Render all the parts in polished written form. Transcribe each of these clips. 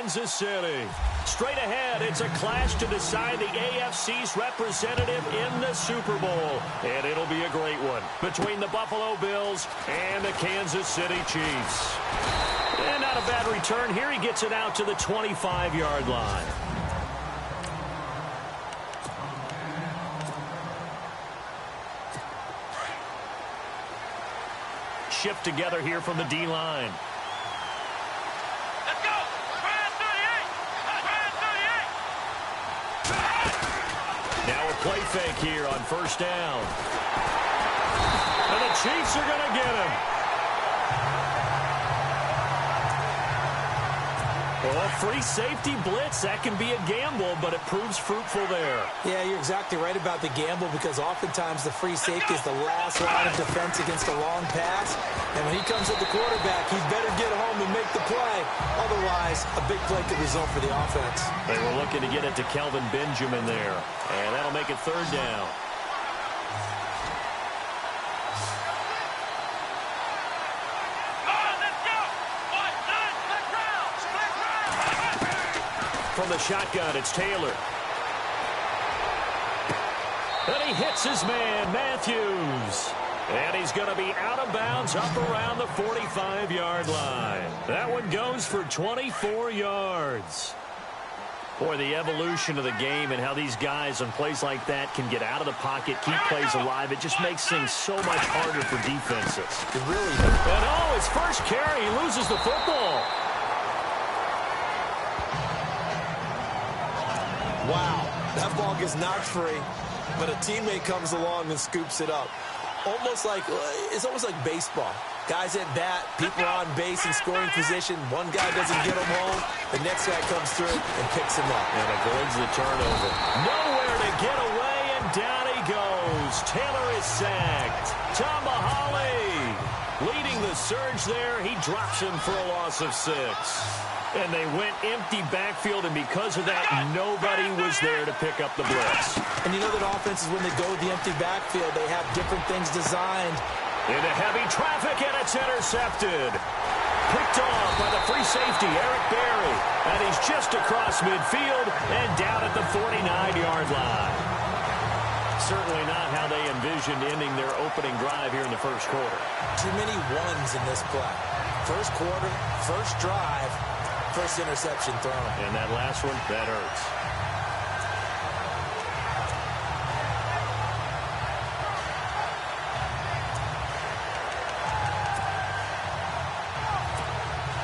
Kansas City. Straight ahead, it's a clash to decide the AFC's representative in the Super Bowl. And it'll be a great one between the Buffalo Bills and the Kansas City Chiefs. And not a bad return here. He gets it out to the 25-yard line. Shift together here from the D-line. Let's go! Brand 38! Now a play fake here on first down. And the Chiefs are going to get him. Well, a free safety blitz, that can be a gamble, but it proves fruitful there. Yeah, you're exactly right about the gamble because oftentimes the free safety is the last line of defense against a long pass. And when he comes at the quarterback, he better get home and make the play. Otherwise, a big play could result for the offense. They were looking to get it to Kelvin Benjamin there. And that'll make it third down. From the shotgun, it's Taylor. And he hits his man, Matthews. And he's going to be out of bounds up around the 45-yard line. That one goes for 24 yards. Boy, the evolution of the game and how these guys on plays like that can get out of the pocket, keep plays alive, it just makes things so much harder for defenses. It really does. And oh, his first carry, he loses the football. Wow, that ball gets knocked free, but a teammate comes along and scoops it up. It's almost like baseball. Guys at bat, people are on base in scoring position. One guy doesn't get him home. The next guy comes through and picks him up. And avoids the turnover. Nowhere to get away, and down he goes. Taylor is sacked. Tomahali leading the surge there. He drops him for a loss of 6. And they went empty backfield, and because of that, nobody was there to pick up the blitz. And you know that offenses, when they go with the empty backfield, they have different things designed. Into heavy traffic, and it's intercepted. Picked off by the free safety, Eric Berry. And he's just across midfield and down at the 49-yard line. Certainly not how they envisioned ending their opening drive here in the first quarter. Too many ones in this play. First quarter, first drive, first interception thrown. And that last one, that hurts.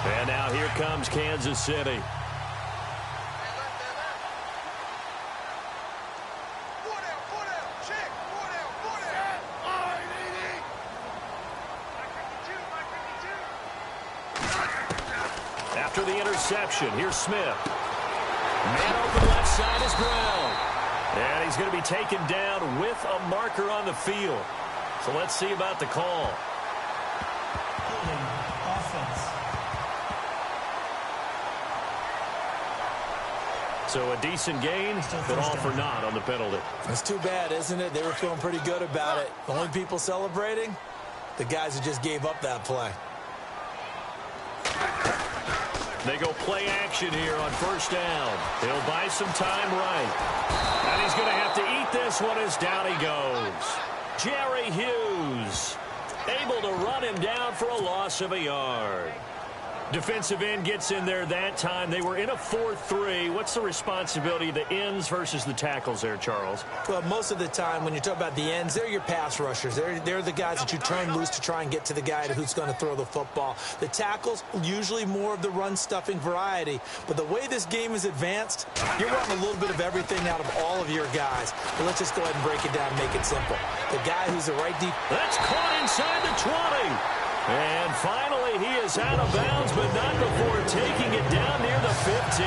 And now here comes Kansas City. After the interception, here's Smith. Man open left side is Brown. And he's going to be taken down with a marker on the field. So let's see about the call. So a decent gain, but all for naught on the penalty. It's too bad, isn't it? They were feeling pretty good about it. The only people celebrating, the guys who just gave up that play. They go play action here on first down. They'll buy some time right. And he's going to have to eat this one as down he goes. Jerry Hughes able to run him down for a loss of a yard. Defensive end gets in there that time. They were in a 4-3. What's the responsibility of the ends versus the tackles there, Charles? Well, most of the time when you talk about the ends, they're your pass rushers. They're the guys that you turn loose to try and get to the guy who's going to throw the football. The tackles, usually more of the run-stuffing variety. But the way this game is advanced, you're running a little bit of everything out of all of your guys. But let's just go ahead and break it down and make it simple. The guy who's the right deep... That's caught inside the 20. And finally, he is out of bounds, but not before taking it down near the 15.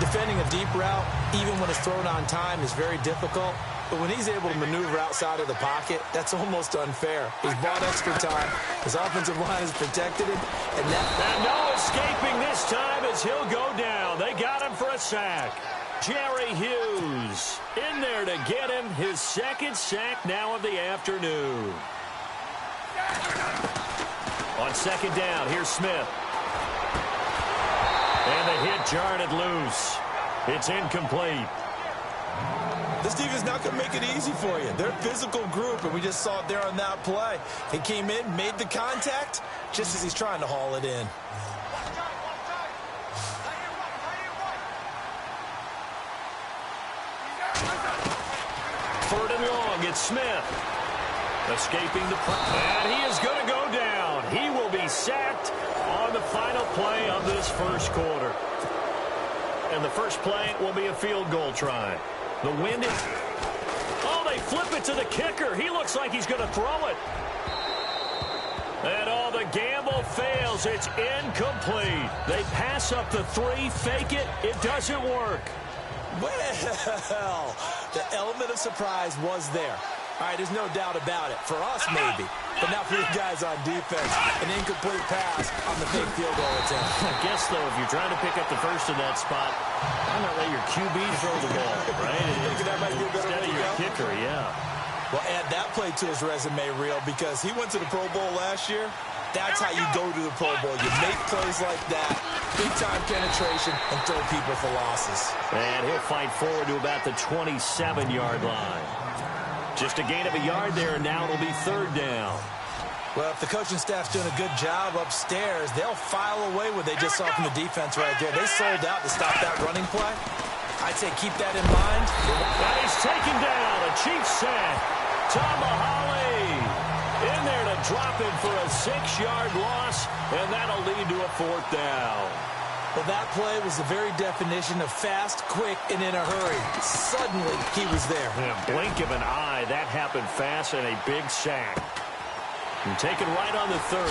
Defending a deep route, even when it's thrown on time, is very difficult. But when he's able to maneuver outside of the pocket, that's almost unfair. He's bought extra time. His offensive line has protected him. And no escaping this time as he'll go down. They got him for a sack. Jerry Hughes in there to get him his second sack now of the afternoon. On second down, here's Smith. And the hit jarred it loose. It's incomplete. This defense is not going to make it easy for you. They're a physical group, and we just saw it there on that play. He came in, made the contact, just as he's trying to haul it in. Third and long, it's Smith. Escaping the play. And he is going to go down. He will be sacked on the final play of this first quarter. And the first play will be a field goal try. The wind is... Oh, they flip it to the kicker. He looks like he's going to throw it. And all the gamble fails. It's incomplete. They pass up the 3, fake it. It doesn't work. Well, the element of surprise was there. All right, there's no doubt about it. For us, maybe. But not for you guys on defense. An incomplete pass on the fake field goal attempt. I guess, though, if you're trying to pick up the first in that spot, why not let your QB throw the ball, right? That might be a better instead way of to your go? kicker, yeah. Well, add that play to his resume reel because he went to the Pro Bowl last year. That's how you go to the Pro Bowl. You make plays like that, big-time penetration, and throw people for losses. And he'll fight forward to about the 27-yard line. Just a gain of a yard there, and now it'll be third down. Well, if the coaching staff's doing a good job upstairs, they'll file away what they just saw from the defense right there. They sold out to stop that running play. I'd say keep that in mind. And he's taken down. A Chiefs sack. Tomahawley in there to drop him for a 6-yard loss, and that'll lead to a fourth down. Well, that play was the very definition of fast, quick, and in a hurry. Suddenly, he was there. In a blink of an eye, that happened fast and a big sack. And taken right on the 30.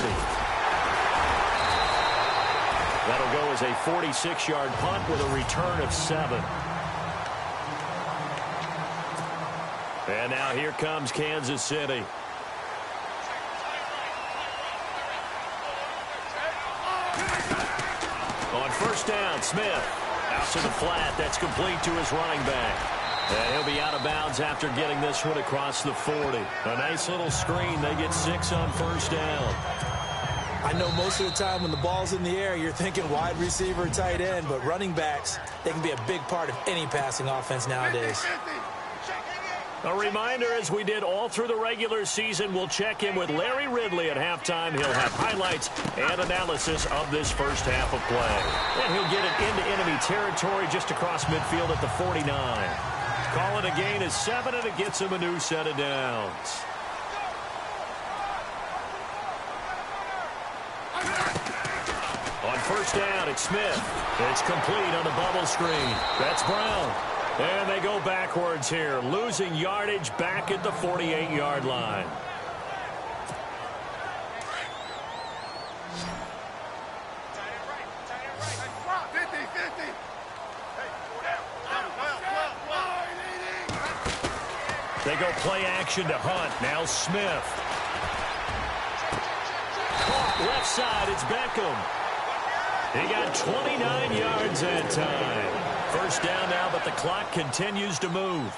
That'll go as a 46-yard punt with a return of 7. And now here comes Kansas City. On first down, Smith out to the flat. That's complete to his running back. And he'll be out of bounds after getting this one across the 40. A nice little screen. They get 6 on first down. I know most of the time when the ball's in the air, you're thinking wide receiver, tight end, but running backs, they can be a big part of any passing offense nowadays. A reminder, as we did all through the regular season, we'll check in with Larry Ridley at halftime. He'll have highlights and analysis of this first half of play. And he'll get it into enemy territory just across midfield at the 49. Call it a gain of 7, and it gets him a new set of downs. On first down, it's Smith. It's complete on the bubble screen. That's Brown. And they go backwards here, losing yardage back at the 48-yard line. They go play action to Hunt. Now Smith. Caught left side, it's Beckham. He got 29 yards that time. First down now, but the clock continues to move.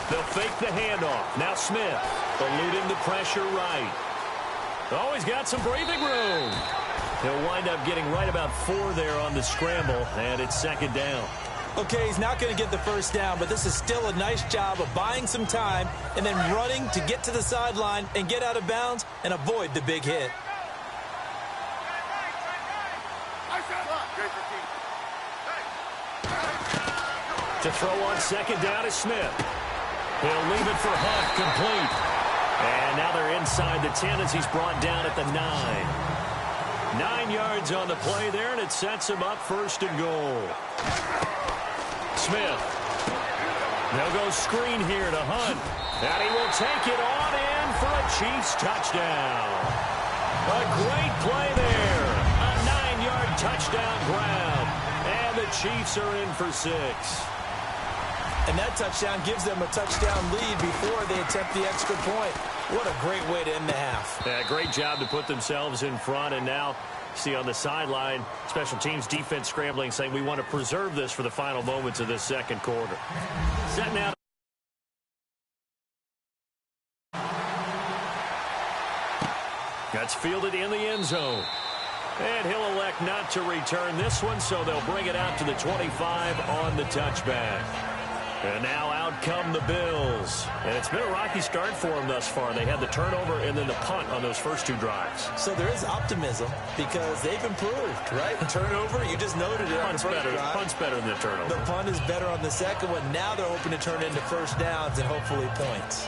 They'll fake the handoff. Now Smith, eluding the pressure right. Oh, he's got some breathing room. He'll wind up getting right about 4 there on the scramble, and it's second down. Okay, he's not going to get the first down, but this is still a nice job of buying some time and then running to get to the sideline and get out of bounds and avoid the big hit. To throw on second down is Smith. He'll leave it for Hunt, complete. And now they're inside the 10 as he's brought down at the 9. 9 yards on the play there, and it sets him up first and goal. Smith. They'll go screen here to Hunt. And he will take it on in for a Chiefs touchdown. A great play there. A 9-yard touchdown grab. And the Chiefs are in for 6. And that touchdown gives them a touchdown lead before they attempt the extra point. What a great way to end the half. Yeah, great job to put themselves in front. And now, see on the sideline, special teams defense scrambling, saying we want to preserve this for the final moments of this second quarter. Set now. A It's fielded in the end zone. And he'll elect not to return this one, so they'll bring it out to the 25 on the touchback. And now out come the Bills. And it's been a rocky start for them thus far. They had the turnover and then the punt on those first two drives. So there is optimism because they've improved, right? Turnover, you just noted it on the first drive. Punt's better than the turnover. The punt is better on the second one. Now they're hoping to turn into first downs and hopefully points.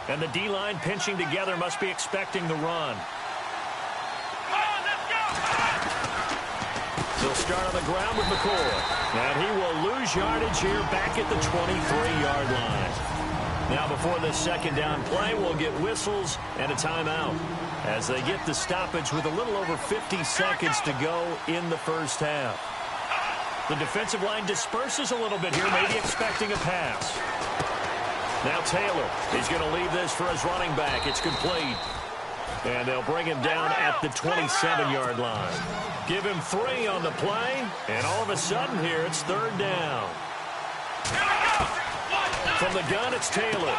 And the D-line pinching together must be expecting the run. He'll start on the ground with McCoy. And he will lose yardage here back at the 23-yard line. Now before this second down play, we'll get whistles and a timeout as they get the stoppage with a little over 50 seconds to go in the first half. The defensive line disperses a little bit here, maybe expecting a pass. Now Taylor, he's going to leave this for his running back. It's complete. And they'll bring him down at the 27-yard line. Give him 3 on the play, and all of a sudden here it's third down. From the gun, it's Taylor.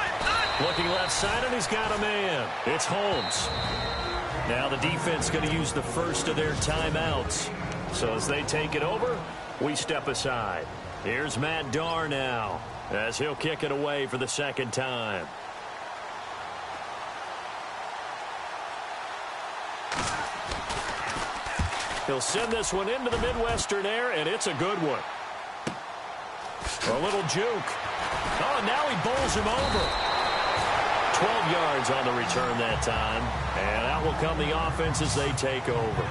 Looking left side, and he's got a man. It's Holmes. Now the defense going to use the first of their timeouts. So as they take it over, we step aside. Here's Matt Darr now as he'll kick it away for the second time. He'll send this one into the Midwestern air, and it's a good one. A little juke. Oh, now he bowls him over. 12 yards on the return that time. And out will come the offense as they take over.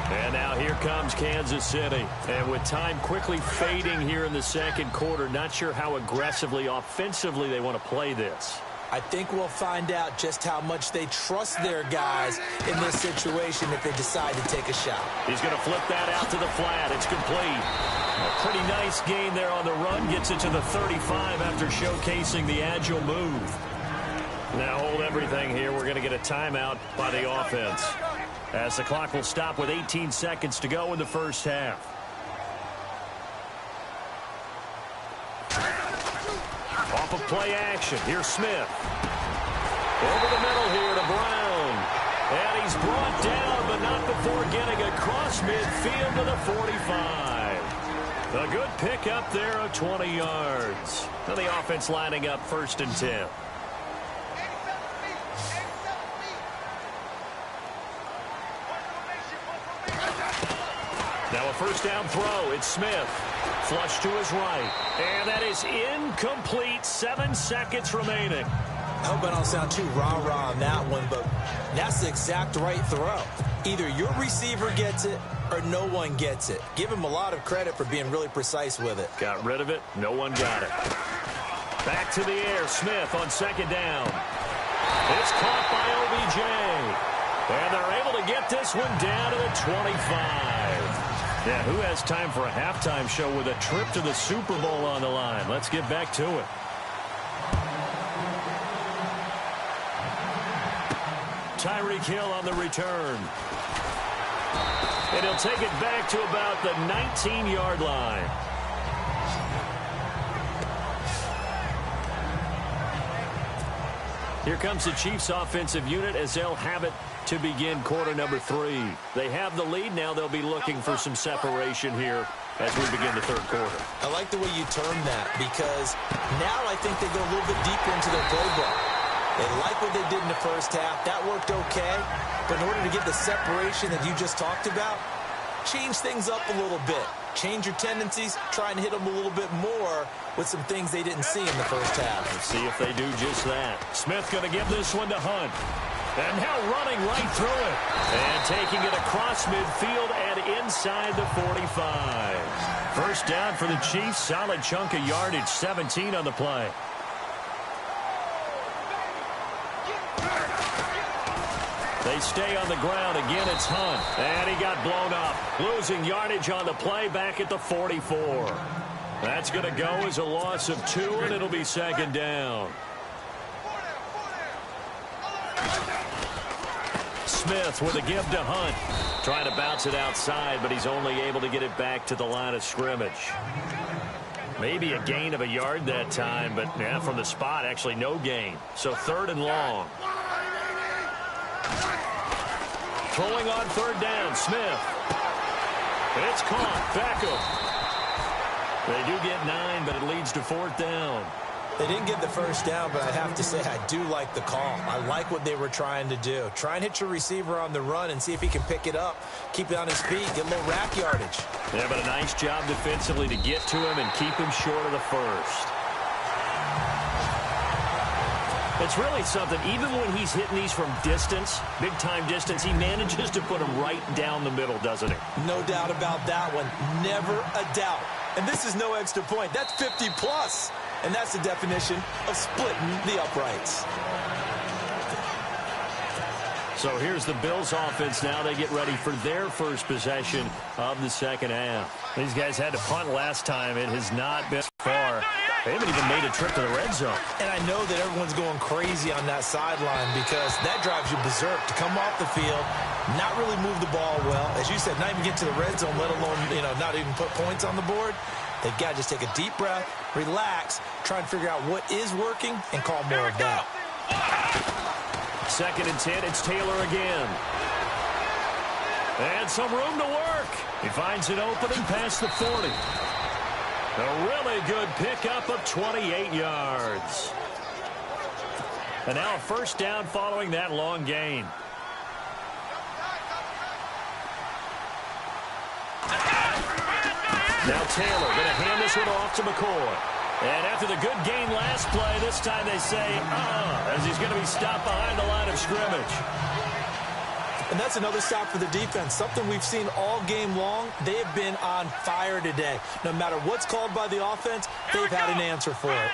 And now here comes Kansas City. And with time quickly fading here in the second quarter, not sure how aggressively, offensively they want to play this. I think we'll find out just how much they trust their guys in this situation if they decide to take a shot. He's going to flip that out to the flat. It's complete. A pretty nice gain there on the run. Gets it to the 35 after showcasing the agile move. Now hold everything here. We're going to get a timeout by the offense, as the clock will stop with 18 seconds to go in the first half. Off of play action. Here's Smith. Over the middle here to Brown. And he's brought down, but not before getting across midfield to the 45. A good pickup there of 20 yards. Now the offense lining up 1st and 10. Now a first down throw. It's Smith. Flush to his right. And that is incomplete. 7 seconds remaining. I hope I don't sound too rah-rah on that one, but that's the exact right throw. Either your receiver gets it or no one gets it. Give him a lot of credit for being really precise with it. Got rid of it. No one got it. Back to the air. Smith on second down. It's caught by OBJ. And they're able to get this one down to the 25. Yeah, who has time for a halftime show with a trip to the Super Bowl on the line? Let's get back to it. Tyreek Hill on the return. And he'll take it back to about the 19-yard line. Here comes the Chiefs offensive unit as they'll have it to begin quarter number 3. They have the lead. Now they'll be looking for some separation here as we begin the third quarter. I like the way you term that because now I think they go a little bit deeper into their playbook. They like what they did in the first half. That worked okay. But in order to get the separation that you just talked about, change things up a little bit. Change your tendencies. Try and hit them a little bit more with some things they didn't see in the first half. Let's see if they do just that. Smith going to give this one to Hunt. And now running right through it. And taking it across midfield and inside the 45. First down for the Chiefs. Solid chunk of yardage. 17 on the play. They stay on the ground. Again, it's Hunt. And he got blown up. Losing yardage on the play back at the 44. That's going to go as a loss of 2, and it'll be second down. Smith with a give to Hunt. Trying to bounce it outside, but he's only able to get it back to the line of scrimmage. Maybe a gain of a yard that time, but yeah, from the spot, actually no gain. So 3rd and long. Throwing on third down, Smith. It's caught. Beckham. They do get 9, but it leads to fourth down. They didn't get the first down, but I have to say I do like the call. I like what they were trying to do. Try and hit your receiver on the run and see if he can pick it up. Keep it on his feet. Get a little rack yardage. Yeah, but a nice job defensively to get to him and keep him short of the first. It's really something. Even when he's hitting these from distance, big-time distance, he manages to put them right down the middle, doesn't he? No doubt about that one. Never a doubt. And this is no extra point. That's 50-plus. And that's the definition of splitting the uprights. So here's the Bills offense now. They get ready for their first possession of the second half. These guys had to punt last time. It has not been far. They haven't even made a trip to the red zone. And I know that everyone's going crazy on that sideline because that drives you berserk to come off the field, not really move the ball well. As you said, not even get to the red zone, let alone, not even put points on the board. They've got to just take a deep breath, relax, try and figure out what is working, and call more of that. 2nd and 10, it's Taylor again. And some room to work. He finds an opening past the 40. A really good pickup of 28 yards. And now a first down following that long gain. Now Taylor going to hand this one off to McCoy. And after the good gain last play, this time they say, as he's going to be stopped behind the line of scrimmage. And that's another stop for the defense. Something we've seen all game long. They have been on fire today. No matter what's called by the offense, they've had an answer for it.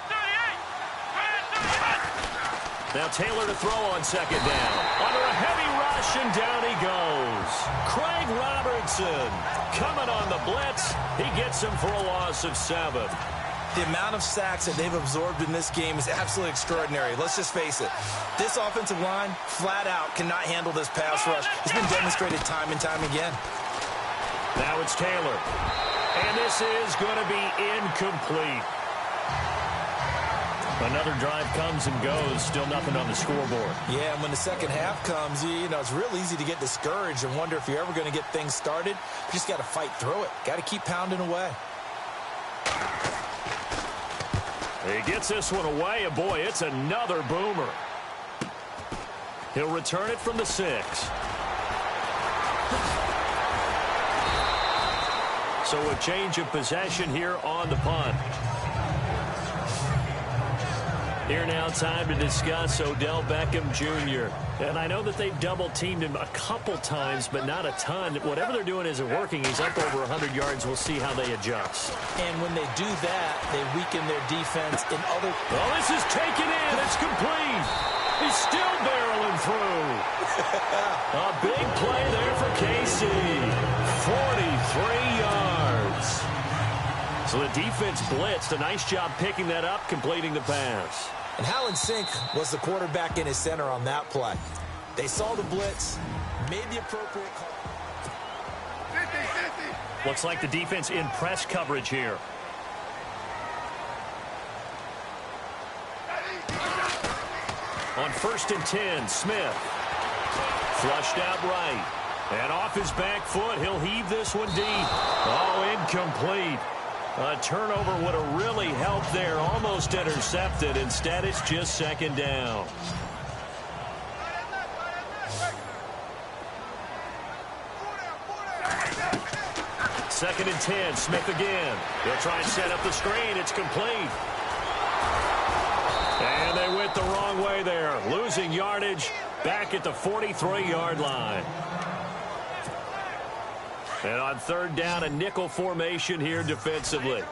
Now Taylor to throw on second down. Under a heavy rush, and down he goes. Craig Robertson coming on the blitz. He gets him for a loss of 7. The amount of sacks that they've absorbed in this game is absolutely extraordinary. Let's just face it. This offensive line, flat out, cannot handle this pass rush. It's been demonstrated time and time again. Now it's Taylor. And this is going to be incomplete. Another drive comes and goes. Still nothing on the scoreboard. Yeah, and when the second half comes, it's real easy to get discouraged and wonder if you're ever going to get things started. You just got to fight through it. Got to keep pounding away. He gets this one away, and boy, it's another boomer. He'll return it from the 6. So a change of possession here on the punt. Here now, time to discuss Odell Beckham Jr. And I know that they've double-teamed him a couple times, but not a ton. Whatever they're doing isn't working. He's up over 100 yards. We'll see how they adjust. And when they do that, they weaken their defense in other... Well, this is taken in. It's complete. He's still barreling through. A big play there for KC. 43 yards. So the defense blitzed. A nice job picking that up, completing the pass. And Hallen Sink was the quarterback in his center on that play. They saw the blitz, made the appropriate call. Looks like the defense in press coverage here. On 1st and 10, Smith. Flushed out right. And off his back foot, he'll heave this one deep. Oh, incomplete. A turnover would have really helped there. Almost intercepted. Instead, it's just second down. Second and 10, Smith again. They'll try and set up the screen. It's complete. And they went the wrong way there. Losing yardage back at the 43-yard line. And on third down, a nickel formation here defensively.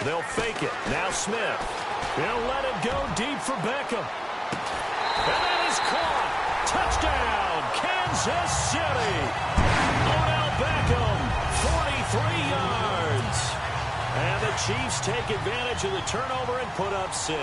They'll fake it. Now Smith. They'll let it go deep for Beckham. And that is caught. Touchdown, Kansas City. Odell Beckham, 43 yards. And the Chiefs take advantage of the turnover and put up 6.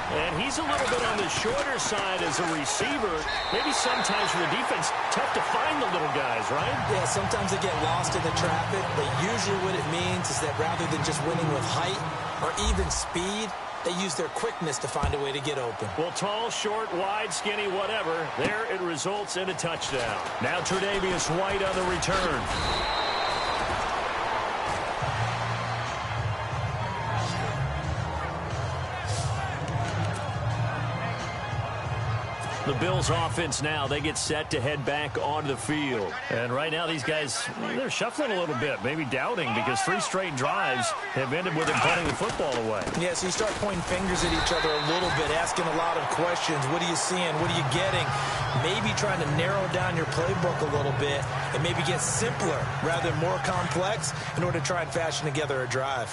And he's a little bit on the shorter side as a receiver. Maybe sometimes for the defense, tough to find the little guys, right? Yeah, sometimes they get lost in the traffic, but usually what it means is that rather than just winning with height or even speed, They use their quickness to find a way to get open. Well, tall, short, wide, skinny, whatever, there it results in a touchdown. Now Tre'Davious White on the return. The Bills offense now, they get set to head back onto the field. And right now these guys, they're shuffling a little bit, maybe doubting, because 3 straight drives have ended with them punting the football away. Yeah, so you start pointing fingers at each other a little bit, asking a lot of questions. What are you seeing? What are you getting? Maybe trying to narrow down your playbook a little bit and maybe get simpler rather than more complex in order to try and fashion together a drive.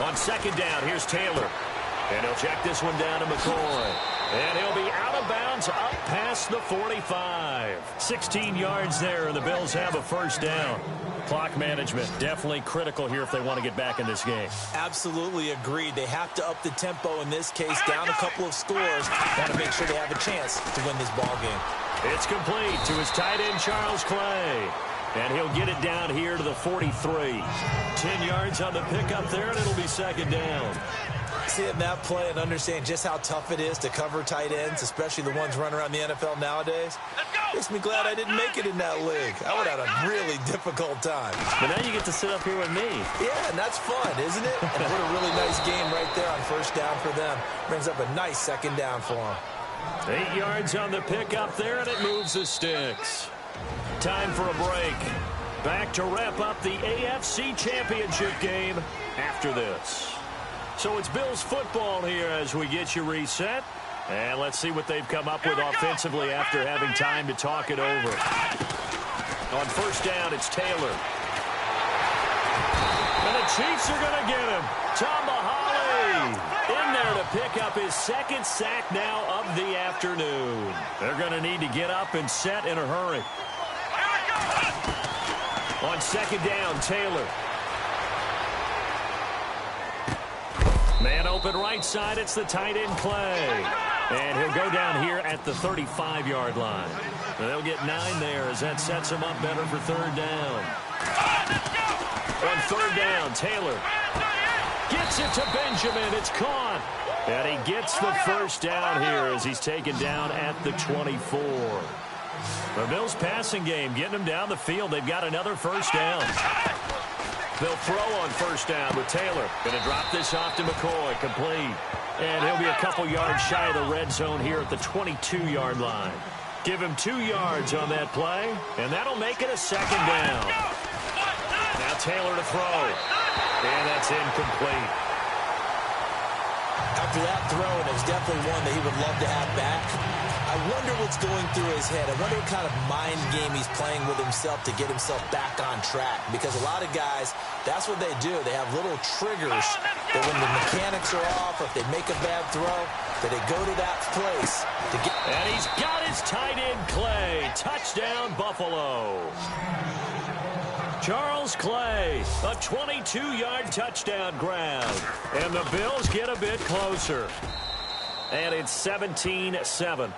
On second down, here's Taylor. And he'll check this one down to McCoy. And he'll be out of bounds up past the 45. 16 yards there, and the Bills have a first down. Clock management definitely critical here if they want to get back in this game. Absolutely agreed. They have to up the tempo in this case, down a couple of scores. Got to make sure they have a chance to win this ball game. It's complete to his tight end, Charles Clay. And he'll get it down here to the 43. 10 yards on the pickup there, and it'll be second down. Seeing that play and understand just how tough it is to cover tight ends, especially the ones running around the NFL nowadays, makes me glad I didn't make it in that league. I would have had a really difficult time. But now you get to sit up here with me. Yeah, and that's fun, isn't it? And what a really nice game right there on first down for them. Brings up a nice second down for them. 8 yards on the pickup there, and it moves the sticks. Time for a break. Back to wrap up the AFC Championship game after this. So it's Bills football here as we get you reset. And let's see what they've come up with offensively after having time to talk it over. On first down, it's Taylor. And the Chiefs are going to get him. Tomahali in there to pick up his second sack now of the afternoon. They're going to need to get up and set in a hurry. On second down, Taylor. Man open right side, it's the tight end Clay. And he'll go down here at the 35-yard line. And they'll get 9 there as that sets him up better for third down. On third down, Taylor gets it to Benjamin. It's caught. And he gets the first down here as he's taken down at the 24. The Bills passing game getting them down the field. They've got another first down. They'll throw on first down with Taylor. Going to drop this off to McCoy. Complete. And he'll be a couple yards shy of the red zone here at the 22-yard line. Give him 2 yards on that play, and that'll make it a second down. Now Taylor to throw. And that's incomplete. After that throw, and it was definitely one that he would love to have back, I wonder what's going through his head. I wonder what kind of mind game he's playing with himself to get himself back on track. Because a lot of guys, that's what they do. They have little triggers that when the mechanics are off, or if they make a bad throw, that they go to that place to get. And he's got his tight end Clay. Touchdown, Buffalo. Charles Clay, a 22-yard touchdown grab. And the Bills get a bit closer. And it's 17-7.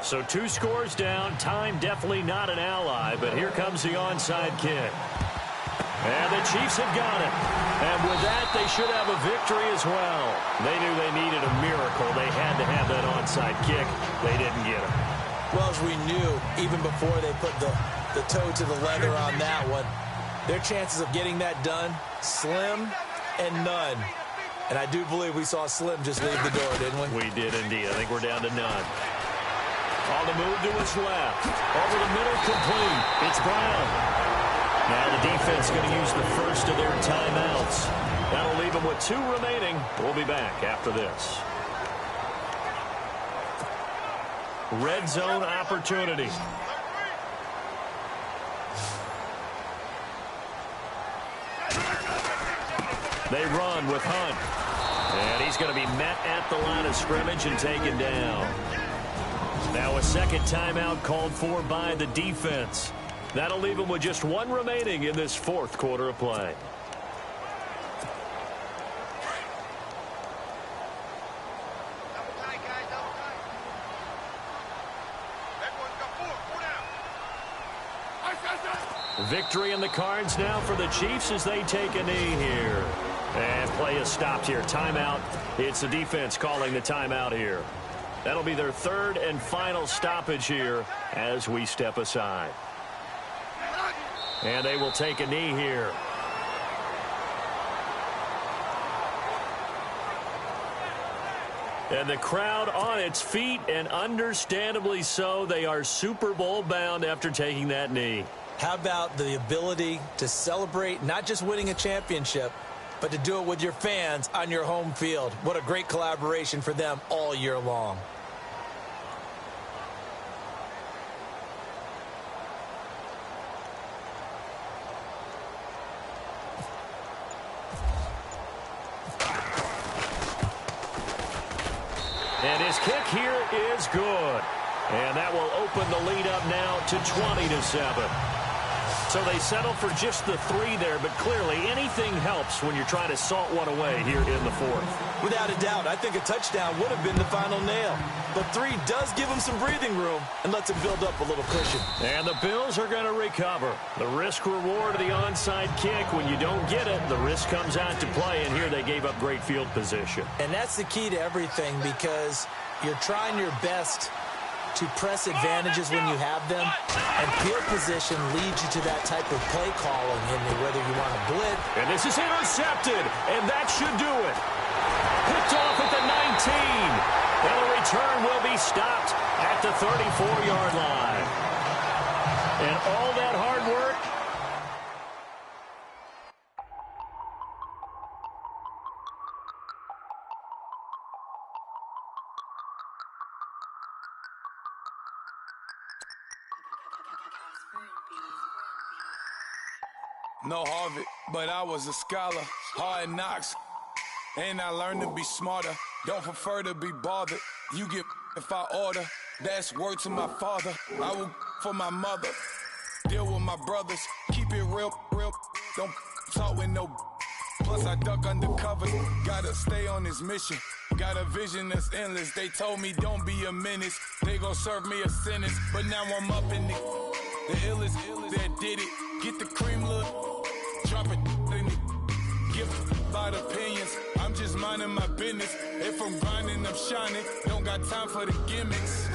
So 2 scores down. Time definitely not an ally, but here comes the onside kick. And the Chiefs have got it. And with that, they should have a victory as well. They knew they needed a miracle. They had to have that onside kick. They didn't get it. Well, as we knew, even before they put the toe to the leather on that one, their chances of getting that done, slim and none. And I do believe we saw Slim just leave the door, didn't we? We did indeed. I think we're down to none. On the move to his left. Over the middle, complete. It's Brown. Now the defense going to use the first of their timeouts. That'll leave them with 2 remaining. We'll be back after this. Red zone opportunity. They run with Hunt. And he's going to be met at the line of scrimmage and taken down. Now a second timeout called for by the defense. That'll leave them with just 1 remaining in this 4th quarter of play. Victory in the cards now for the Chiefs as they take a knee here. And play is stopped here. Timeout. It's the defense calling the timeout here. That'll be their third and final stoppage here as we step aside. And they will take a knee here. And the crowd on its feet, and understandably so. They are Super Bowl bound after taking that knee. How about the ability to celebrate not just winning a championship, but to do it with your fans on your home field? What a great collaboration for them all year long. And his kick here is good. And that will open the lead up now to 20-7. So they settled for just the 3 there, but clearly anything helps when you're trying to salt one away here in the 4th. Without a doubt, I think a touchdown would have been the final nail. But 3 does give them some breathing room and lets them build up a little cushion. And the Bills are going to recover. The risk-reward of the onside kick. When you don't get it, the risk comes out to play, and here they gave up great field position. And that's the key to everything, because you're trying your best to press advantages when you have them, and field position leads you to that type of play calling, and whether you want to blitz. And this is intercepted, and that should do it. Picked off at the 19, and the return will be stopped at the 34-yard line. And all that hard work. No Harvard, but I was a scholar. Hard knocks, and I learned to be smarter. Don't prefer to be bothered. You get if I order. That's word to my father. I will for my mother. Deal with my brothers. Keep it real. Don't talk with no. Plus I duck undercover. Gotta stay on this mission. Got a vision that's endless. They told me don't be a menace. They gon' serve me a sentence. But now I'm up in the illest that did it. Get the cream look. Drop it in it. Give about opinions. I'm just minding my business. If I'm grinding, I'm shining. Don't got time for the gimmicks.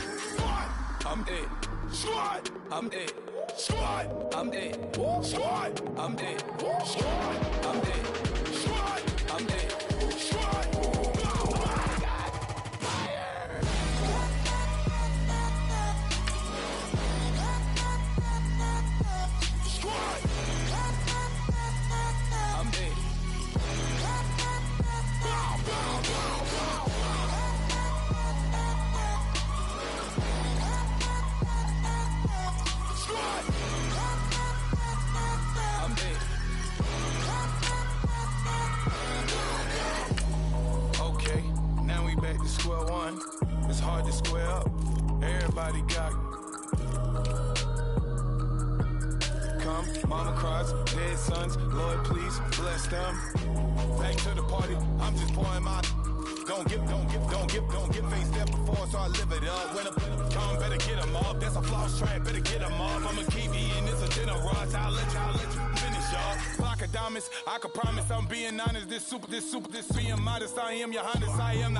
I'm it. Squad. I'm it. Squad. I'm it. Squad. I'm it. Squad. I'm it. Squad. I'm it. Squad. Square one, it's hard to square up. Everybody got come, mama cries, dead sons. Lord, please bless them. Back to the party, I'm just pouring my. Don't get faced there before, so I live it up. When a come, better get them up. That's a floss track, better get them up. I'm a kiwi and it's a dinner rush. I'll let you finish, y'all. Block of diamonds, I can promise I'm being honest. This being modest. I am your highness, I am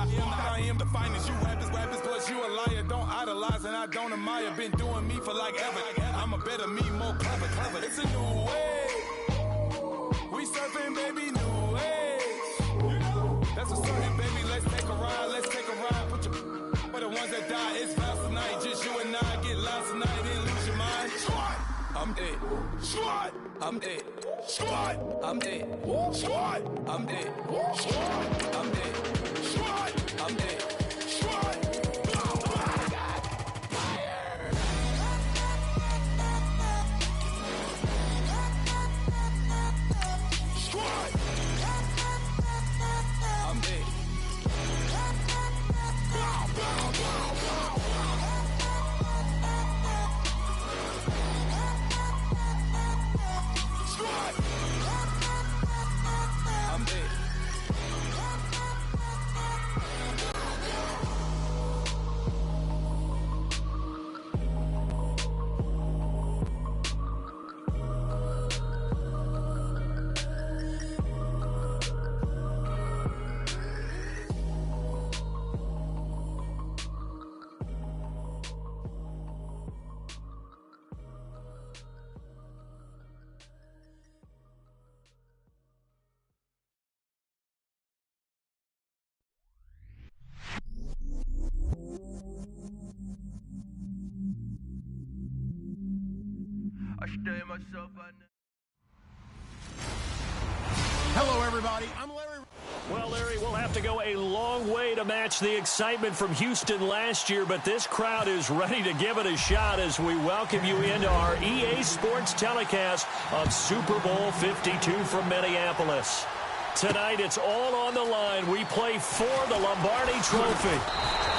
the finest. You rappers, plus you a liar. Don't idolize and I don't admire. Been doing me for like ever. I'm a better me, more clever. It's a new way. We surfing, baby, new age. That's a certain, baby. Let's take a ride. Put your for the ones that die. It's vows tonight. Just you and I get lost tonight and lose your mind. Squad, I'm dead. Squad, I'm dead. Squad, I'm dead. Squad, I'm dead. Squad, I'm dead. Squad, I'm dead. Squad. I stay myself. Hello, everybody. I'm Larry. Well, Larry, we'll have to go a long way to match the excitement from Houston last year, but this crowd is ready to give it a shot as we welcome you into our EA Sports telecast of Super Bowl 52 from Minneapolis. Tonight, it's all on the line. We play for the Lombardi Trophy.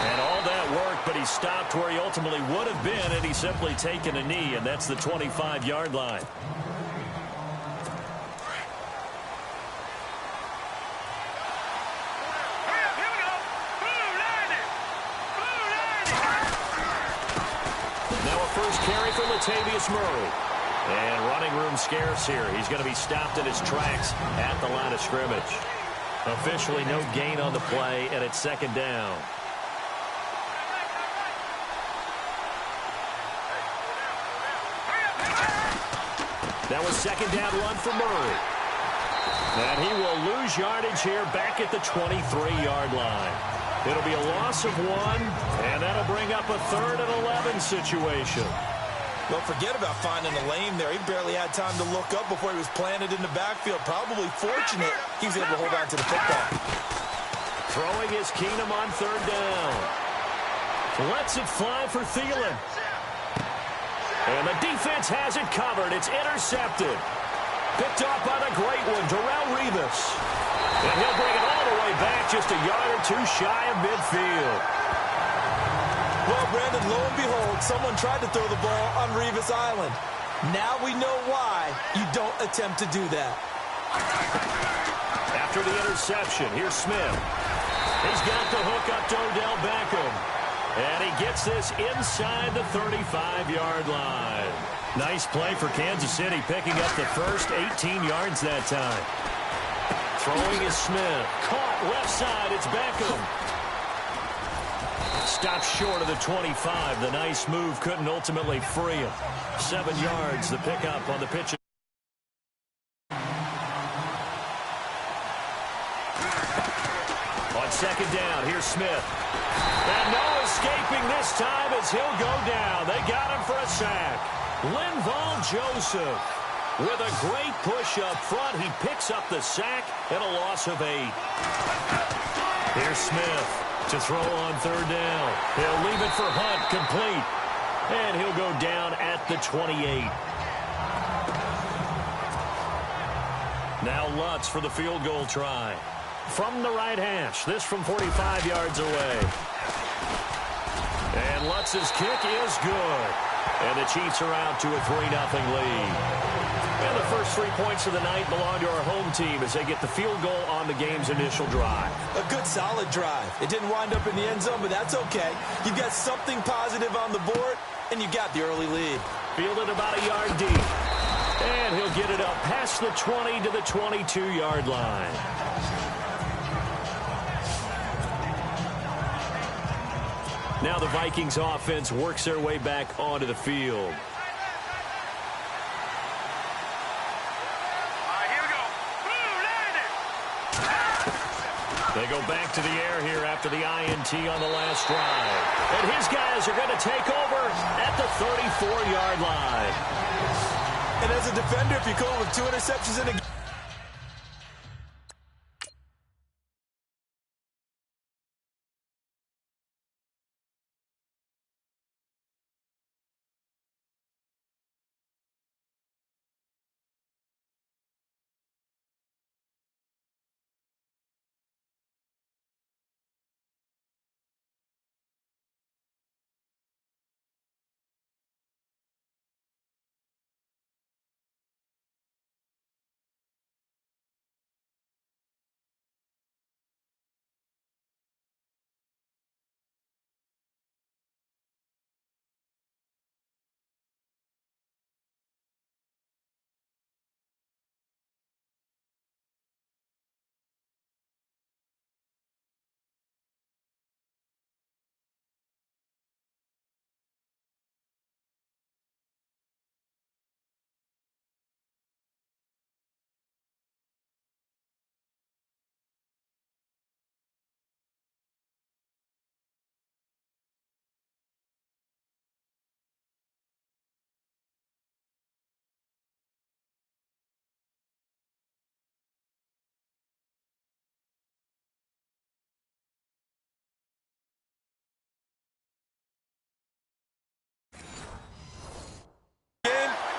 And all that work, but he stopped where he ultimately would have been had he simply taken a knee, and that's the 25-yard line. Carry for Latavius Murray. And running room scarce here. He's going to be stopped in his tracks at the line of scrimmage. Officially no gain on the play, and it's second down. That was second down run for Murray. And he will lose yardage here back at the 23-yard line. It'll be a loss of 1, and that'll bring up a 3rd and 11 situation. Well, forget about finding a lane there. He barely had time to look up before he was planted in the backfield. Probably fortunate he was able to hold on to the football. Throwing is Keenum on 3rd down. Lets it fly for Thielen. And the defense has it covered. It's intercepted. Picked off by the great one, Darrelle Revis. And he'll bring it all the way back just a yard or two shy of midfield. Well, Brandon, lo and behold, someone tried to throw the ball on Revis Island. Now we know why you don't attempt to do that. After the interception, here's Smith. He's got the hook up to Odell Beckham. And he gets this inside the 35-yard line. Nice play for Kansas City, picking up the first 18 yards that time. Throwing is Smith. Caught left side. It's Beckham. Stopped short of the 25. The nice move couldn't ultimately free him. 7 yards, the pickup on the pitch. On second down, here's Smith. And no escaping this time as he'll go down. They got him for a sack. Linval Joseph with a great push up front. He picks up the sack and a loss of 8. Here's Smith to throw on 3rd down. He'll leave it for Hunt, complete. And he'll go down at the 28. Now Lutz for the field goal try. From the right hash, this from 45 yards away. And Lutz's kick is good. And the Chiefs are out to a 3-0 lead. And the first 3 points of the night belong to our home team as they get the field goal on the game's initial drive. A good, solid drive. It didn't wind up in the end zone, but that's okay. You've got something positive on the board, and you got the early lead. Fielded about a yard deep. And he'll get it up past the 20 to the 22-yard line. Now the Vikings offense works their way back onto the field. They go back to the air here after the INT on the last drive. And his guys are going to take over at the 34-yard line. And as a defender, if you go with 2 interceptions in a game,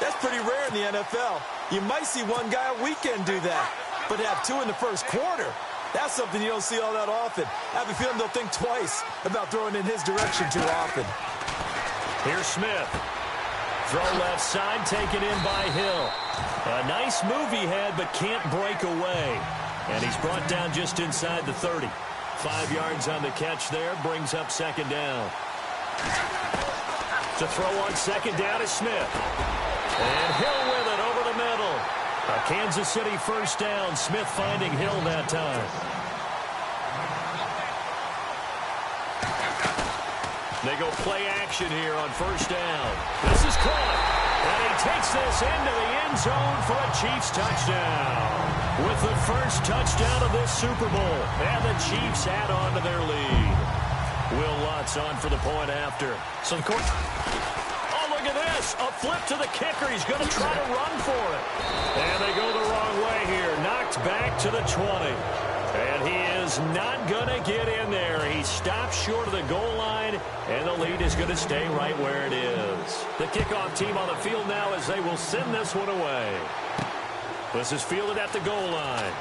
That's pretty rare in the NFL. You might see one guy a weekend do that, but have two in the first quarter. That's something you don't see all that often. I have a feeling they'll think twice about throwing in his direction too often. Here's Smith. Throw left side, taken in by Hill. A nice move he had, but can't break away. And he's brought down just inside the 30. 5 yards on the catch there, brings up second down. To throw on second down is Smith. And Hill with it over the middle. A Kansas City first down. Smith finding Hill that time. They go play action here on first down. This is caught. And he takes this into the end zone for a Chiefs touchdown. With the first touchdown of this Super Bowl. And the Chiefs add on to their lead. Will Lutz on for the point after. So the court. Oh, look at this. A flip to the kicker. He's going to try to run for it. And they go the wrong way here. Knocked back to the 20. And he is not going to get in there. He stops short of the goal line, and the lead is going to stay right where it is. The kickoff team on the field now as they will send this one away. This is fielded at the goal line.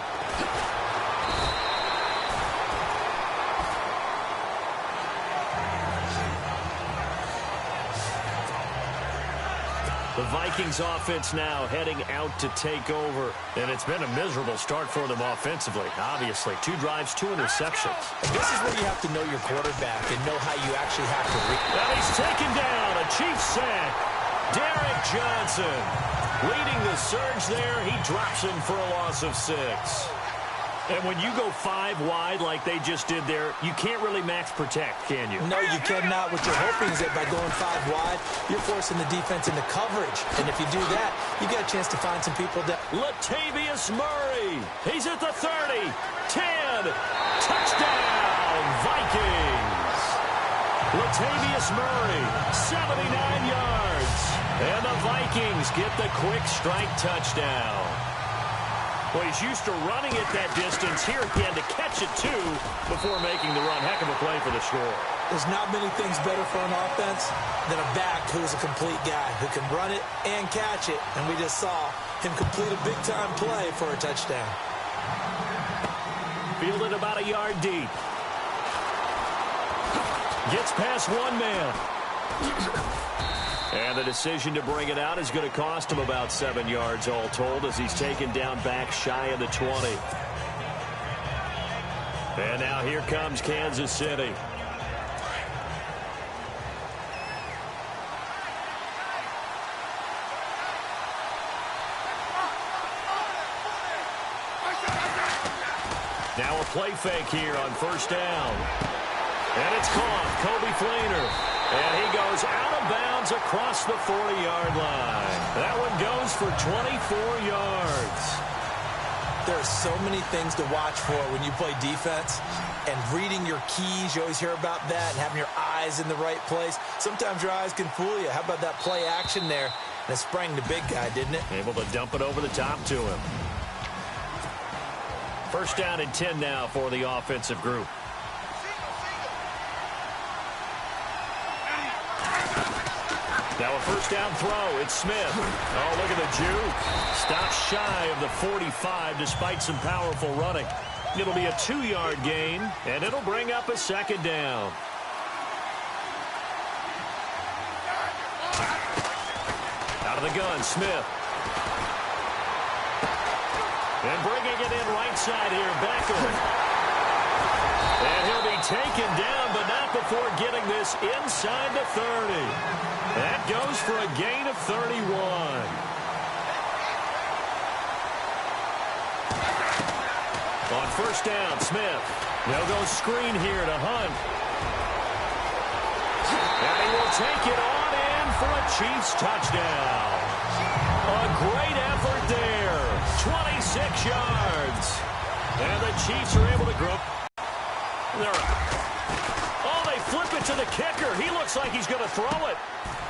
The Vikings offense now heading out to take over. And it's been a miserable start for them offensively, obviously. 2 drives, 2 interceptions. This is where you have to know your quarterback and know how you actually have to read. Now he's taken down. A Chiefs sack. Derek Johnson leading the surge there. He drops him for a loss of 6. And when you go 5 wide like they just did there, you can't really max protect, can you? No, you cannot. What you're hoping is that by going 5 wide, you're forcing the defense into coverage. And if you do that, you get a chance to find some people that... Latavius Murray. He's at the 30. 10. Touchdown, Vikings. Latavius Murray, 79 yards. And the Vikings get the quick strike touchdown. Well, he's used to running it that distance. Here again to catch it, too, before making the run. Heck of a play for the score. There's not many things better for an offense than a back who's a complete guy who can run it and catch it. And we just saw him complete a big-time play for a touchdown. Fielded about a yard deep. Gets past one man. And the decision to bring it out is going to cost him about 7 yards all told as he's taken down back shy of the 20. And now here comes Kansas City. Now a play fake here on first down. And it's caught. Coby Fleener. And he goes out of bounds across the 40-yard line. That one goes for 24 yards. There are so many things to watch for when you play defense. And reading your keys, you always hear about that, and having your eyes in the right place. Sometimes your eyes can fool you. How about that play action there? That sprang the big guy, didn't it? Able to dump it over the top to him. First down and 10 now for the offensive group. Now a first down throw. It's Smith. Oh, look at the juke. Stops shy of the 45 despite some powerful running. It'll be a 2-yard gain, and it'll bring up a second down. Out of the gun, Smith. And bringing it in right side here, Beckham. And he'll be taken down, but not before getting this inside the 30. That goes for a gain of 31. On first down, Smith. They'll go screen here to Hunt. And he will take it on in for a Chiefs touchdown. A great effort there. 26 yards. And the Chiefs are able to grow. Oh, they flip it to the kicker. He looks like he's going to throw it.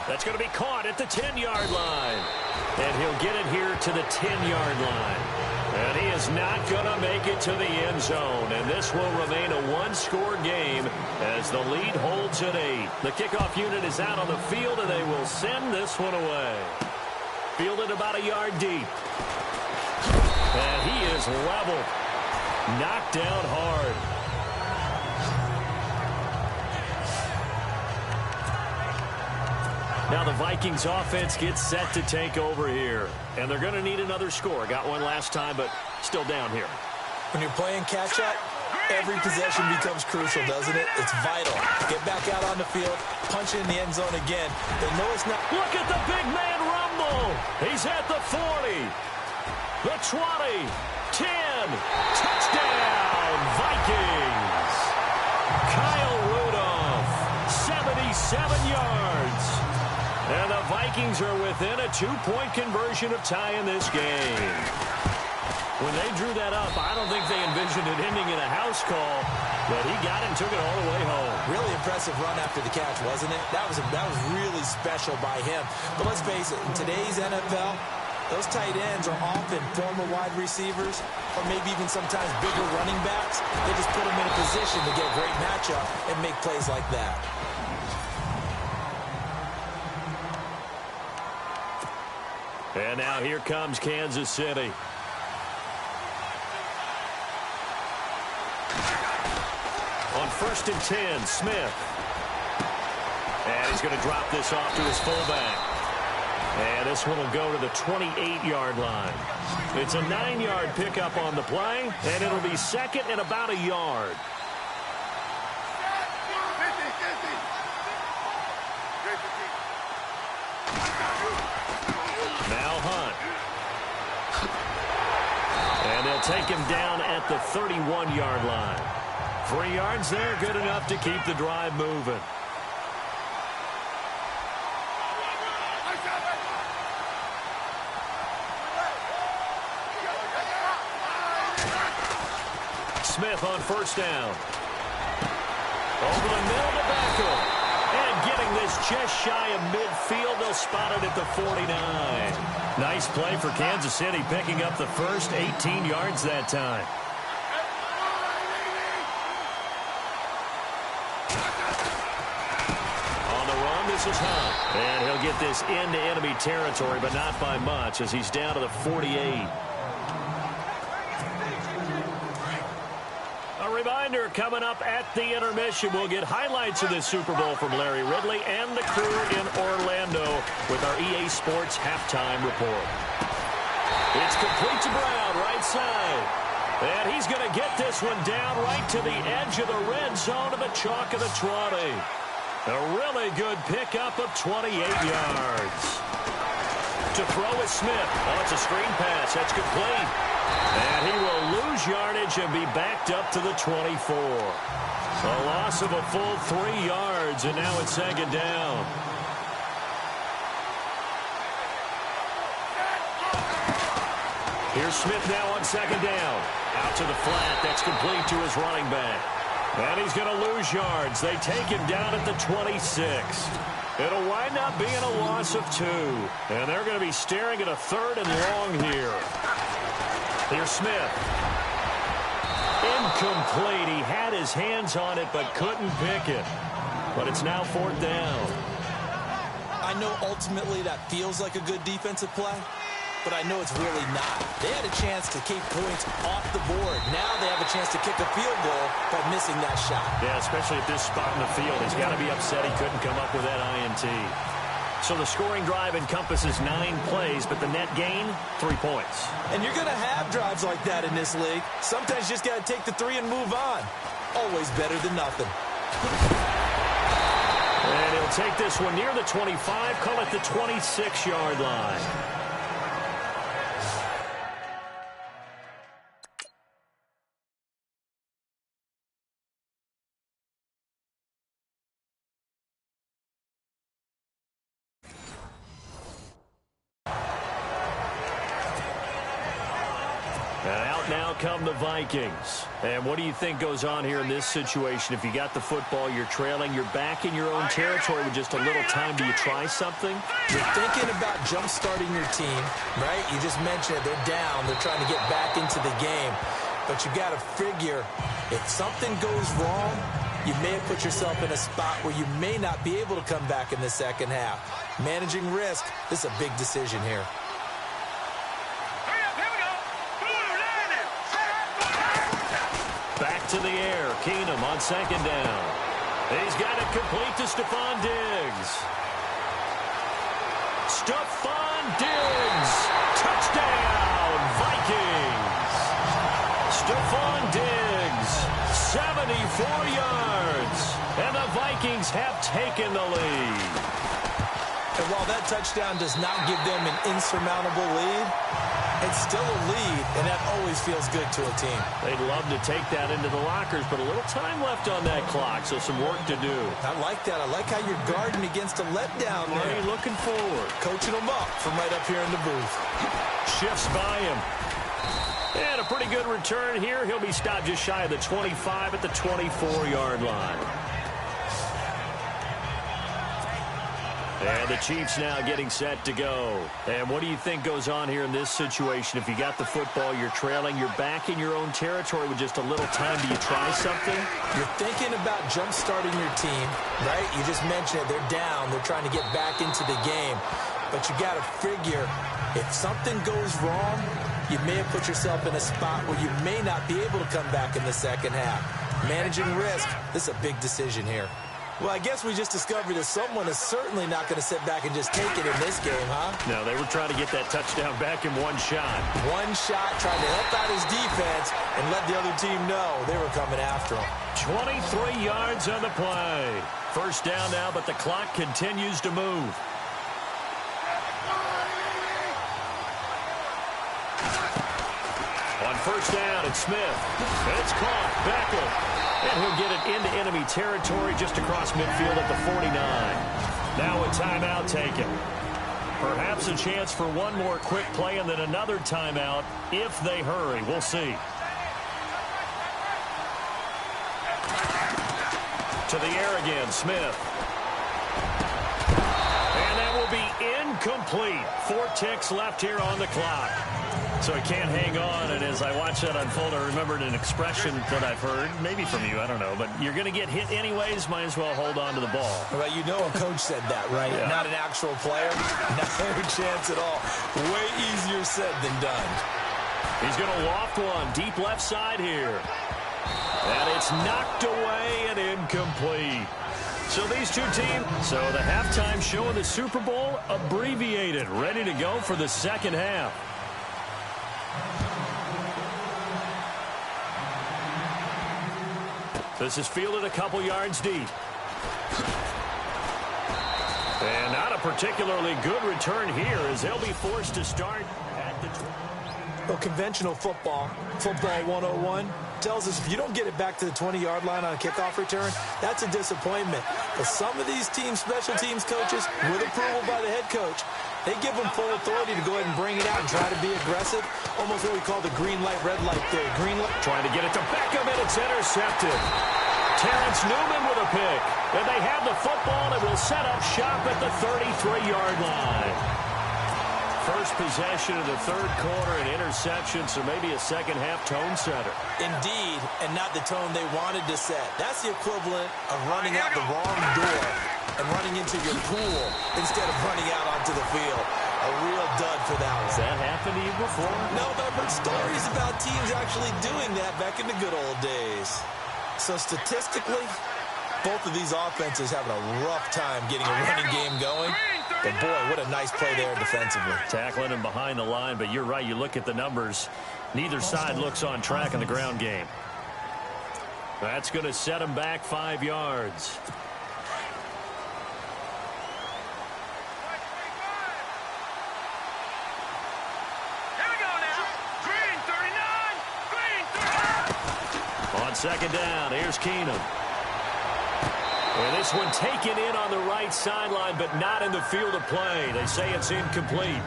That's going to be caught at the 10-yard line. And he'll get it here to the 10-yard line. And he is not going to make it to the end zone. And this will remain a one-score game as the lead holds at 8. The kickoff unit is out on the field, and they will send this one away. Fielded about a yard deep. And he is leveled. Knocked down hard. Now the Vikings offense gets set to take over here. And they're going to need another score. Got one last time, but still down here. When you're playing catch-up, every possession becomes crucial, doesn't it? It's vital. Get back out on the field, punch it in the end zone again. They know it's not... Look at the big man rumble. He's at the 40, the 20, 10. Touchdown, Vikings. Kyle Rudolph, 77 yards. And the Vikings are within a 2-point conversion of tying this game. When they drew that up, I don't think they envisioned it ending in a house call, but he got it and took it all the way home. Really impressive run after the catch, wasn't it? That was really special by him. But let's face it, in today's NFL, those tight ends are often former wide receivers or maybe even sometimes bigger running backs. They just put them in a position to get a great matchup and make plays like that. And now here comes Kansas City. On 1st and 10, Smith. And he's going to drop this off to his fullback. And this one will go to the 28-yard line. It's a 9-yard pickup on the play, and it'll be second and about a yard. Now Hunt. And they'll take him down at the 31-yard line. 3 yards there, good enough to keep the drive moving. Smith on 1st down. Over the middle to Beckham. And getting this just shy of midfield, they'll spot it at the 49. Nice play for Kansas City, picking up the first 18 yards that time. On the run, this is Hunt. And he'll get this into enemy territory, but not by much as he's down to the 48. Reminder, coming up at the intermission, we'll get highlights of this Super Bowl from Larry Ridley and the crew in Orlando with our EA Sports halftime report. It's complete to Brown, right side. And he's going to get this one down right to the edge of the red zone of the chalk of the 20. A really good pickup of 28 yards. To throw is Smith. Oh, it's a screen pass. That's complete. And he will lose yardage and be backed up to the 24. A loss of a full 3 yards, and now it's 2nd down. Here's Smith now on 2nd down. Out to the flat. That's complete to his running back. And he's going to lose yards. They take him down at the 26. It'll wind up being a loss of 2. And they're going to be staring at a 3rd and long here. Here's Smith. Incomplete. He had his hands on it but couldn't pick it. But it's now 4th down. I know ultimately that feels like a good defensive play, but I know it's really not. They had a chance to keep points off the board. Now they have a chance to kick a field goal by missing that shot. Yeah, especially at this spot in the field. He's got to be upset he couldn't come up with that INT. So the scoring drive encompasses 9 plays, but the net gain, 3 points. And you're going to have drives like that in this league. Sometimes you just got to take the 3 and move on. Always better than nothing. And he'll take this one near the 25, call it the 26-yard line. Now come the Vikings. And what do you think goes on here in this situation? If you got the football, you're trailing, you're back in your own territory with just a little time. Do you try something? You're thinking about jump-starting your team, right? You just mentioned it. They're down. They're trying to get back into the game. But you got to figure, if something goes wrong, you may have put yourself in a spot where you may not be able to come back in the second half. Managing risk, this is a big decision here. Back to the air. Keenum on second down. He's got it complete to Stephon Diggs. Stephon Diggs. Touchdown, Vikings. Stephon Diggs, 74 yards. And the Vikings have taken the lead. And while that touchdown does not give them an insurmountable lead, it's still a lead, and that always feels good to a team. They'd love to take that into the lockers, but a little time left on that clock, so some work to do. I like that. I like how you're guarding against a letdown there. Already looking forward. Coaching them up from right up here in the booth. Shifts by him. And a pretty good return here. He'll be stopped just shy of the 25 at the 24-yard line. And the Chiefs now getting set to go. And what do you think goes on here in this situation? If you got the football, you're trailing, you're back in your own territory with just a little time. Do you try something? You're thinking about jump-starting your team, right? You just mentioned it. They're down. They're trying to get back into the game. But you got to figure, if something goes wrong, you may have put yourself in a spot where you may not be able to come back in the second half. Managing risk, this is a big decision here. Well, I guess we just discovered that someone is certainly not going to sit back and just take it in this game, huh? No, they were trying to get that touchdown back in one shot. One shot, trying to help out his defense and let the other team know they were coming after him. 23 yards on the play. First down now, but the clock continues to move. On first down, it's Smith. It's caught. Beckham. And he'll get it into enemy territory just across midfield at the 49. Now a timeout taken. Perhaps a chance for one more quick play and then another timeout if they hurry. We'll see. To the air again, Smith. And that will be incomplete. 4 ticks left here on the clock. So he can't hang on, and as I watch that unfold, I remembered an expression that I've heard, maybe from you, I don't know, but you're going to get hit anyways, might as well hold on to the ball. Well, you know a coach said that, right? Yeah. Not an actual player. Not a chance at all. Way easier said than done. He's going to loft one deep left side here. And it's knocked away and incomplete. So these two teams, so the halftime show in the Super Bowl, abbreviated, ready to go for the second half. This is fielded a couple yards deep. And not a particularly good return here as they'll be forced to start at the... Well, conventional football 101, tells us if you don't get it back to the 20-yard line on a kickoff return, that's a disappointment. But some of these teams, special teams coaches, with approval by the head coach, they give them full authority to go ahead and bring it out and try to be aggressive. Almost what we call the green light, red light theory. Green light. Trying to get it to Beckham, and it's intercepted. Terrence Newman with a pick. And they have the football and will set up shop at the 33-yard line. First possession of the third quarter, an interception, so maybe a second-half tone setter. Indeed, and not the tone they wanted to set. That's the equivalent of running out the wrong door and running into your pool instead of running out onto the field. A real dud for that one. Has that happened to you before? No, but I've heard stories about teams actually doing that back in the good old days. So statistically, both of these offenses having a rough time getting a running game going. But boy, what a nice play there defensively. Tackling him behind the line, but you're right, you look at the numbers. Neither side looks on track in the ground game. That's going to set him back 5 yards. On second down, here's Keenum. And this one taken in on the right sideline, but not in the field of play. They say it's incomplete.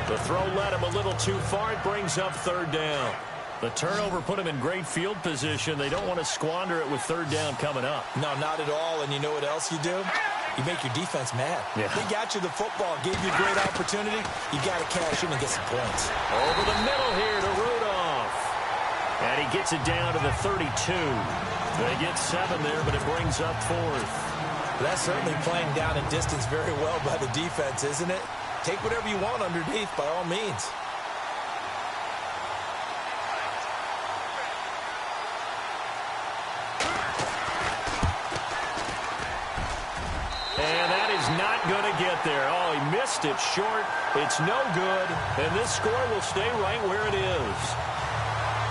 The throw led him a little too far. It brings up third down. The turnover put him in great field position. They don't want to squander it with third down coming up. No, not at all. And you know what else you do? You make your defense mad. Yeah. They got you the football, gave you a great opportunity. You got to cash in and get some points. Over the middle here to Rudolph. And he gets it down to the 32. They get 7 there, but it brings up 4th. That's certainly playing down in distance very well by the defense, isn't it? Take whatever you want underneath, by all means. And that is not going to get there. Oh, he missed it short. It's no good. And this score will stay right where it is.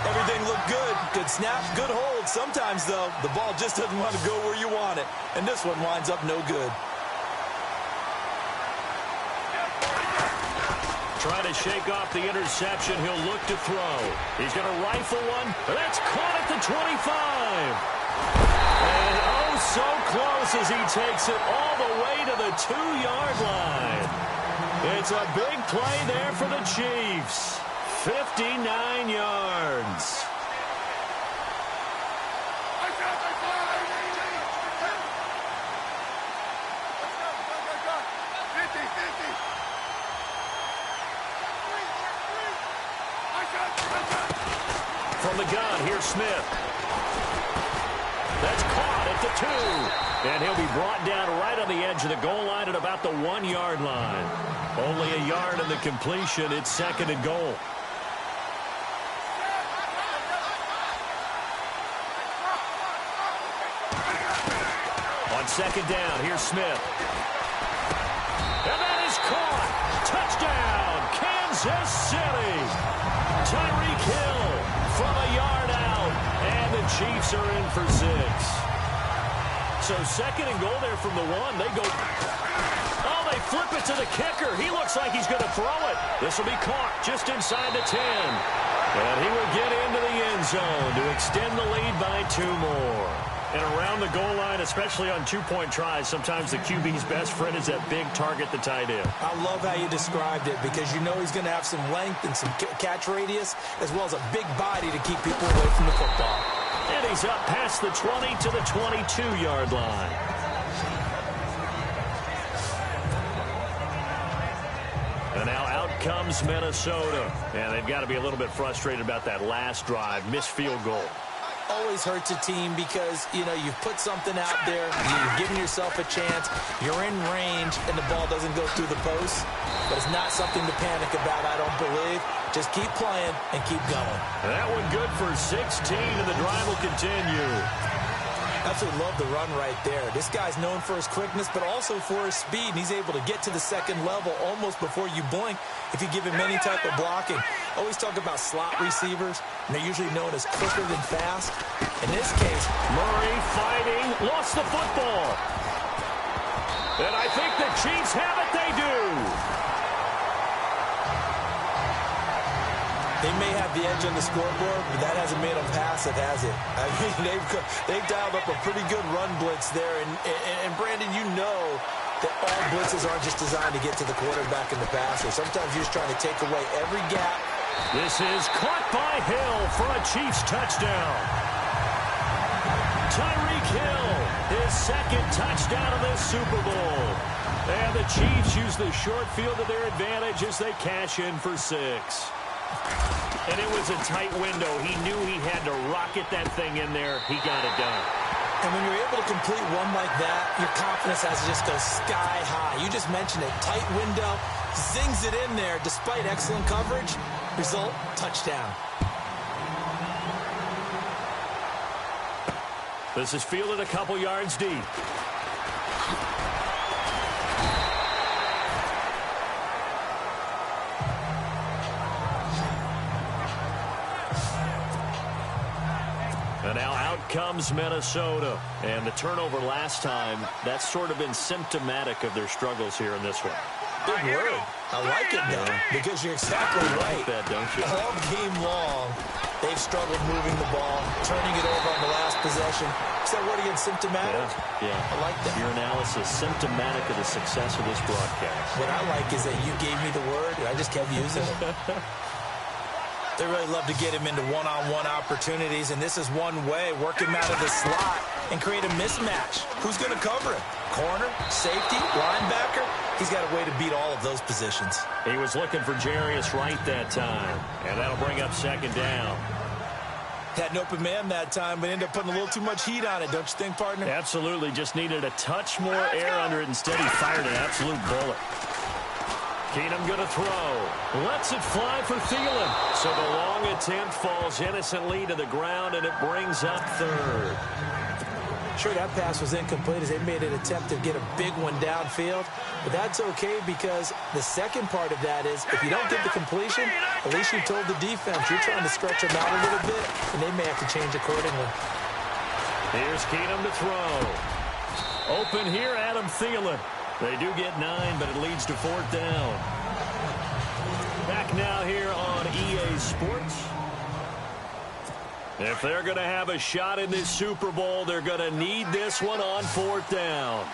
Everything looked good. Good snap, good hold. Sometimes, though, the ball just doesn't want to go where you want it. And this one winds up no good. Trying to shake off the interception. He'll look to throw. He's going to rifle one. That's caught at the 25. And oh, so close as he takes it all the way to the 2-yard line. It's a big play there for the Chiefs. 59 yards. From the gun, here's Smith. That's caught at the 2. And he'll be brought down right on the edge of the goal line at about the 1-yard line. Only a yard in the completion. It's 2nd and goal. On 2nd down, here's Smith. And that is caught. Touchdown, Kansas City. Tyreek Hill from a yard out. And the Chiefs are in for 6. So 2nd and goal there from the 1. They go. Oh, they flip it to the kicker. He looks like he's going to throw it. This will be caught just inside the 10. And he will get into the end zone to extend the lead by 2 more. And around the goal line, especially on 2-point tries, sometimes the QB's best friend is that big target, the tight end. I love how you described it because you know he's going to have some length and some catch radius as well as a big body to keep people away from the football. And he's up past the 20 to the 22-yard line. And now out comes Minnesota. And they've got to be a little bit frustrated about that last drive, missed field goal. Always hurts a team because, you know, you've put something out there, you've given yourself a chance, you're in range, and the ball doesn't go through the post. But it's not something to panic about, I don't believe. Just keep playing and keep going. That one good for 16, and the drive will continue. Absolutely love the run right there. This guy's known for his quickness, but also for his speed. And he's able to get to the 2nd level almost before you blink if you give him any type of blocking. Always talk about slot receivers, and they're usually known as quicker than fast. In this case, Murray fighting, lost the football. And I think the Chiefs have it. They do. They may have the edge on the scoreboard, but that hasn't made them pass it, has it? I mean, they've dialed up a pretty good run blitz there. And Brandon, you know that all blitzes aren't just designed to get to the quarterback and the passer. Sometimes you're just trying to take away every gap. This is caught by Hill for a Chiefs touchdown. Tyreek Hill, his 2nd touchdown of this Super Bowl. And the Chiefs use the short field to their advantage as they cash in for 6. And it was a tight window. He knew he had to rocket that thing in there. He got it done. And when you're able to complete one like that, your confidence has to just go sky high. You just mentioned it. Tight window, zings it in there despite excellent coverage. Result, touchdown. This is fielded a couple yards deep. And now out comes Minnesota. And the turnover last time, that's sort of been symptomatic of their struggles here in this one. Big word. I like it, though, because you're exactly right. You like that, don't you? All game long, they've struggled moving the ball, turning it over on the last possession. Is that word again, symptomatic? Yeah. I like that. Your analysis, symptomatic of the success of this broadcast. What I like is that you gave me the word, and I just kept using it. They really love to get him into one-on-one opportunities, and this is one way. Work him out of the slot and create a mismatch. Who's going to cover him? Corner, safety, linebacker? He's got a way to beat all of those positions. He was looking for Jarius Wright that time, and that'll bring up 2nd down. Had an open man that time, but ended up putting a little too much heat on it, don't you think, partner? Absolutely. Just needed a touch more air under it. Instead, he fired an absolute bullet. Keenum going to throw. Lets it fly for Thielen. So the long attempt falls innocently to the ground, and it brings up third. Sure, that pass was incomplete as they made an attempt to get a big one downfield. But that's okay because the second part of that is if you don't get the completion, at least you told the defense you're trying to stretch them out a little bit, and they may have to change accordingly. Here's Keenum to throw. Open here, Adam Thielen. They do get 9, but it leads to 4th down. Back now here on EA Sports. If they're going to have a shot in this Super Bowl, they're going to need this one on 4th down.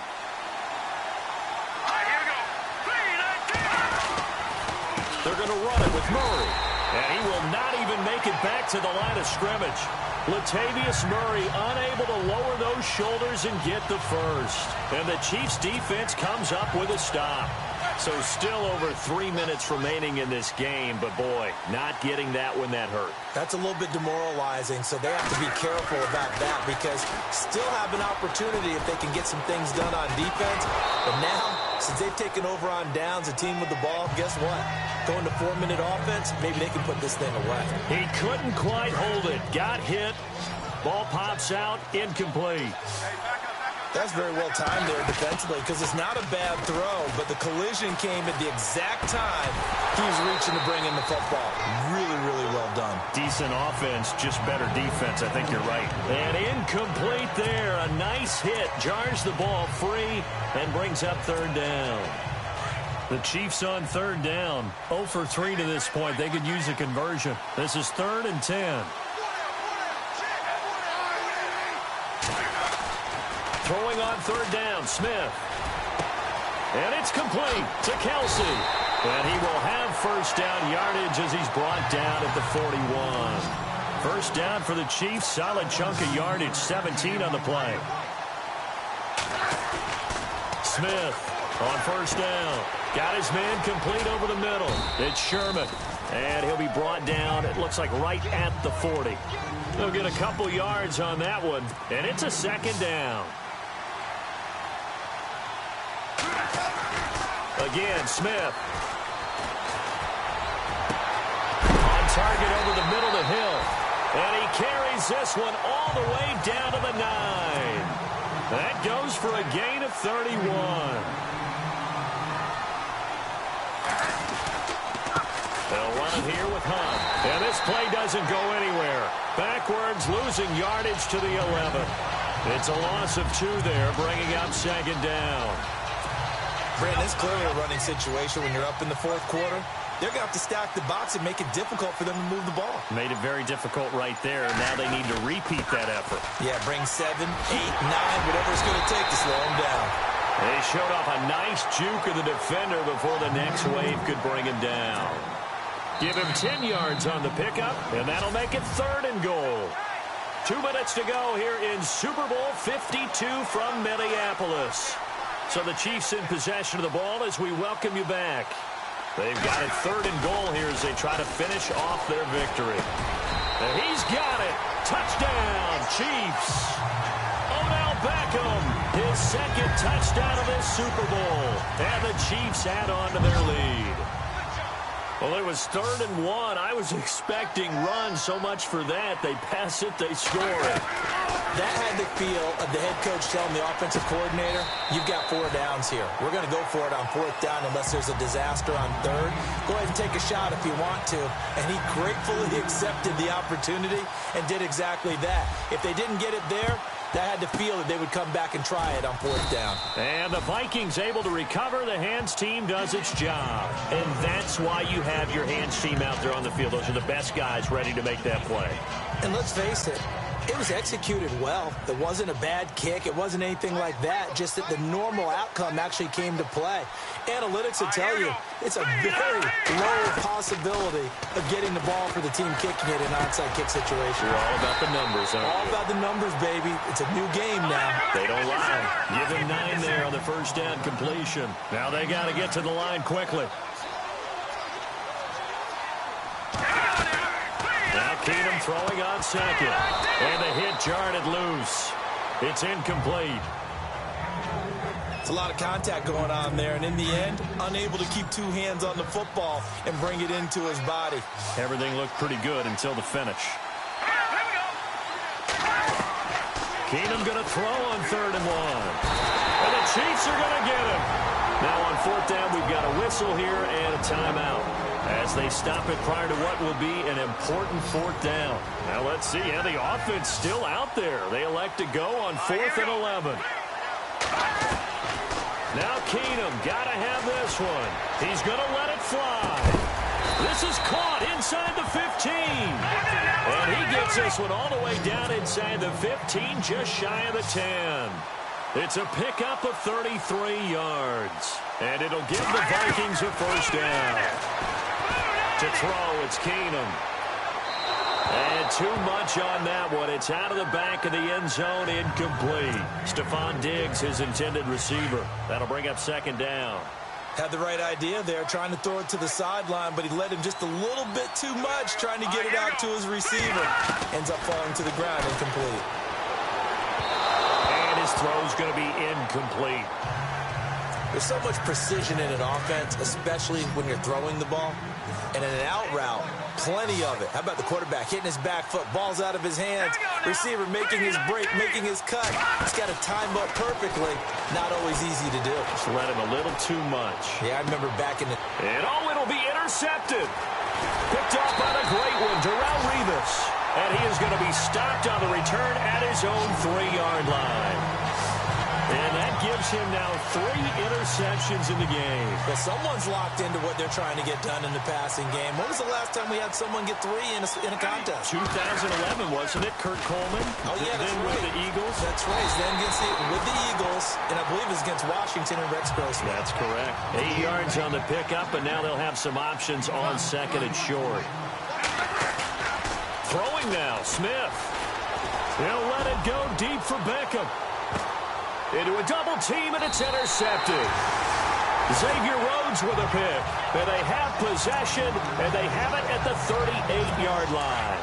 They're going to run it with Murray. And he will not even make it back to the line of scrimmage. Latavius Murray unable to lower those shoulders and get the first. And the Chiefs defense comes up with a stop. So still over 3 minutes remaining in this game, but boy, not getting that when that hurt. That's a little bit demoralizing, so they have to be careful about that because still have an opportunity if they can get some things done on defense. But now, since they've taken over on downs, a team with the ball, guess what? Going to 4-minute offense, maybe they can put this thing away. He couldn't quite hold it. Got hit. Ball pops out, incomplete. That's very well timed there defensively because it's not a bad throw, but the collision came at the exact time he was reaching to bring in the football. Really, really well done. Decent offense, just better defense. I think you're right. And incomplete there. A nice hit. Jars the ball free and brings up 3rd down. The Chiefs on 3rd down. 0 for 3 to this point. They could use a conversion. This is 3rd and 10. Throwing on 3rd down, Smith. And it's complete to Kelsey. And he will have 1st down yardage as he's brought down at the 41. 1st down for the Chiefs. Solid chunk of yardage, 17 on the play. Smith on 1st down. Got his man complete over the middle. It's Sherman. And he'll be brought down, it looks like right at the 40. They'll get a couple yards on that one. And it's a 2nd down. Again, Smith. On target over the middle to Hill. And he carries this one all the way down to the 9. That goes for a gain of 31. They'll run it here with Hunt. And this play doesn't go anywhere. Backwards, losing yardage to the 11. It's a loss of 2 there, bringing up 2nd down. Brandon, it's clearly a running situation when you're up in the 4th quarter. They're going to have to stack the box and make it difficult for them to move the ball. Made it very difficult right there. Now they need to repeat that effort. Yeah, bring 7, 8, 9, whatever it's going to take to slow them down. They showed off a nice juke of the defender before the next wave could bring him down. Give him 10 yards on the pickup, and that'll make it 3rd and goal. 2 minutes to go here in Super Bowl 52 from Minneapolis. So the Chiefs in possession of the ball as we welcome you back. They've got it 3rd and goal here as they try to finish off their victory. And he's got it. Touchdown, Chiefs. Odell Beckham, his 2nd touchdown of this Super Bowl. And the Chiefs add on to their lead. Well, it was 3rd and 1. I was expecting runs, so much for that. They pass it, they score it. That had the feel of the head coach telling the offensive coordinator, you've got 4 downs here. We're going to go for it on 4th down unless there's a disaster on 3rd. Go ahead and take a shot if you want to. And he gratefully accepted the opportunity and did exactly that. If they didn't get it there, that had the feel that they would come back and try it on 4th down. And the Vikings able to recover. The hands team does its job. And that's why you have your hands team out there on the field. Those are the best guys ready to make that play. And let's face it, it was executed well. It wasn't a bad kick. It wasn't anything like that. Just that the normal outcome actually came to play. Analytics will tell you it's a very low possibility of getting the ball for the team kicking it in an onside kick situation. We're all about the numbers, aren't we? All about the numbers, baby. It's a new game now. They don't lie. Give him 9 there on the 1st down completion. Now they got to get to the line quickly. Now Keenum throwing on second. And the hit jarred it loose. It's incomplete. It's a lot of contact going on there, and in the end, unable to keep two hands on the football and bring it into his body. Everything looked pretty good until the finish. Keenum going to throw on 3rd and 1. And the Chiefs are going to get him. Now on 4th down, we've got a whistle here and a timeout as they stop it prior to what will be an important 4th down. Now let's see how the offense still out there. They elect to go on 4th and 11. Now Keenum got to have this one. He's going to let it fly. This is caught inside the 15. And he gets this one all the way down inside the 15, just shy of the 10. It's a pickup of 33 yards. And it'll give the Vikings a 1st down. To throw, it's Keenum. And too much on that one. It's out of the back of the end zone, incomplete. Stephon Diggs, his intended receiver. That'll bring up 2nd down. Had the right idea there, trying to throw it to the sideline, but he let him just a little bit too much, trying to get it out to his receiver. Ends up falling to the ground, incomplete. And his throw's going to be incomplete. There's so much precision in an offense, especially when you're throwing the ball. And in an out route, plenty of it. How about the quarterback hitting his back foot, ball's out of his hands, receiver making his break, making his cut. He's got to time up perfectly. Not always easy to do. Just let him a little too much. Yeah, I remember back in the... And it'll be intercepted. Picked off by the great one, Darrelle Revis. And he is going to be stopped on the return at his own 3-yard line. And that gives him now 3 interceptions in the game. Well, someone's locked into what they're trying to get done in the passing game. When was the last time we had someone get 3 in a contest? 2011, wasn't it? Kurt Coleman. Oh, yeah, that's then right. With the Eagles. That's right. Then against with the Eagles, and I believe it's against Washington and Rex Grossman. That's correct. 8 yards on the pickup, and now they'll have some options on 2nd and short. Throwing now, Smith. He'll let it go deep for Beckham. Into a double team, and it's intercepted. Xavier Rhodes with a pick. And they have possession, and they have it at the 38-yard line.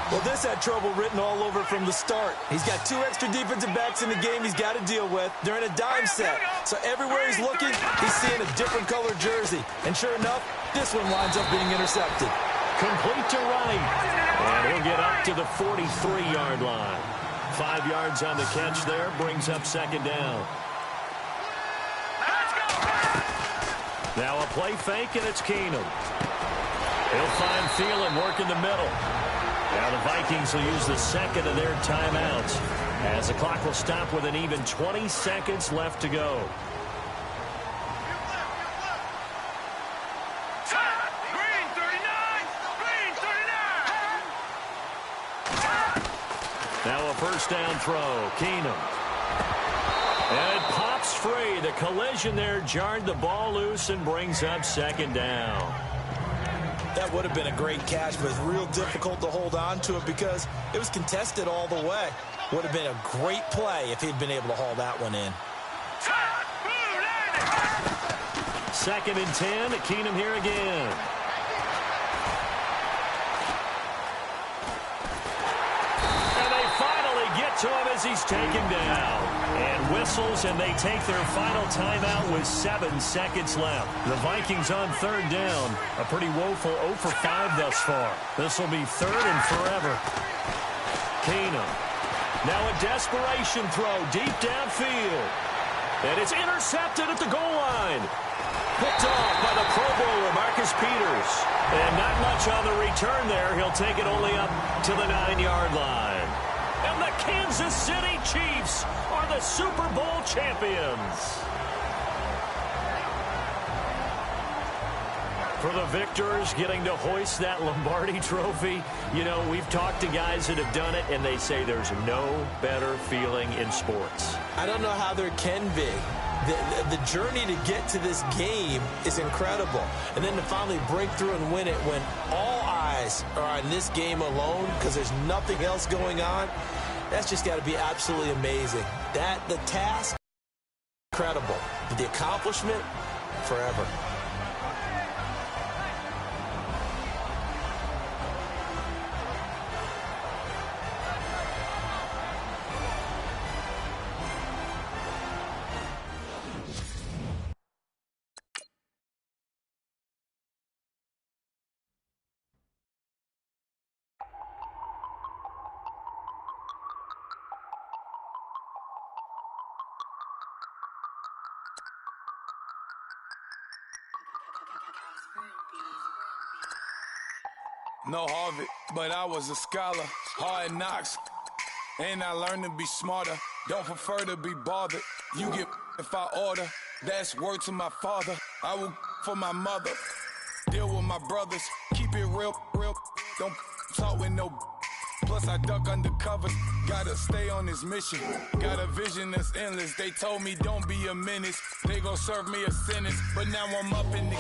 Well, this had trouble written all over from the start. He's got 2 extra defensive backs in the game he's got to deal with. They're in a dime set. So everywhere he's looking, he's seeing a different color jersey. And sure enough, this one winds up being intercepted. Complete to Wright. And he'll get up to the 43-yard line. 5 yards on the catch there, brings up 2nd down. Now a play fake, and it's Keenum. He'll find Thielen working the middle. Now the Vikings will use the 2nd of their timeouts as the clock will stop with an even 20 seconds left to go. Now a 1st down throw. Keenum. And it pops free. The collision there jarred the ball loose and brings up 2nd down. That would have been a great catch, but it's real difficult to hold on to it because it was contested all the way. Would have been a great play if he'd been able to haul that one in. 2nd and 10. Keenum here again. To him as he's taken down. And whistles, and they take their final timeout with 7 seconds left. The Vikings on 3rd down. A pretty woeful 0 for 5 thus far. This will be 3rd and forever. Keenum. Now a desperation throw deep downfield. And it's intercepted at the goal line. Picked off by the Pro Bowler, Marcus Peters. And not much on the return there. He'll take it only up to the 9-yard line. And the Kansas City Chiefs are the Super Bowl champions. For the victors getting to hoist that Lombardi trophy, you know, we've talked to guys that have done it, and they say there's no better feeling in sports. I don't know how there can be. The journey to get to this game is incredible. And then to finally break through and win it when all eyes are on this game alone because there's nothing else going on, that's just got to be absolutely amazing. The task, incredible. But the accomplishment, forever. no Harvard, but I was a scholar. Hard knocks, and I learned to be smarter. Don't prefer to be bothered. You get if I order. That's word to my father. I will for my mother. Deal with my brothers. Keep it real. Don't talk with no. Plus I duck undercovers. Gotta stay on this mission. Got a vision that's endless. They told me don't be a menace. They gon' serve me a sentence. But now I'm up in the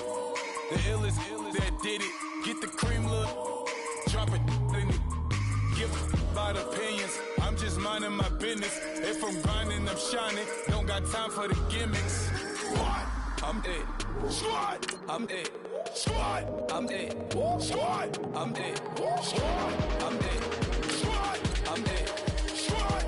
illest that did it. Get the cream look. Drop it in it. Give about opinions. I'm just minding my business. If I'm grinding, I'm shining. Don't got time for the gimmicks. Squad, I'm it. Squad, I'm it. Squad, I'm it. Squad, I'm it. Squad, I'm it. Squad, I'm it. Squad.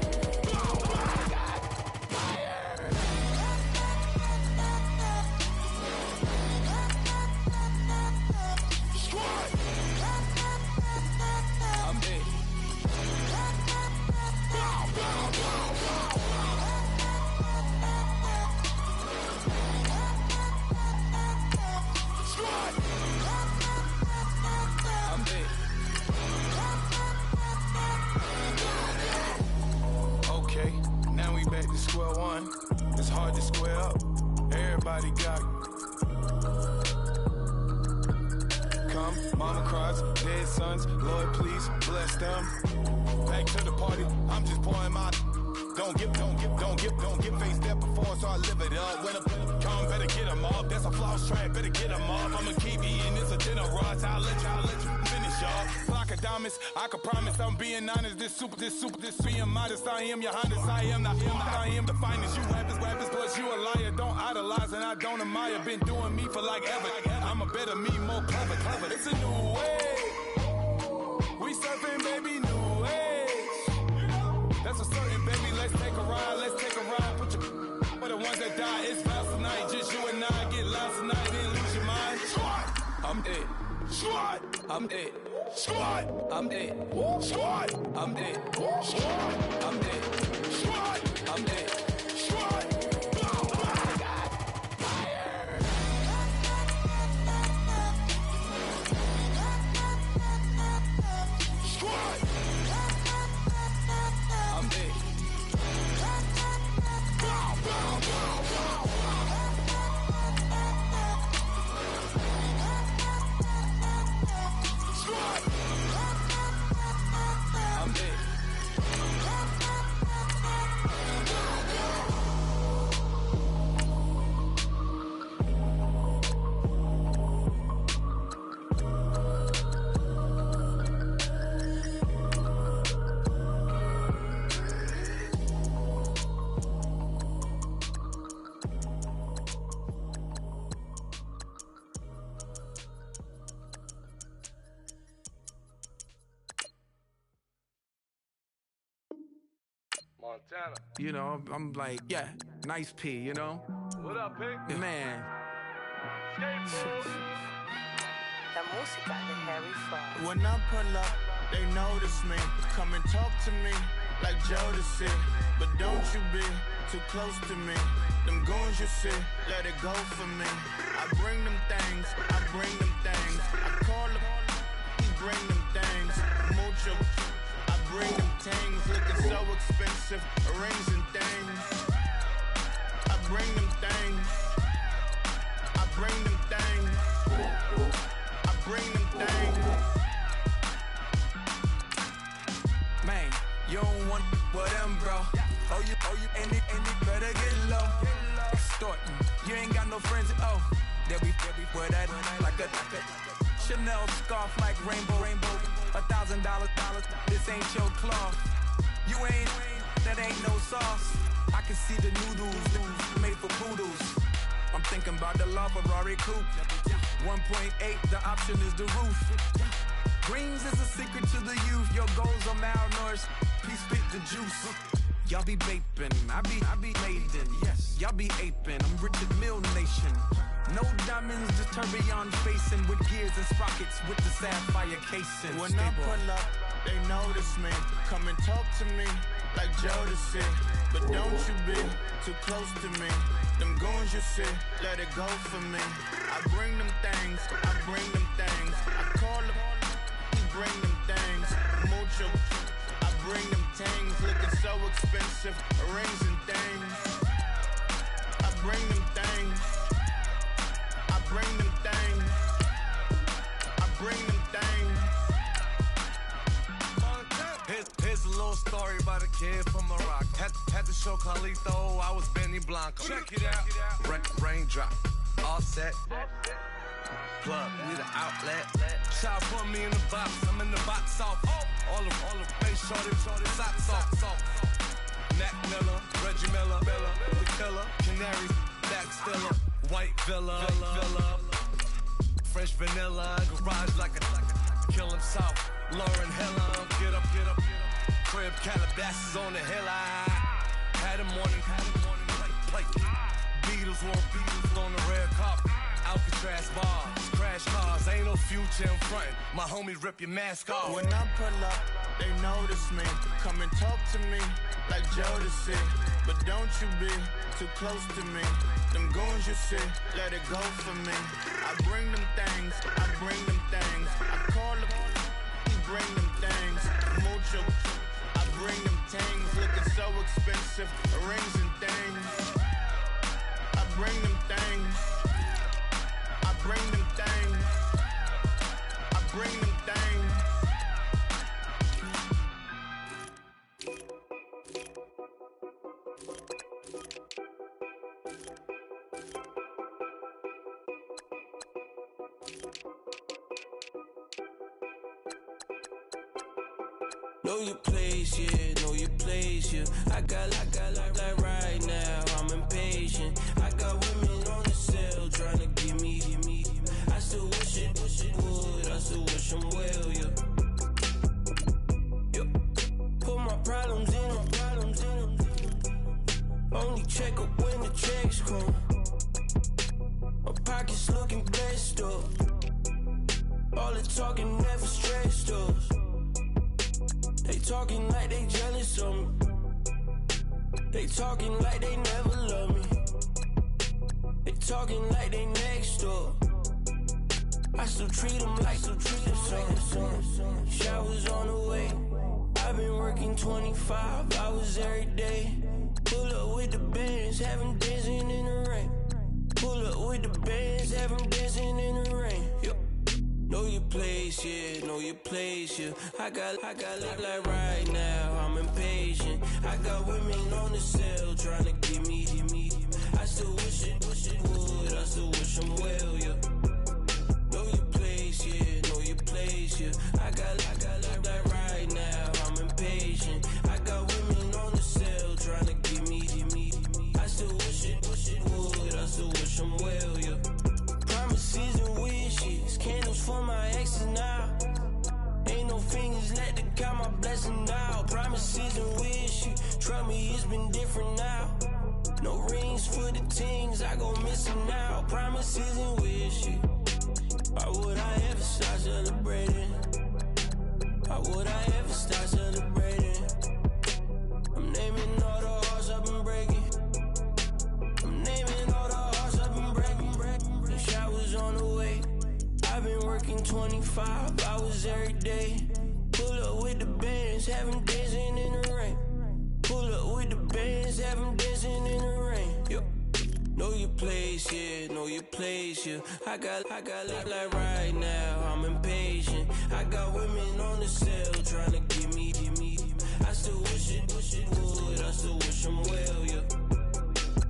Square one, it's hard to square up. Everybody got come, mama cries, dead sons. Lord, please bless them. Back to the party, I'm just pouring my. Don't get faced up before, so I live it up. When I come, better get them up. That's a floss track, better get them up. I'ma keep eating, it's a dinner rush. I'll let you finish up. Flock of diamonds, I can promise I'm being honest. This being modest. I am your highness, I am the finest. You weapons, plus you a liar. Don't idolize and I don't admire. Been doing me for like ever. I'm a better me, more clever. It's a new way. We surfing, baby, new age. That's a certain, baby. Let's take a ride. Put your for the ones that die. It's fast tonight. Just you and I get lost tonight. Then lose your mind. Squad, I'm it. Squad, I'm it. Squad, I'm it. Squad, I'm it. Squad, I'm it. Squad, I'm it. Squad. Montana. You know, I'm like, yeah, nice P, you know? What up, Pick? Man. La música de Harry Fraud. When I pull up, they notice me. Come and talk to me like Jodeci. But don't you be too close to me. Them goons you see, let it go for me. I bring them things, I call them, bring them things. Mucho, I bring them things. Looking so expensive, rings and things. I bring them things. I bring them things. I bring them things. Man, you don't want with them, bro. Oh, you, and it better get low. Extorting, you ain't got no friends, oh. They'll be with that like a Chanel scarf like rainbow. $1,000, this ain't your cloth. You ain't, that ain't no sauce. I can see the noodles made for poodles. I'm thinking about the LaFerrari coupe. 1.8, the option is the roof. Greens is a secret to the youth. Your goals are malnourished. Peace, spit the juice. Y'all be vaping, I be laden. Yes, y'all be aping. I'm Richard Mill Nation. No diamonds, just tourbillon facing with gears and sprockets with the sapphire casing. When I pull up, they notice me. Come and talk to me like Jodeci. But don't you be too close to me. Them goons you see, let it go for me. I bring them things, I call them, kid from Morocco. Had to show Carlito I was Benny Blanco. Check it out. Raindrop, offset. Plug, we the outlet. Shot put me in the box, I'm in the box off. All the face shorty, socks off. Mac Miller, Reggie Miller, the killer, Canaries, backstiller, white villa, French vanilla, garage like a kill him soft. Lauren Hiller, get up. Crib Calabasas on the hill. I had a morning plate. Beatles on the red carpet. Alcatraz bars, crash cars, ain't no future in front. My homie rip your mask off. When I pull up, they notice me. Come and talk to me like Jodeci. But don't you be too close to me. Them goons you see, let it go for me. I bring them things, I call them, he bring them things. Mucho, I bring them things. Looking so expensive, rings and things. I bring them things. I bring them things. I bring them things. Know your place, yeah, know your place, yeah. I got like right now, I'm impatient. I got women on the cell trying to give me. I still wish it would, I still wish them well, yeah. Put my problems in them. Only check up when the checks come. My pockets looking blessed up. All the talking never stressed us. They talking like they jealous of me. They talking like they never love me. They talking like they next door. I still treat them like some. Showers on the way. I've been working 25 hours every day. Pull up with the bands, have them dancing in the rain. Pull up with the bands, have them dancing in the rain. Know your place, yeah, know your place, yeah. I got look like right now, I'm impatient. I got women on the cell trying to give me. I still wish it would, I still wish them well, yeah. Know your place, yeah, know your place, yeah. I got look like right now, I'm impatient. I got women on the cell trying to give me. I still wish it would, I still wish them well, yeah. Promises and wishes, candles for my exes now. Ain't no fingers left to count my blessing now. Promises and wishes, trust me, it's been different now. No rings for the things, I gon' miss them now. Promises and wishes, why would I ever start celebrating? Why would I ever start celebrating? I'm naming all the hearts I've been breaking. I'm naming all the hearts I've been breaking. The showers on the way. I've been working 25 hours every day. Pull up with the bands, have them dancing in the rain. Pull up with the bands, have them dancing in the rain. Know your place, yeah, know your place, yeah. I got look like right now, I'm impatient. I got women on the cell trying to give me. I still wish it would, I still wish them well, yeah.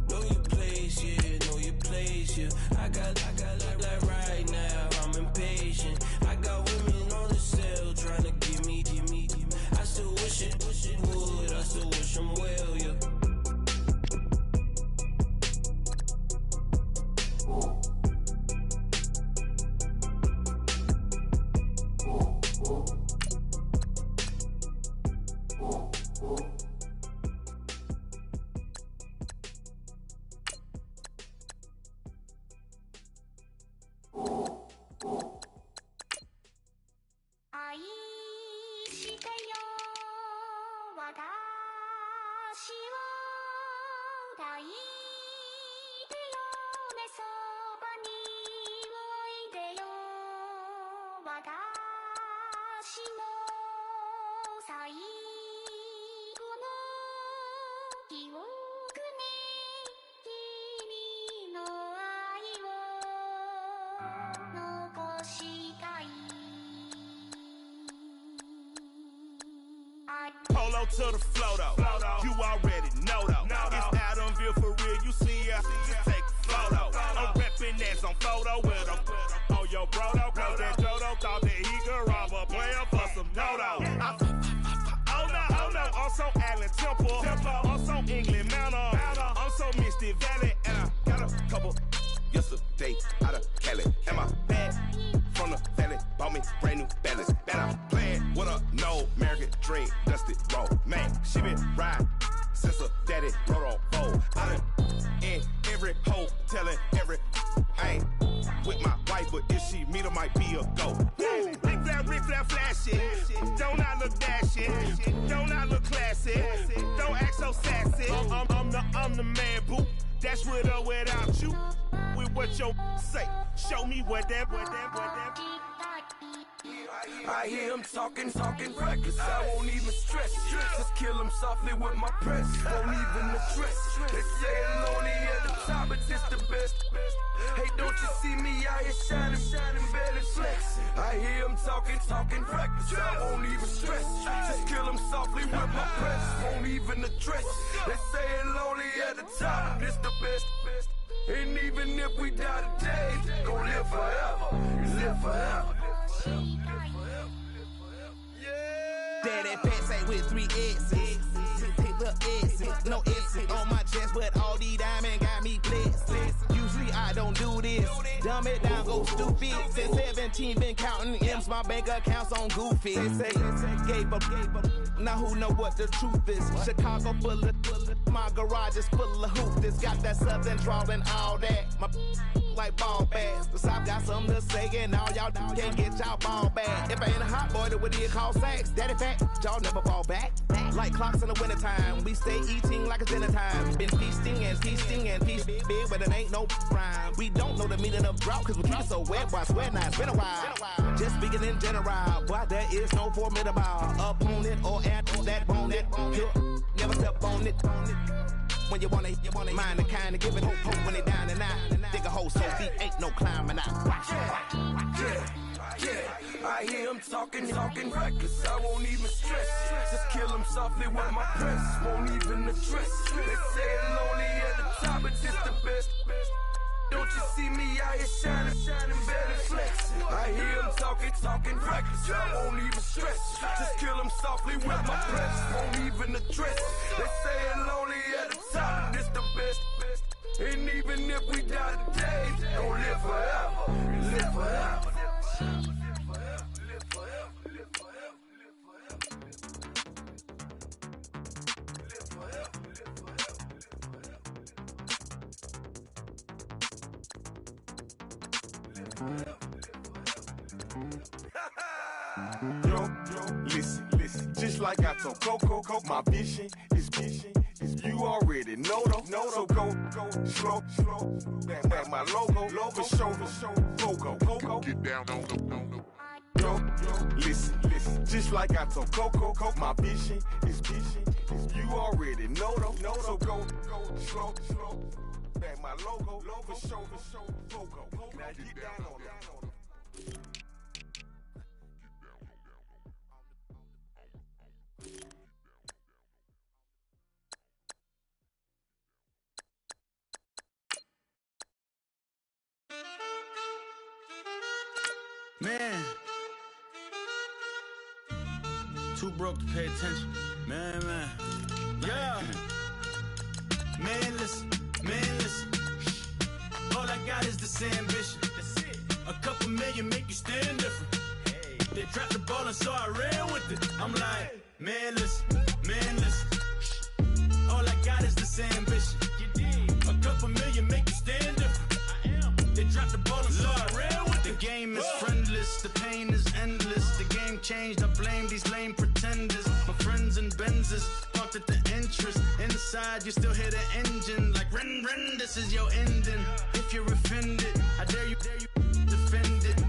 Know your place, yeah, know your place, yeah. I got look like right now, I'm impatient. I got women on the cell trying to give me. I still wish it would, I still wish them well, yeah. Hold Polo to the flow, though. You already know, though. It's Adamville for real. You see us, just take a photo. I'm reppin' as on photo with them. Oh, yo, bro, though. Cause that Jodo thought that he could rob a player for some dodo. Oh, no. I'm so Allen Temple. I'm so England Mountain. I'm so Misty Valley. And I got a couple yesterday out of Cali. And my bag from the valley bought me brand new balance. And I'm playing with a no American dream, dusty road. Man, she been riding since her daddy rode on fold. I done in every hole, telling every I ain't with my wife, but if she meet her, might be a go. Rick Flair flashing. Don't I look dashing? Don't I look classy? Don't act so sassy. I'm the man, boo. That's with or without you. With what your say. Show me what that. I hear him talking reckless. I won't even stress. Just kill him softly with my press. Won't even address. They say I'm lonely at the top, but this the best. Hey, don't you see me out here shining, barely flexing? I hear him talking reckless. I won't even stress. Just kill him softly with my press. Won't even address. They say I'm lonely at the top, but this the best. And even if we die today, gon' live forever. Live forever. Daddy fat say with 3 S's. Look S's, no S's on my chest, but all these diamonds got me blessed. Usually I don't do this. Dumb it down, go stupid. Since 17 been counting M's, my bank accounts on Goofy. Say, gave up. Now who know what the truth is? Chicago full of my garage is full of hoopers. Got that southern drawl and all that. My like ball bags. The South got something to say, and all y'all can't get y'all ball back. If I ain't a hot boy, then what do you call sex? Daddy fat, y'all never fall back. Like clocks in the wintertime, we stay eating like it's dinner time. Been feasting and feasting big, but it ain't no rhyme. We don't know the meaning of drought, cause we keep it so wet, boy, I swear now it's been a while. Just speaking in general, boy, there is no formidable opponent or at that bone that never step on it. When you wanna mind the kind of giving hope when they down and out. Dig a hole so deep, ain't no climbing out. Yeah, I hear him talking reckless. I won't even stress. Just kill him softly with my press. Won't even address. They say I'm lonely at the top, but this the best. Don't you see me out here shining, barely flexing? I hear him talking reckless. I won't even stress. Just kill him softly with my press. Won't even address. They say I'm lonely at the top, this the best. And even if we die today, don't live forever. Live forever. Yo, listen, just like I told Coco, my vision is you already know though. So go slow, back my logo, for show, Coco, get down on the. Yo, listen, just like I told Coco, my vision is you already know though. So go slow, back my logo, for show, Coco, now get down on the. Man, too broke to pay attention. Man, yeah. Man, listen. All I got is this ambition. A couple million make you stand different. They dropped the ball and so I ran with it. I'm like, man, listen. All I got is this ambition. A couple million make you stand different. They dropped the ball and so I ran with it. The game is friendless, the pain is endless. The game changed, I blame these lame pretenders. My friends and Benzes parked at the entrance. Inside, you still hear the engine. Like, ren, this is your ending. If you're offended, I dare you defend it.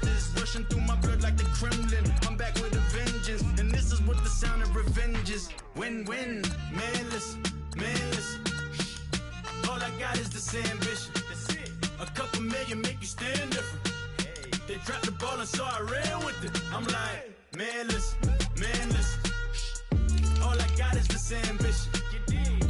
This is rushing through my blood like the Kremlin. I'm back with a vengeance, and this is what the sound of revenge is. Win-win, man, listen. All I got is this ambition. A couple million make you stand different. They dropped the ball and so I ran with it. I'm like, man, listen. All this ambition.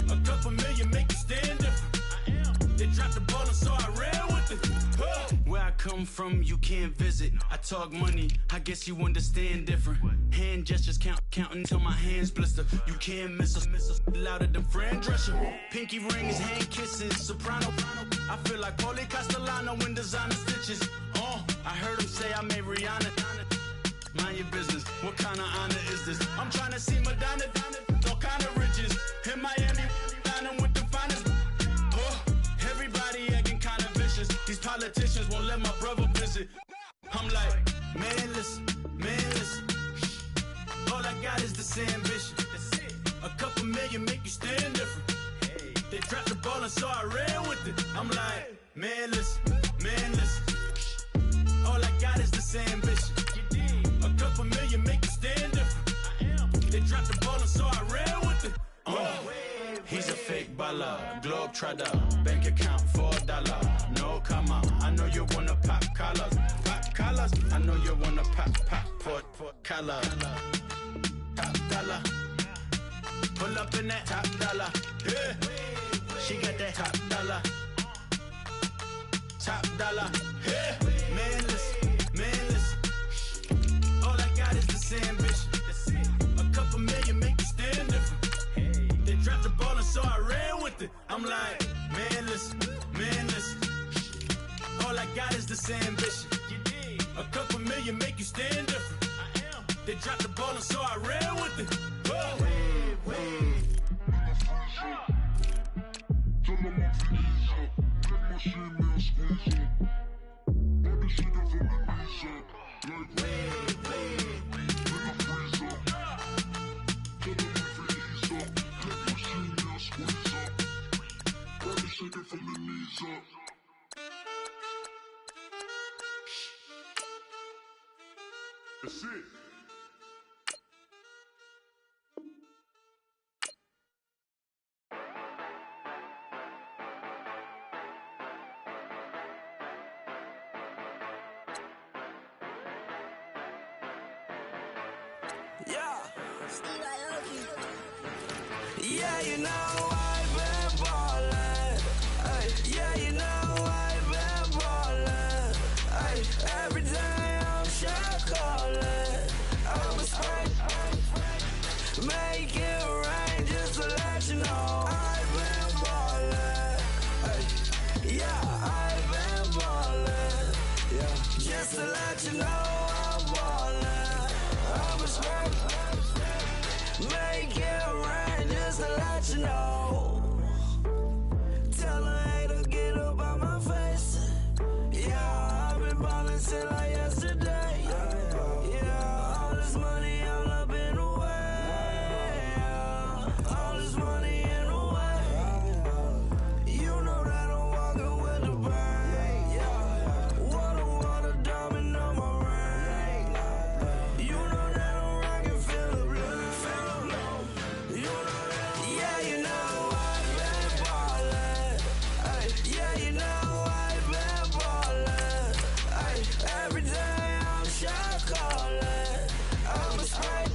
A couple million make you stand different. They dropped the ball and so I ran with it. Where I come from, you can't visit. I talk money, I guess you understand different. Hand gestures counting till my hands blister. You can't miss us louder than Fran Drescher. Pinky rings, hand kisses, soprano. I feel like Paulie Castellano in designer stitches. I heard him say I made Rihanna. Mind your business, what kind of honor is this? I'm trying to see Madonna, all kind of riches. In Miami, dining with the finest. Everybody acting kind of vicious. These politicians won't let my brother visit. I'm like, man, listen. All I got is this ambition. A couple million make you stand different. They dropped the ball and so I ran with it. I'm like, man, listen. All I got is this ambition. A couple million make you stand different. They dropped the ball and so I ran with it. He's a fake baller, globe trotter, bank account $4, no comma. I know you wanna pop collars. I know you wanna pop collar. Top dollar, pull up in that top dollar. Yeah, she got that top dollar. Yeah, man, listen. All I got is this ambition. A couple million make you stand different. They dropped the ball and so I ran with it. I'm like, man, listen. All I got is this ambition. A couple million make you stand different. They dropped the ball and so I ran with it. That's it. Yeah, you know I've been ballin'. Ay, yeah, you know I've been ballin'. Ay, every day I'm shot callin'. I'm a spray, make it rain just to let you know I've been ballin'. Ay, yeah, I've been ballin'. Yeah, just to let you know I'm ballin'. I'm a spray, make it rain just to let you know. Tell a hater get up out my face. Yeah, I've been ballin' since like yesterday. Yeah, all this money all up in the way. All this money in the way. You know that I'm walking with the bank. Yeah, water diamond on my ring. You know that I'm rockin' Philip Blue. You know that, yeah, you know I've been ballin'. Ay, yeah, you know I've been ballin'. Ay, every day I'm shot callin'. I'm a spray,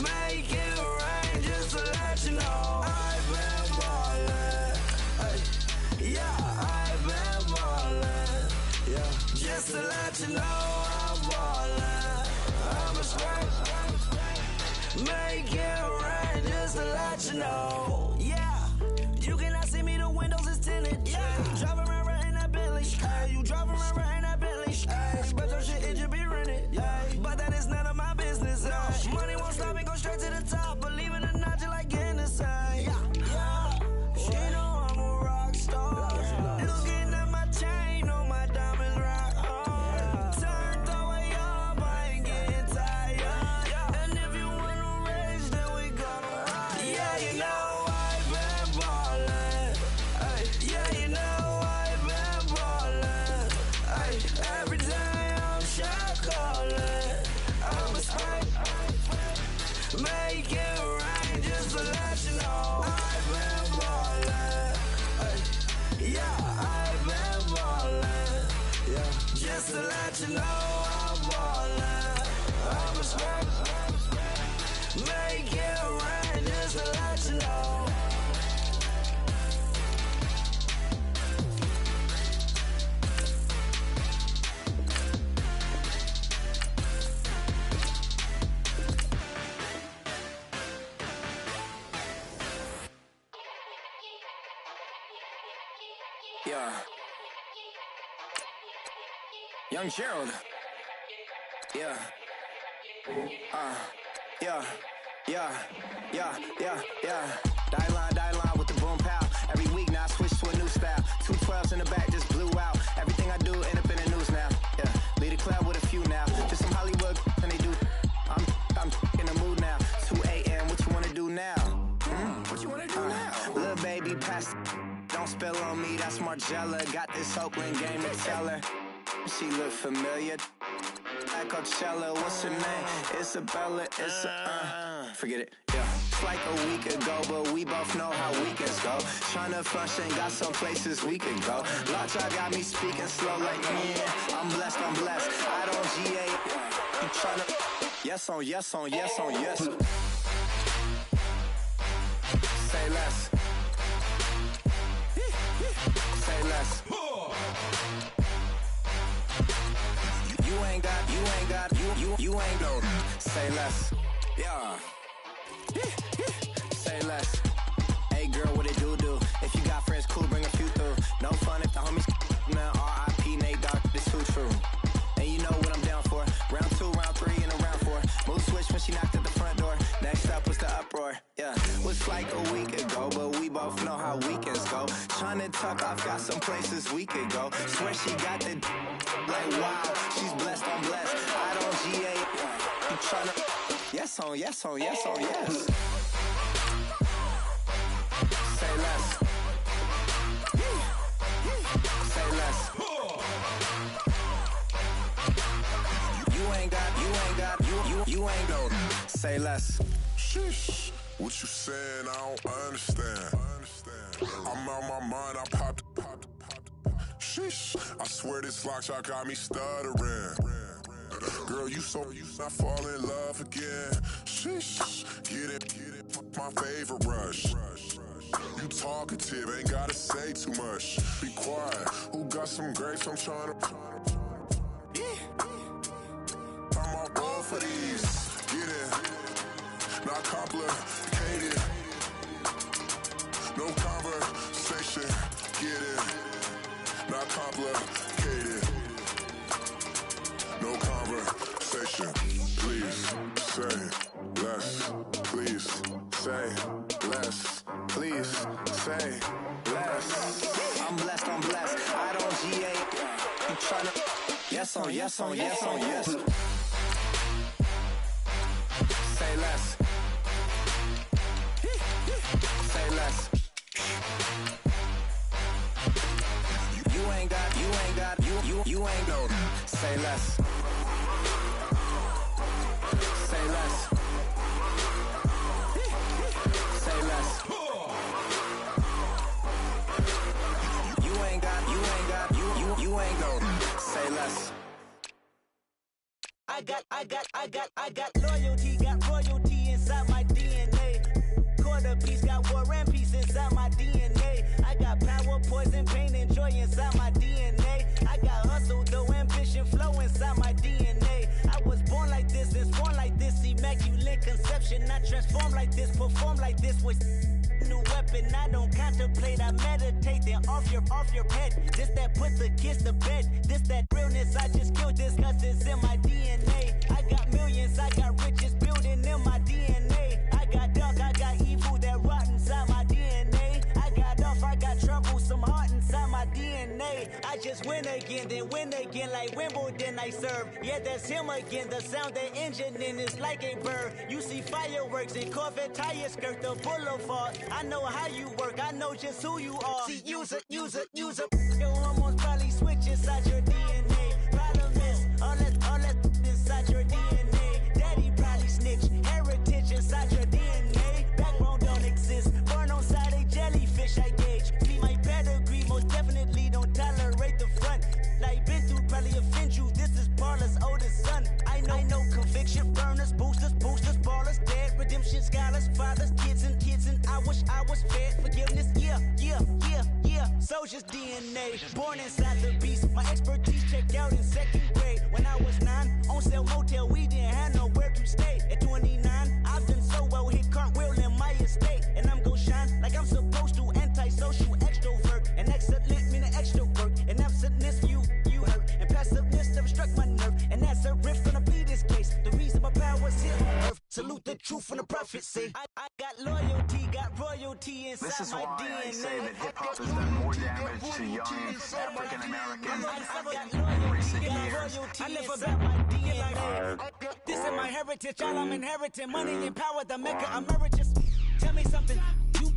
make it rain just to let you know I've been ballin'. Ay, yeah, I've been ballin'. Yeah, just to let you know I'm ballin'. I'm a spray, make it rain just to let you know. Yeah, you cannot see me, the windows is tinted. Yeah, driving around in that Bentley. Hey, you driving around in that Bentley. Hey, but your shit, it should be rented. Yeah, but that is none of my business. Money won't stop me, go straight to the top. Believe it or not, you like getting the same. Yeah, she know I'm a rock star. Looking at my chain, on my diamonds rock hard. Turned the way up, I ain't getting tired. And if you wanna raise, then we gonna ride. Yeah, you know I've been ballin'. Ay, yeah, you know I've been ballin'. Ay, every day I'm shot callin'. I'm a spray, make it rain just to let you know I've been ballin'. Ay, yeah, I've been ballin'. Yeah, just to let you know I'm ballin'. I'm a spray, make it rain Yeah. Young Gerald. Yeah. Yeah. Die line with the boom pow. Every week now I switch to a new style. 212s in the back just blew out. Everything I do end up in the news now. Yeah. Lead a club with a few now. Just some Hollywood and they do. I'm in the mood now. 2 a.m. What you wanna do now? What you wanna do now? Little baby pass. Don't spill on me. That's Margella. Got this Oakland game to tell her. She look familiar. At Coachella, what's her name? Isabella, forget it, yeah. It's like a week ago, but we both know how weekends go. Tryna function, got some places we can go. Lockjaw got me speaking slow like, yeah, I'm blessed. I don't GA, you tryna, yes on yes. Say less. Say less. You ain't no. Say less. Yeah. Say less. Hey girl, what it do? If you got friends, cool, bring a few through. No fun if the homies now. R.I.P. Nate Dogg, this too true. And you know what I'm down for. Round 2, round 3, and a round 4. Mood switch when she knocked at the front door. Next up was the uproar. Yeah, was like a week ago, but we both know how weekends go. Tryna tuck off, got some places we could go. Swear she got the like wow, she's blessed, I'm blessed. I don't GA. You tryna yes on yes. Say less. Say less. You ain't no. Say less. Sheesh. What you saying? I don't understand. I'm out my mind. I popped. Sheesh. I swear this lockjaw got me stuttering. Girl, you not fall in love again. Sheesh. Get it. My favorite rush. You talkative, ain't gotta say too much. Be quiet. Who got some grapes? I'm trying to. I'm all roll for these. Get it. Not complicated. No conversation. Get it. Not complicated. No conversation. Please say less. Please say less. Please say less. I'm blessed. I don't GA. You tryna yes on yes. Say less. Say less. You ain't no. Say less. Say less. Say less. You ain't no. Say less. I got loyalty, got royalty inside my DNA. Quarter piece, got war and peace inside my DNA. I got power, poison, pain, and joy inside my DNA. I got hustle, though, ambition, flow inside my DNA. I was born like this and born like this, immaculate conception. I transform like this, perform like this with new weapon. I don't contemplate, I meditate, then off your head. This that put the kids to bed. This that realness, I just killed this cause it's in my DNA. I got millions, I got riches building in my DNA. I got dark, I got evil that rot inside my DNA. I got off, I got trouble, some heart inside my DNA. I just win again, then win again like Wimbledon I serve. Yeah, that's him again, the sound that engine in is like a bird. You see fireworks and Corvette tires skirt the boulevard. I know how you work, I know just who you are. See, use it. Your hormones probably switch inside your DNA. Problem is, all that inside your DNA. Daddy probably snitch, heritage inside your DNA. Backbone don't exist, born on side a jellyfish I gauge. See my pedigree, most definitely don't tolerate the front. Like been through, probably offend you, this is Paula's oldest son. I know conviction, burners, boosters, ballers, dead, redemption, scholars, fathers, kids and I wish I was fed forgiveness, yeah. Soldier's DNA, born inside the beast. My expertise checked out in 2nd grade. When I was 9, on sale motel, we didn't have nowhere to stay. At 29, I've done so well, hit cartwheel in my estate. And I'm gon' shine like I'm supposed to, antisocial extrovert. And excellent meaning extra. and that's a riff gonna be this case. The reason my power's here on earth, salute the truth and the prophecy. I got loyalty, got royalty inside this is my why DNA. I say that hip-hop has done more damage to young African-Americans in recent years. I live about my DNA. This is my heritage, all I'm inheriting. Money and power, the Mecca emeritus. Tell me something, you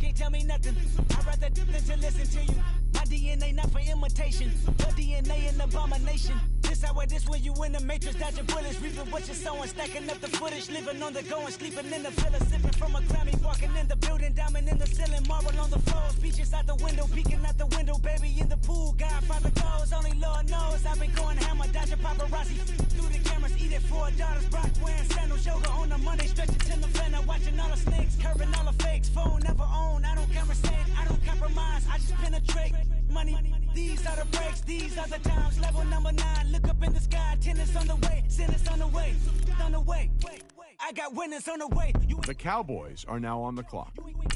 can't tell me nothing. I'd rather than to listen to you. My DNA not for imitation, your DNA an abomination. This how it is when you in the matrix, dodging bullets, reaping what you're sowing, stacking up the footage, living on the go and sleeping in the villa, sipping from a Grammy, walking in the building, diamond in the ceiling, marble on the floors, beaches out the window, peeking out the window, baby in the pool, Godfather goes, only Lord knows. I've been going hammer, dodging paparazzi, through the cameras, eating $4, Brock wearing sandals, yoga on a Monday, stretching to November, watching all the snakes, curving all the fakes, phone never own, I don't conversate, I don't compromise, I just penetrate. Money, these are the breaks, these are the times. Level number 9, look up in the sky. Tennis on the way, sinners on the way, on the way. I got winners on the way. The Cowboys are now on the clock.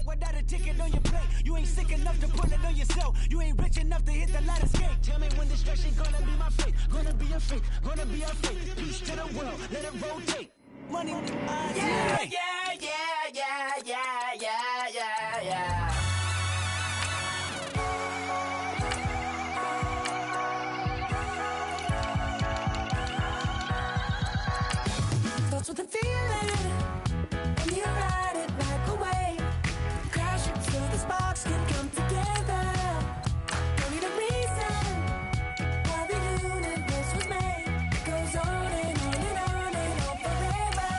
Without a ticket on your plate, you ain't sick enough to pull it on yourself. You ain't rich enough to hit the ladder skate. Tell me when destruction gonna be my fate. Gonna be a fate, gonna be a fate. Peace to the world, let it rotate. Money, yeah. With the feeling, and you ride it back away. Crashing so the sparks can come together. Don't need a reason why the universe was made. It goes on and on and on and on forever.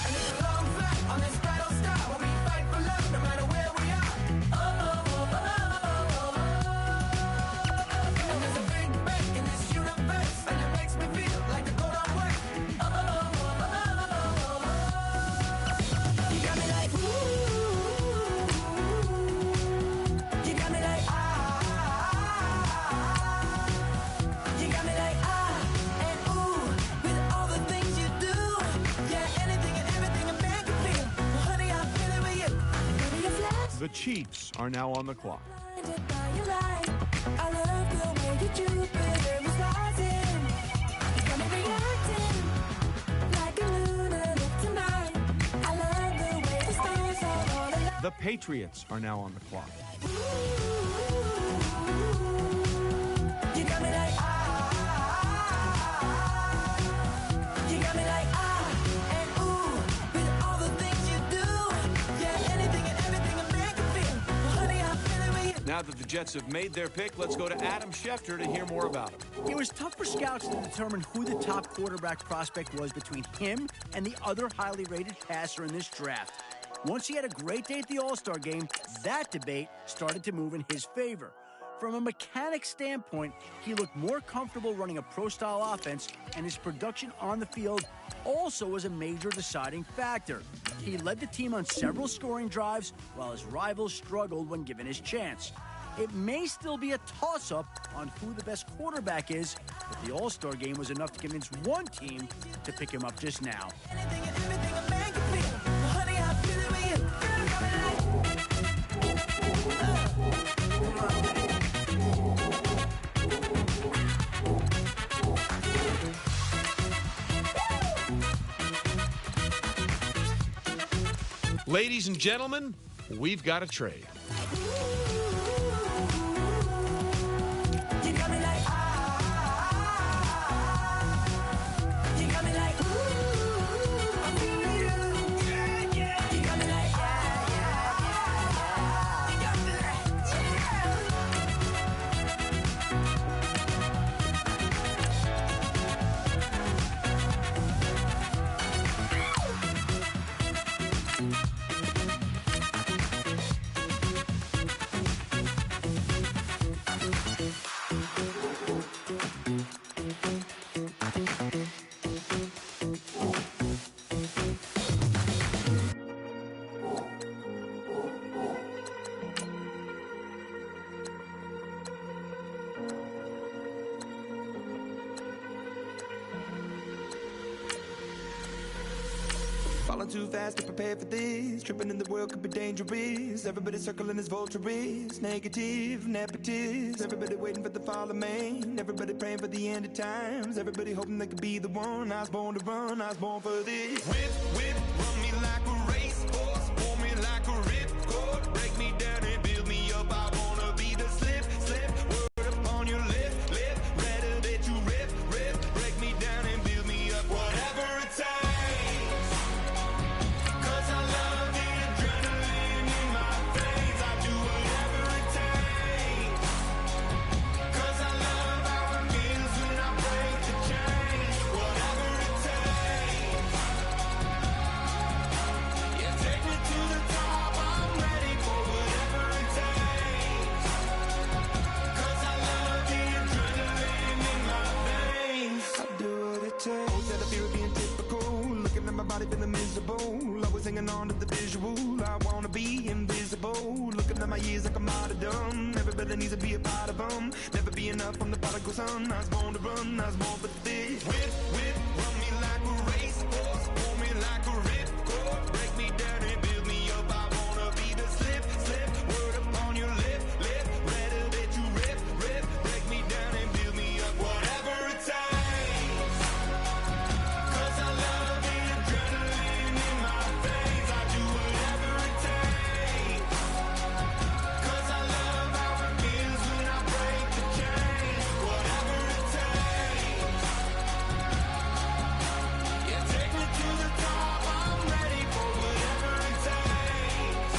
And it's a long flight on this battle star where we fight for love no matter where we are. And there's a big bang in this universe, and it makes me feel like the gold I work. The Chiefs are now on the clock. The Patriots are now on the clock. You got me like you got me like and ooh, with all the things you do. Yeah, anything and everything I make you feel. Honey, I'm feeling with you. Now that the Jets have made their pick, let's go to Adam Schefter to hear more about him. It was tough for scouts to determine who the top quarterback prospect was between him and the other highly rated passer in this draft. Once he had a great day at the All-Star game, that debate started to move in his favor. From a mechanic standpoint, he looked more comfortable running a pro-style offense, and his production on the field also was a major deciding factor. He led the team on several scoring drives, while his rivals struggled when given his chance. It may still be a toss-up on who the best quarterback is, but the All-Star game was enough to convince one team to pick him up just now. Ladies and gentlemen, we've got a trade. Falling too fast to prepare for this. Tripping in the world could be dangerous. Everybody circling as vultures. Negative, nepotist. Everybody waiting for the fall of man. Everybody praying for the end of times. Everybody hoping they could be the one. I was born to run, I was born for this. Whip, run me like a racehorse. Pull me like a ripcord. Break me down and build me up. I wanna be the slip. Word upon your lip. Rather that you rip. Break me down and build me up. Whatever it takes. Cause I love the adrenaline in my veins. I do whatever it takes. Cause I love how it feels when I break the chains. Whatever it takes. Yeah, take me to the top. I'm ready for whatever it takes. Cause I love the adrenaline in my veins. I do what it takes. Instead of fear of being typical. Looking at my body feeling miserable. Always hanging on to the visual. I wanna be invisible. Looking at my years like I'm out of dumb. Everybody needs to be a part of them. Never be enough from the prodigal son. I was born to run, I was born for this. Whip, run me like a racehorse. Pull me like a ripcord. Break me down and build me up. I wanna be the slip. Word upon your lip. Rather that you rip. Break me down and build me up. Whatever it takes. Cause I love the adrenaline in my veins. I do whatever it takes. Cause I love how it feels when I break the chains. Whatever it takes. Yeah, take me to the top. I'm ready for whatever it takes.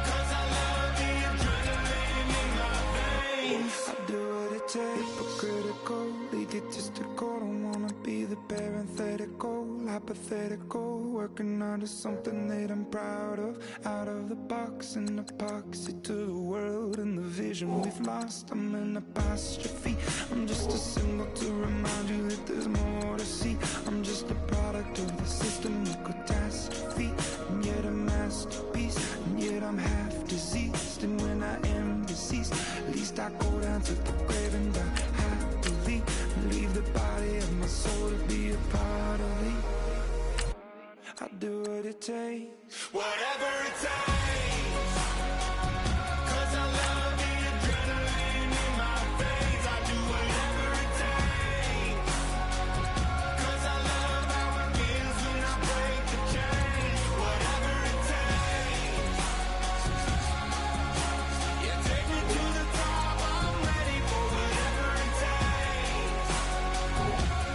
Cause I love the adrenaline in my veins. I do what it takes. Critical, egotistical. Don't wanna be the parenthetical, hypothetical. Working out of something that I'm proud of. Out of the box, an epoxy to the world and the vision we've lost. I'm an apostrophe. I'm just a symbol to remind you that there's more to see. I'm just a product of the system of catastrophe. And yet a masterpiece. And yet I'm half diseased. And when I am deceased, at least I go down to the grave and die happily. Leave the body of my soul to be a part of me. I do what it takes. Whatever it takes. Cause I love the adrenaline in my veins. I do whatever it takes. Cause I love how it feels when I break the chains. Whatever it takes. Yeah, take me to the top. I'm ready for whatever it takes.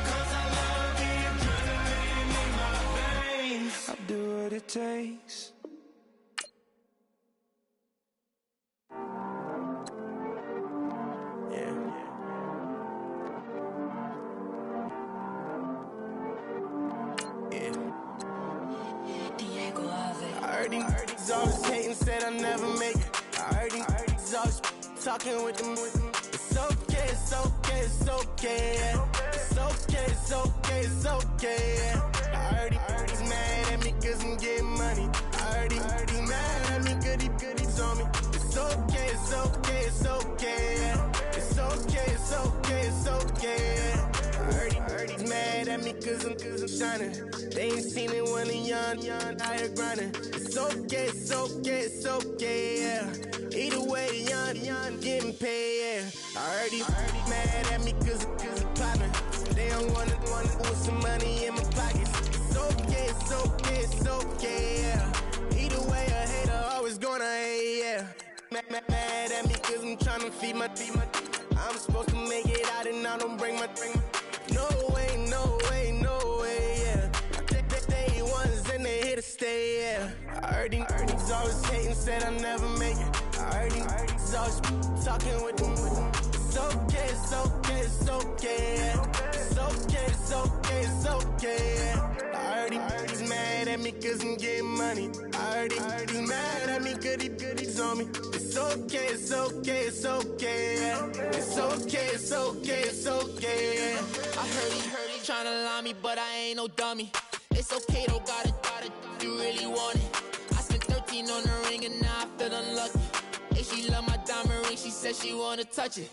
Cause I love the adrenaline in my veins. I do what it takes. I heard these always hating, said I never make it. I heard these always talking with them. It's okay, it's okay, it's okay, yeah. It's okay, it's okay, it's okay, yeah. I heard he's mad at me cause I'm getting money. I heard he's mad at me cause he's on me. It's okay, it's okay, it's okay, yeah. It's okay, it's okay, it's okay, yeah. I heard he's mad at me cause I'm shining. They ain't seen it when I'm young, higher grinding. It's okay, it's okay, it's okay, yeah. Either way, young, getting paid, yeah. I heard he's mad at me cause I'm poppin'. They don't wanna put some money in my pockets. It's okay, it's okay, it's okay, yeah. Either way, a hater always gonna hate, yeah. Mad at me cause I'm tryna feed my I'm supposed to make it out and I don't bring my No way, no way, no way, yeah. Day ones and they here to stay, yeah. I heard he's always hating, said I never make it. I heard he's always talking with them. It's okay, it's okay, it's okay, yeah. It's okay, it's okay, it's okay, yeah. I heard he's mad at me cause I'm getting money. I heard he's mad at me cause he's on me. It's okay, it's okay, it's okay, yeah. It's okay, it's okay, it's okay, yeah. I heard he tryna lie me, but I ain't no dummy. It's okay, though, got it, you really want it. I spent 13 on the ring and now I feel unlucky. And she love my diamond ring, she said she wanna touch it.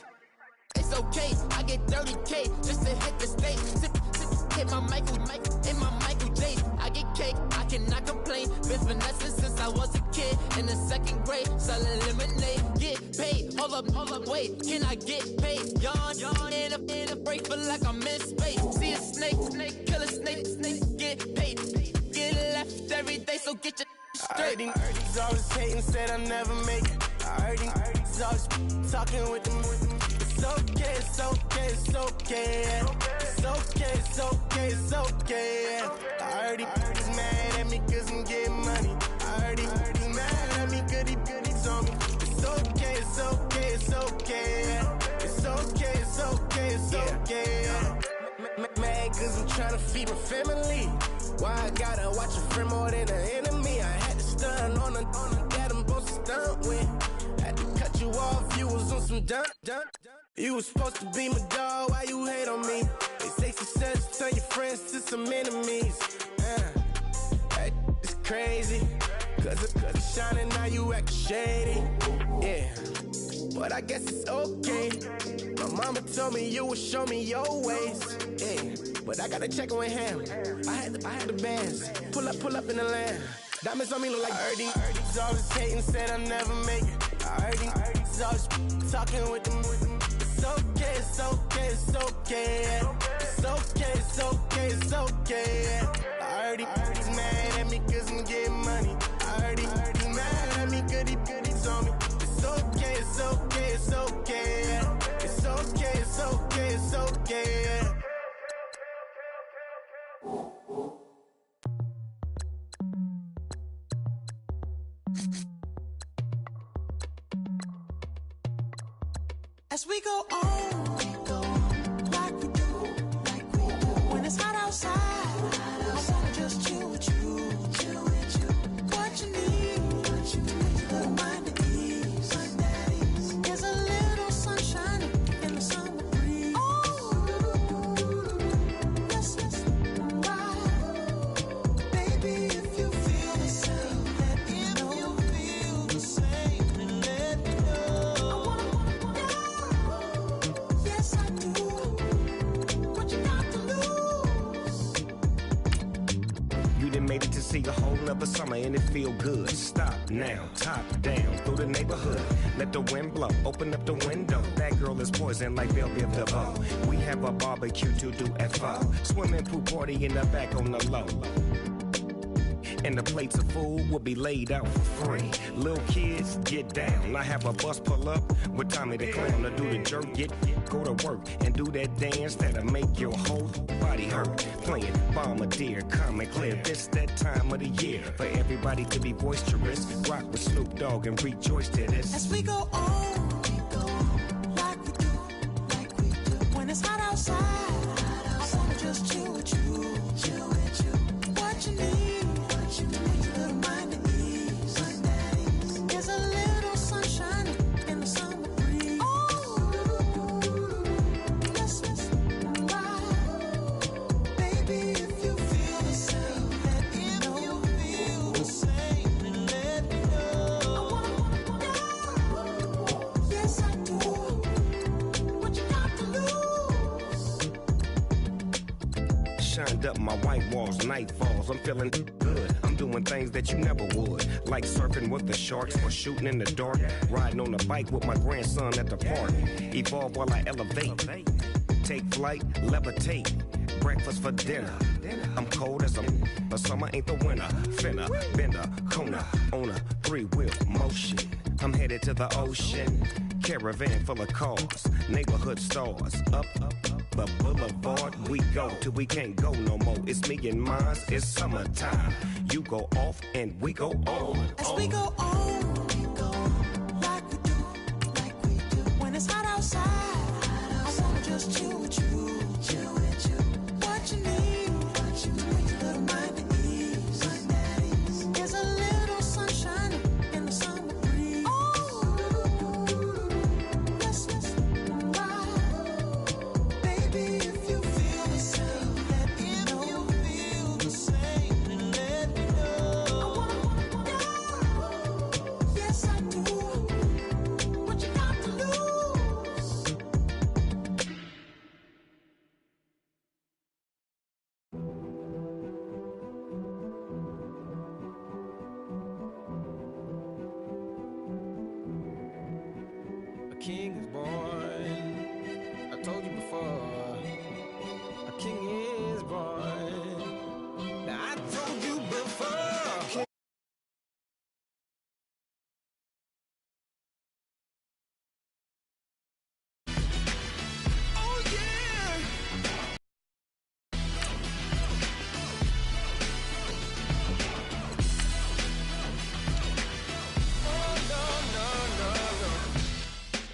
It's okay, I get 30K just to hit the stage. Hit my Michael, in my Michael J. I get cake finessing since I was a kid in the second grade, selling lemonade. Get paid, hold up, wait, can I get paid? Yawn, in a break, feel like I'm in space. See a snake, kill a snake, get paid. Get left every day, so get your straight. I heard he's always hating, said I never make it. I heard he's always talking with them. It's okay, it's okay, it's okay. It's okay, it's okay, it's okay. I heard he's mad at me cause I'm getting money. I heard he's mad at me cause he's on me. It's okay, it's okay, it's okay. It's okay, it's okay, it's okay. Mad cause I'm trying to feed my family. Why I gotta watch a friend more than an enemy? I had to stun on the that I'm supposed to stunt with. Had to cut you off, you was on some dun. You was supposed to be my dog, why you hate on me? They say success turn your friends to some enemies. That is crazy. Cause it's shining, now you act shady. Yeah, but I guess it's okay. My mama told me you would show me your ways. Yeah, but I gotta check with him. I had the bands. Pull up in the land. Diamonds on me look like Ernie. He's always hating, said I never make it. I heard he's always talking with them. It's okay, it's okay, it's okay. It's okay, it's okay, it's okay. I heard he's mad at me cause I'm getting money. I heard he's mad at me cause he's on me. It's okay, it's okay, it's okay. It's okay, it's okay, it's okay. As we go on, like we do. When it's hot outside, I wanna just chill with you. What you need, little mind at ease. There's a little sunshine in the summer breeze. Yes, right. Baby, if you feel the same, let me know. Feel the same, and let me know. Yes, I do. What you got to lose? You done made it to see a whole nother summer and it feel good. Stop now, top down through the neighborhood. Let the wind blow, open up the window. That girl is poison like Bellevue the bow. We have a barbecue to do at 5. Swimming pool party in the back on the low. And the plates of food will be laid out for free. Little kids, get down. I have a bus pull up with Tommy the Clown to do the jerk. Go to work and do that dance that'll make your whole body hurt. Playing Bombardier, Common Clear. This that time of the year for everybody to be boisterous. Rock with Snoop Dogg and rejoice to this. As we go on, like we do. When it's hot outside, I wanna just chill with you. What you need, little mind at ease. There's a little sunshine in the summer breeze. Yes, right. Baby, if you feel the same, let me know. Feel the same, and let me know. Yes, I do. What you got to lose? Shined up my white walls, night falls. I'm feeling good. I'm doing things that you never would, like surfing with the sharks or shooting in the dark. Riding on a bike with my grandson at the park. Evolve while I elevate. Take flight, levitate. Breakfast for dinner. I'm cold as but summer ain't the winter. Finna, bender, Kona, on a 3-wheel motion. I'm headed to the ocean. Caravan full of cars, neighborhood stars. Up the boulevard we go till we can't go no more. It's me and mine, it's summertime. You go off and we go on. As we go on, like we do. When it's hot outside, I wanna just chill with you. What you need, little mind at ease. There's a little sunshine in the summer breeze. Yes, right. Baby, if you feel the same, let me know. Feel the same, and let me know. king is born. I told you before, a king is born. Now I told you before. Oh yeah.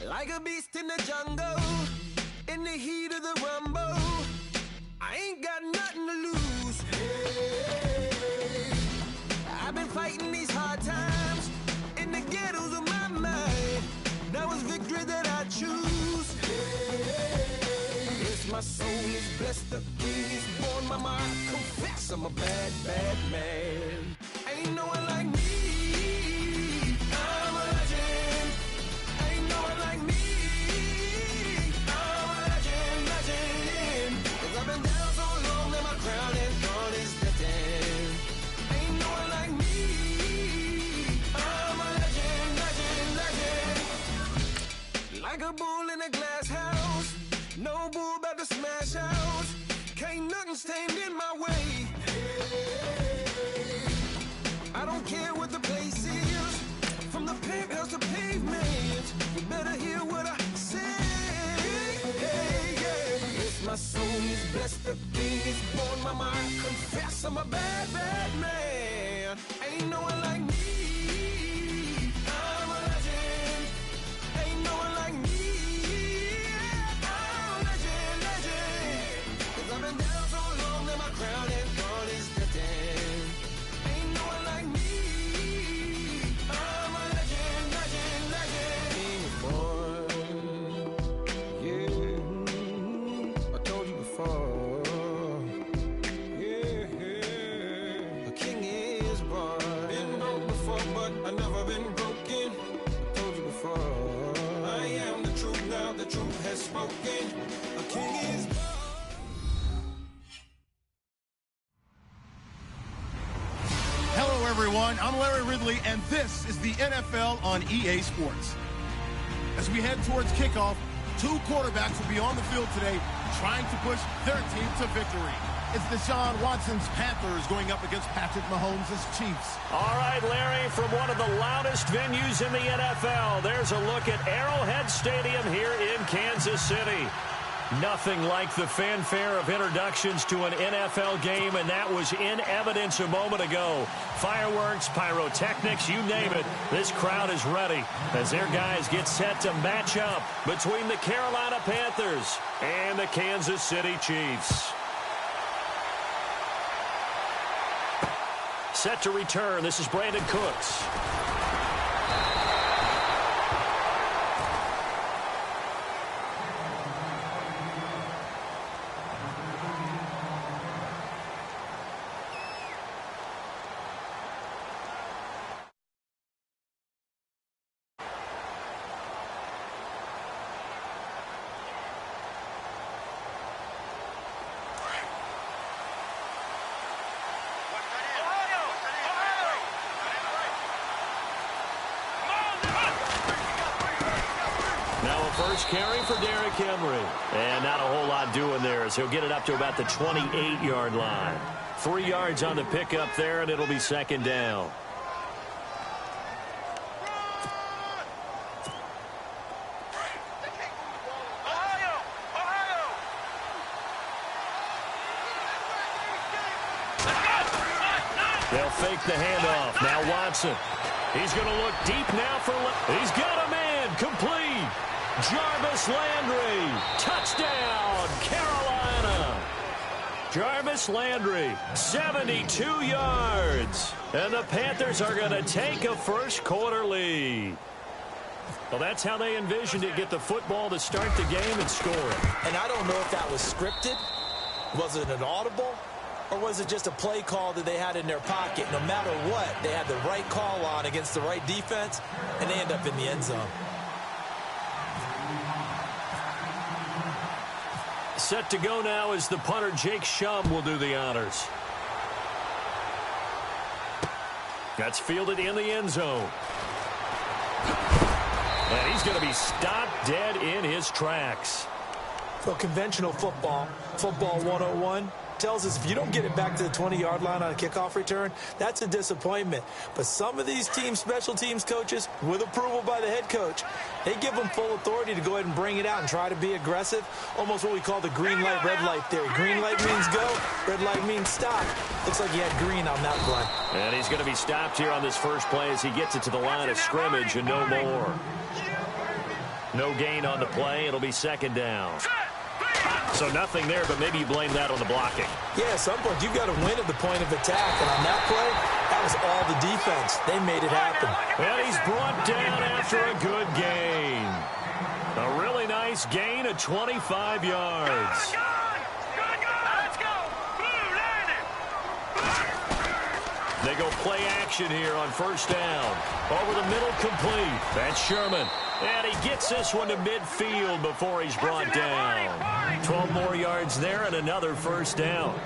Like a beast in the jungle, in the heat of the rumble, I ain't got nothing to lose. Hey, I've been fighting these hard times in the ghettos of my mind. Now it's victory that I choose. Hey, yes, my soul is blessed, the king is born. Mama, I confess I'm a bad, bad man. Ain't no one like me. I'm a legend. Ain't no one like me. I'm a legend, legend. 'Cause I've been down so long that my crown is gone, is destined. Ain't no one like me. I'm a legend, legend, legend. Like a bull in a glass house, no bull about to smash out. Can't nothing stand in my way. I don't care what the place is, from the penthouse to pavement. You better hear what I say. Hey, yeah. Yes, my soul is blessed, the king is born. Mama, I confess I'm a bad, bad man. Ain't no one like me. I'm a legend. Ain't no one like me. I'm a legend, legend. 'Cause I've been down so long that my crown is gone, is destined. Ain't no one like me. I'm a legend, legend, legend. King is born. Yeah, I told you before. Yeah, a king is born. Been broke before, but I never been broken. I told you before. I am the truth now, the truth has spoken. A king is born. Hello, everyone. I'm Larry Ridley, and this is the NFL on EA Sports. As we head towards kickoff, two quarterbacks will be on the field today trying to push their team to victory. It's Deshaun Watson's Panthers going up against Patrick Mahomes' Chiefs. All right, Larry, from one of the loudest venues in the NFL, there's a look at Arrowhead Stadium here in Kansas City. Nothing like the fanfare of introductions to an NFL game, and that was in evidence a moment ago. Fireworks, pyrotechnics, you name it. This crowd is ready as their guys get set to match up between the Carolina Panthers and the Kansas City Chiefs. Set to return. This is Brandon Cooks. First carry for Derrick Henry. And not a whole lot doing there as he'll get it up to about the 28-yard line. 3 yards on the pickup there, and it'll be second down. They'll fake the handoff. Now Watson. He's going to look deep now for... He's got a man. Complete. Jarvis Landry, touchdown, Carolina. Jarvis Landry, 72 yards. And the Panthers are going to take a first-quarter lead. Well, that's how they envisioned it, get the football to start the game and score it. And I don't know if that was scripted. Was it an audible? Or was it just a play call that they had in their pocket? No matter what, they had the right call on against the right defense, and they end up in the end zone. Set to go now as the punter Jake Shum will do the honors. That's fielded in the end zone. And he's going to be stopped dead in his tracks. So conventional football 101, tells us if you don't get it back to the 20-yard line on a kickoff return, that's a disappointment. But some of these special teams coaches, with approval by the head coach, they give them full authority to go ahead and bring it out and try to be aggressive. Almost what we call the green light, red light theory. Green light means go, red light means stop. Looks like he had green on that play. And he's going to be stopped here on this first play as he gets it to the line of scrimmage and no more. No gain on the play. It'll be second down. So nothing there, but maybe you blame that on the blocking. Yeah, at some point, you've got to win at the point of attack. And on that play, that was all the defense. They made it happen. And he's brought down after a good gain. A really nice gain of 25 yards. They go play action here on first down. Over the middle, complete. That's Sherman. And he gets this one to midfield before he's brought down. 12 more yards there and another first down.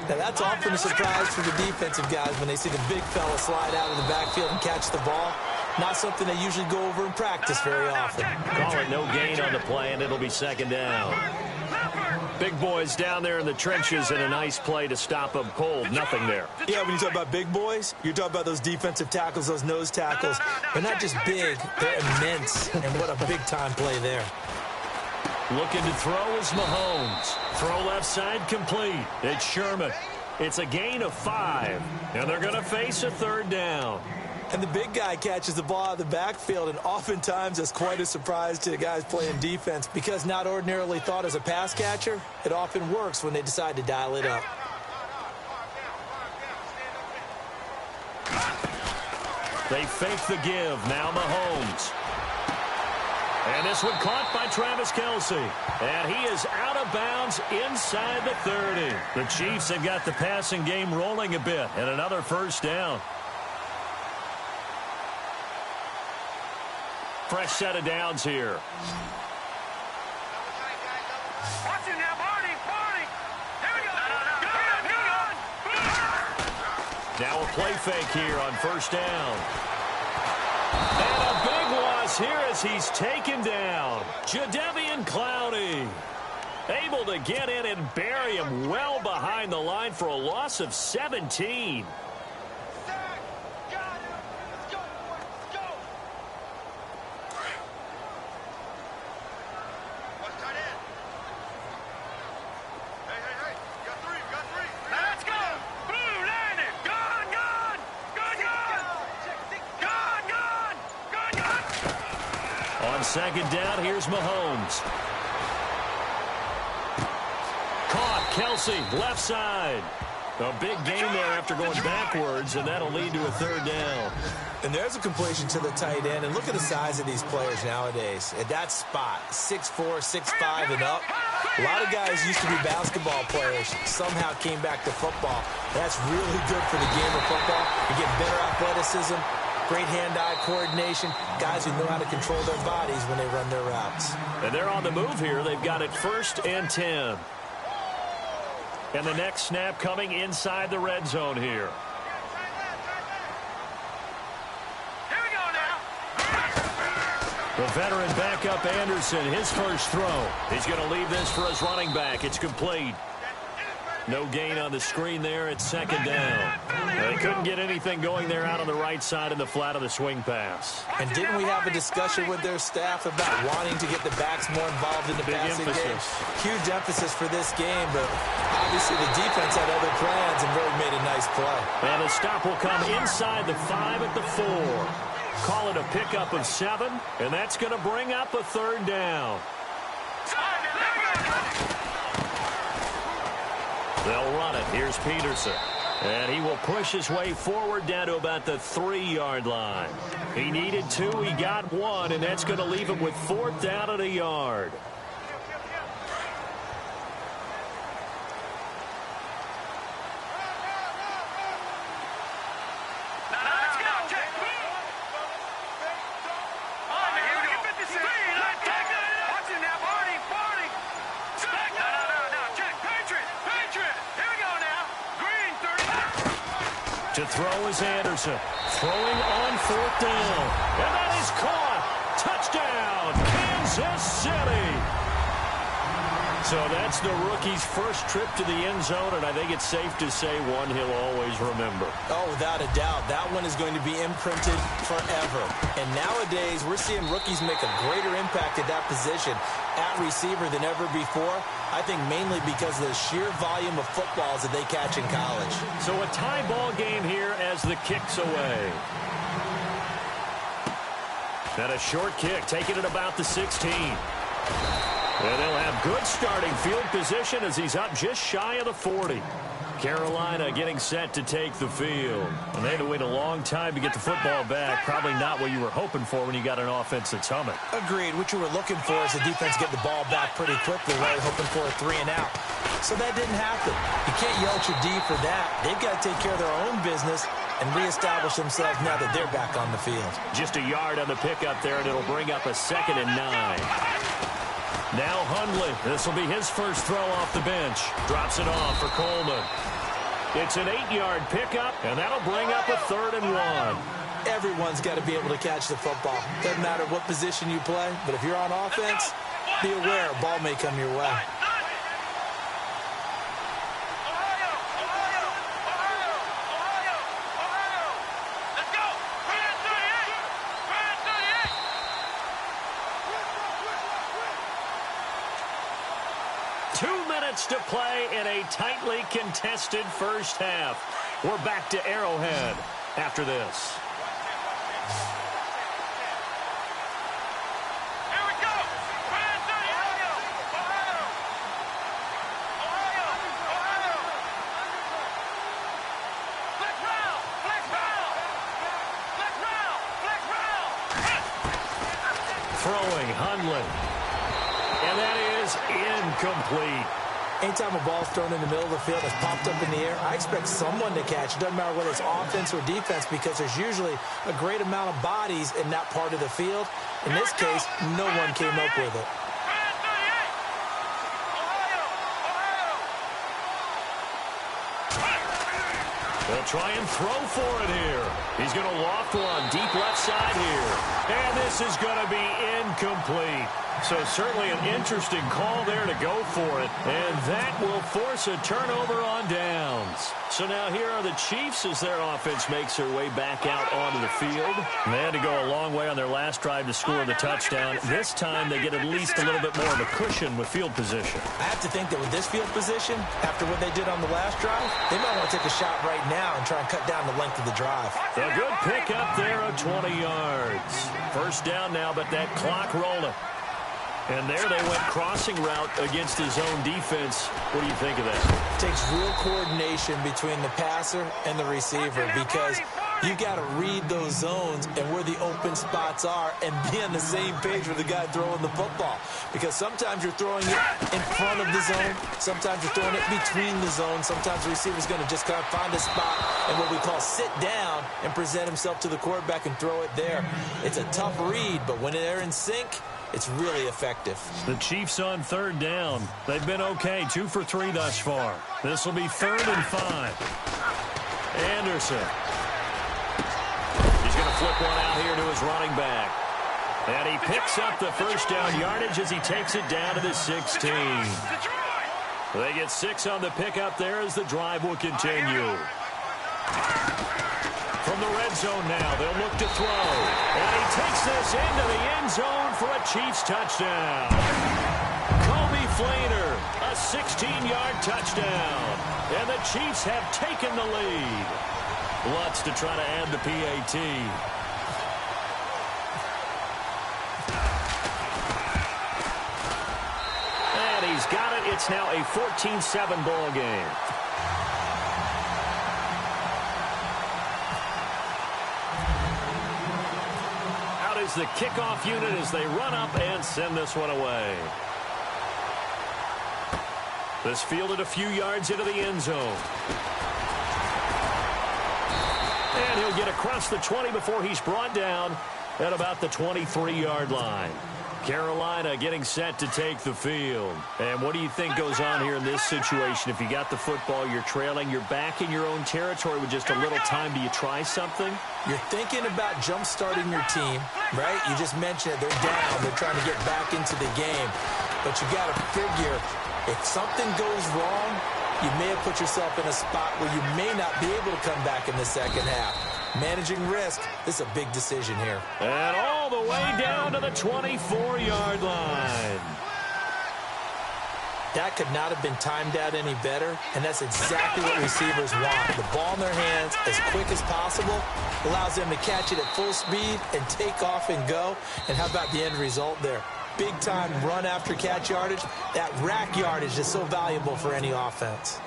Now that's often a surprise for the defensive guys when they see the big fella slide out of the backfield and catch the ball. Not something they usually go over in practice very often. Call it no gain on the play, and it'll be second down. Big boys down there in the trenches, and a nice play to stop them cold. Nothing there. Yeah, when you talk about big boys, you're talking about those defensive tackles, those nose tackles. They're not just big, they're immense. And what a big-time play there. Looking to throw is Mahomes. Throw left side complete. It's Sherman. It's a gain of 5, and they're going to face a third down. And the big guy catches the ball out of the backfield, and oftentimes that's quite a surprise to the guys playing defense because not ordinarily thought as a pass catcher, it often works when they decide to dial it up. They fake the give. Now Mahomes. And this one caught by Travis Kelce. And he is out of bounds inside the 30. The Chiefs have got the passing game rolling a bit, and another first down. Fresh set of downs here. Now a play fake here on first down. And a big loss here as he's taken down. Jadeveon Clowney able to get in and bury him well behind the line for a loss of 17. Second down, here's Mahomes. Caught, Kelce, left side. A big gain there after going backwards, and that'll lead to a third down. And there's a completion to the tight end, and look at the size of these players nowadays. At that spot, 6'4", 6'5", and up. A lot of guys used to be basketball players, somehow came back to football. That's really good for the game of football. You get better athleticism, great hand-eye coordination, guys who know how to control their bodies when they run their routes. And they're on the move here. They've got it 1st and 10. And the next snap coming inside the red zone here. The veteran backup Anderson, his first throw. He's going to leave this for his running back. It's complete. No gain on the screen there at second down. They couldn't get anything going there out on the right side in the flat of the swing pass. And didn't we have a discussion with their staff about wanting to get the backs more involved in the passing game? Huge emphasis for this game, but obviously the defense had other plans and really made a nice play. And the stop will come inside the 5 at the 4. Call it a pickup of 7, and that's going to bring up a third down. They'll run it. Here's Peterson. And he will push his way forward down to about the 3-yard line. He needed 2. He got 1, and that's going to leave him with 4th down at a yard. To throw is Anderson. Throwing on 4th down. And that is caught. Touchdown. Kansas City. So that's the rookie's first trip to the end zone, and I think it's safe to say one he'll always remember. Oh, without a doubt. That one is going to be imprinted forever. And nowadays, we're seeing rookies make a greater impact at that position at receiver than ever before. I think mainly because of the sheer volume of footballs that they catch in college. So a tie ball game here as the kick's away. And a short kick, taking it about the 16. And they'll have good starting field position as he's up just shy of the 40. Carolina getting set to take the field. And they had to wait a long time to get the football back. Probably not what you were hoping for when you got an offense that's humming. Agreed. What you were looking for is the defense get the ball back pretty quickly, right? Hoping for a 3 and out. So that didn't happen. You can't yell at your D for that. They've got to take care of their own business and reestablish themselves now that they're back on the field. Just a yard on the pickup there, and it'll bring up a 2nd and 9. Now Hundley. This will be his first throw off the bench. Drops it off for Coleman. It's an 8-yard pickup, and that'll bring up a 3rd and 1. Everyone's got to be able to catch the football. Doesn't matter what position you play, but if you're on offense, be aware a ball may come your way. To play in a tightly contested first half. We're back to Arrowhead after this. Here we go. Throwing Hundley. And that is incomplete. Anytime a ball's thrown in the middle of the field that's popped up in the air, I expect someone to catch. It doesn't matter whether it's offense or defense because there's usually a great amount of bodies in that part of the field. In this case, no one came up with it. They'll try and throw for it here. He's going to loft one deep left side here. And this is going to be incomplete. So certainly an interesting call there to go for it. And that will force a turnover on downs. So now here are the Chiefs as their offense makes their way back out onto the field. They had to go a long way on their last drive to score the touchdown. This time they get at least a little bit more of a cushion with field position. I have to think that with this field position, after what they did on the last drive, they might want to take a shot right now and try and cut down the length of the drive. A good pick up there of 20 yards. First down now, but that clock rolling. And there they went crossing route against his own defense. What do you think of that? It takes real coordination between the passer and the receiver because you got to read those zones and where the open spots are and be on the same page with the guy throwing the football. Because sometimes you're throwing it in front of the zone. Sometimes you're throwing it between the zones. Sometimes the receiver's going to just kind of find a spot and what we call sit down and present himself to the quarterback and throw it there. It's a tough read, but when they're in sync, it's really effective. The Chiefs on 3rd down. They've been okay, 2 for 3 thus far. This will be 3rd and 5. Anderson. He's going to flip one out here to his running back. And he picks up the first down yardage as he takes it down to the 16. They get 6 on the pickup there as the drive will continue. From the red zone now, they'll look to throw. And he takes this into the end zone for a Chiefs touchdown. Kobe Fleener, a 16-yard touchdown. And the Chiefs have taken the lead. Lutz to try to add the PAT. And he's got it. It's now a 14-7 ball game. Is the kickoff unit as they run up and send this one away. This fielded a few yards into the end zone. And he'll get across the 20 before he's brought down at about the 23-yard line. Carolina getting set to take the field. And what do you think goes on here in this situation? If you got the football, you're trailing, you're back in your own territory with just a little time. Do you try something? You're thinking about jump-starting your team, right? You just mentioned it. They're down. They're trying to get back into the game. But you got to figure, if something goes wrong, you may have put yourself in a spot where you may not be able to come back in the second half. Managing risk, this is a big decision here. And all the way down to the 24-yard line. That could not have been timed out any better, and that's exactly what receivers want. The ball in their hands as quick as possible allows them to catch it at full speed and take off and go. And how about the end result there? Big-time run after catch yardage. That rack yardage is so valuable for any offense.